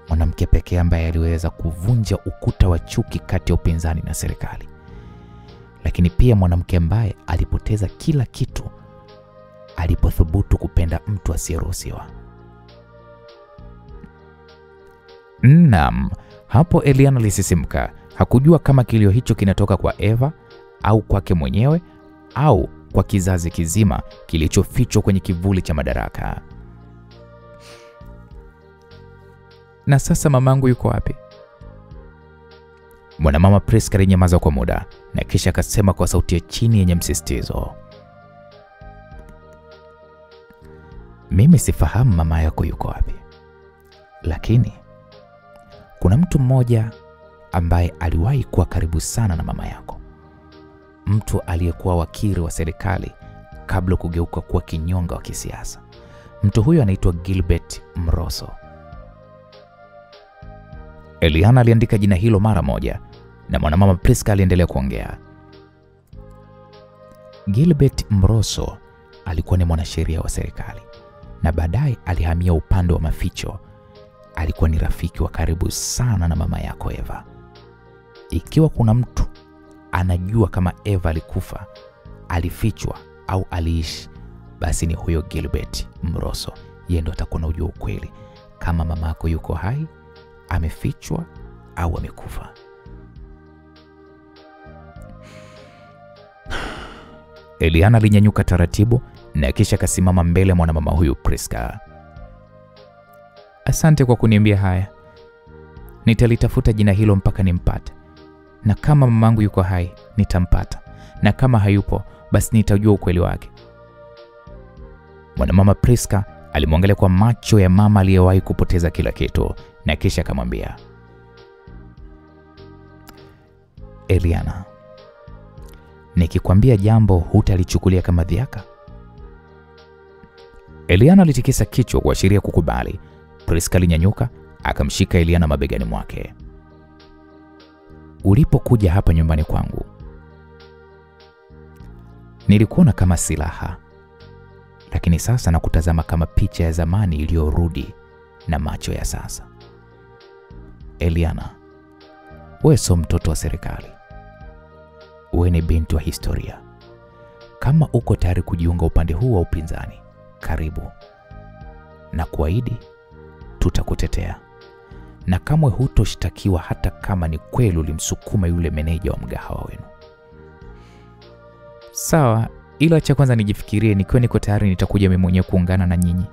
mwanamke pekee ambaye aliweza kuvunja ukuta wa chuki kati ya upinzani na serikali, lakini pia mwanamke ambaye alipoteza kila kitu alipothubutu kupenda mtu asiyeruhusiwa. Naam, hapo Eliana alisisimka. Hakujua kama kilio hicho kinatoka kwa Eva au kwake mwenyewe au kwa kizazi kizima kilichofichwa kwenye kivuli cha madaraka. Na sasa mamangu yuko wapi? Mwanamama Priska alinyamaza kwa muda na kisha akasema kwa sauti ya chini yenye msisitizo, mimi sifahamu mama yako yuko wapi, lakini kuna mtu mmoja ambaye aliwahi kuwa karibu sana na mama yako, mtu aliyekuwa wakili wa serikali kabla kugeuka kuwa kinyonga wa kisiasa. Mtu huyo anaitwa Gilbert Mroso. Eliana aliandika jina hilo mara moja na mwanamama Priska aliendelea kuongea. Gilbert Mroso alikuwa ni mwanasheria wa serikali na baadaye alihamia upande wa maficho. Alikuwa ni rafiki wa karibu sana na mama yako Eva. Ikiwa kuna mtu anajua kama Eva alikufa, alifichwa au aliishi, basi ni huyo Gilbert Mroso. Yeye ndo atakuwa anajua ukweli kama mama yako yuko hai, amefichwa au amekufa. Eliana alinyanyuka taratibu na kisha akasimama mbele mwanamama huyu Priska. Asante kwa kuniambia haya. Nitalitafuta jina hilo mpaka nimpate. Na kama mamangu yuko hai, nitampata. Na kama hayupo, basi nitajua ukweli wake. Mwanamama Priska alimwangalia kwa macho ya mama aliyewahi kupoteza kila kitu na kisha akamwambia, Eliana, nikikwambia jambo hutalichukulia kama dhiaka? Eliana alitikisa kichwa kuashiria kukubali. Priska alinyanyuka akamshika Eliana mabegani mwake. Ulipokuja hapa nyumbani kwangu, nilikuona kama silaha, lakini sasa nakutazama kama picha ya zamani iliyorudi na macho ya sasa. Eliana, wewe sio mtoto wa serikali. Wewe ni binti wa historia. Kama uko tayari kujiunga upande huu wa upinzani, karibu. Na kuahidi tutakutetea. na kamwe hutoshtakiwa hata kama ni kweli ulimsukuma yule meneja wa mgahawa wenu. Sawa, ila cha kwanza nijifikirie, nikiwa niko tayari nitakuja mimi mwenyewe kuungana na nyinyi.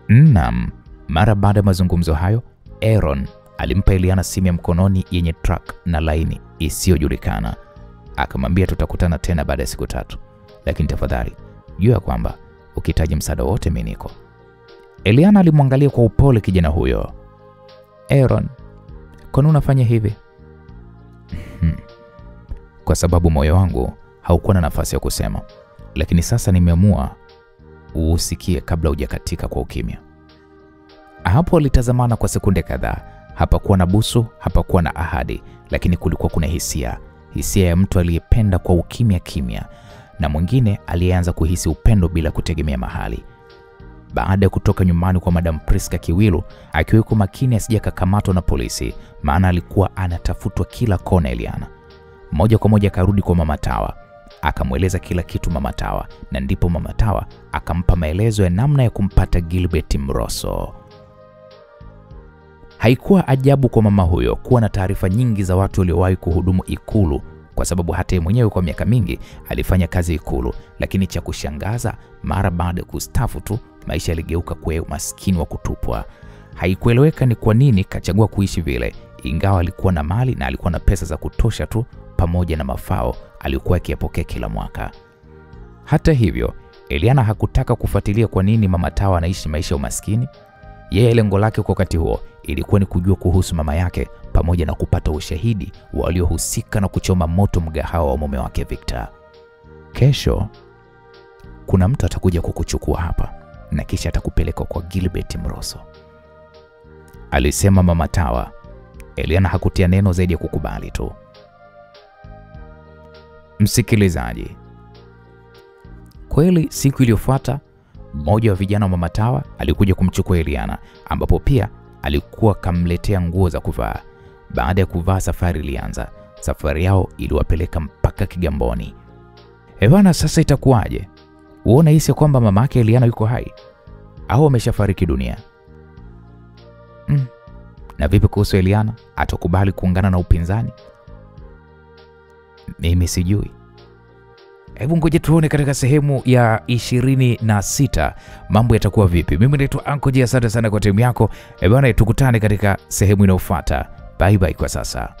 Naam, mara baada ya mazungumzo hayo, Aaron alimpa Eliana simu ya mkononi yenye track na laini isiyojulikana. Akamwambia tutakutana tena baada ya siku 3. Lakini tafadhali, jua kwamba ukihitaji msaada wote mimi niko. Eliana alimwangalia kwa upole kijana huyo. Aaron, kwa nini unafanya hivi? Kwa sababu moyo wangu haukuwa na nafasi ya kusema. Lakini sasa nimeamua usikie kabla hujakatika kwa ukimya. Hapo walitazamana kwa sekunde kadhaa. Hapakuwa na busu, hapakuwa na ahadi, lakini kulikuwa kuna hisia ya mtu aliyependa kwa ukimya kimya, na mwingine aliyeanza kuhisi upendo bila kutegemea mahali. Baada ya kutoka nyumbani kwa Madam Priska Kiwilu, akiweko makini asije akakamatwa na polisi, maana alikuwa anatafutwa kila kona Eliana. Moja kwa moja akarudi kwa Mama Tawa, akamweleza kila kitu Mama Tawa, na ndipo Mama Tawa akampa maelezo ya namna ya kumpata Gilbert Mroso. Haikuwa ajabu kwa mama huyo kuwa na taarifa nyingi za watu waliowahi kuhudumu Ikulu, kwa sababu hata yeye mwenyewe kwa miaka mingi alifanya kazi Ikulu. Lakini cha kushangaza, mara baada ya kustaafu tu maisha yaligeuka kuwa umaskini wa kutupwa. Haikueleweka ni kwa nini kachagua kuishi vile, ingawa alikuwa na mali na alikuwa na pesa za kutosha tu, pamoja na mafao aliyokuwa akiyapokea kila mwaka. Hata hivyo, Eliana hakutaka kufuatilia kwa nini Mama Tawa anaishi maisha ya umaskini. Yeye lengo lake kwa wakati huo ilikuwa ni kujua kuhusu mama yake, pamoja na kupata ushahidi waliohusika na kuchoma moto mgahawa wa mume wake Victor. Kesho kuna mtu atakuja kukuchukua hapa na kisha atakupeleka kwa Gilbert Mroso, alisema Mama Tawa. Eliana hakutia neno zaidi ya kukubali tu. Msikilizaji, kweli siku iliyofuata mmoja wa vijana wa Mama Tawa alikuja kumchukua Eliana, ambapo pia alikuwa kamletea nguo za kuvaa. Baada ya kuvaa, safari ilianza. Safari yao iliwapeleka mpaka Kigamboni. Bwana, sasa itakuwaje? Uona hisi kwamba mamake Eliana yuko hai au ameshafariki dunia? Na vipi kuhusu Eliana? Atakubali kuungana na upinzani? Mimi sijui. Hebu ngoje tuone katika sehemu ya 26 mambo yatakuwa vipi. Mimi naitwa Uncle J, asante sana kwa timu yako. Bwana, tukutane katika sehemu inayofuata. Bye bye kwa sasa.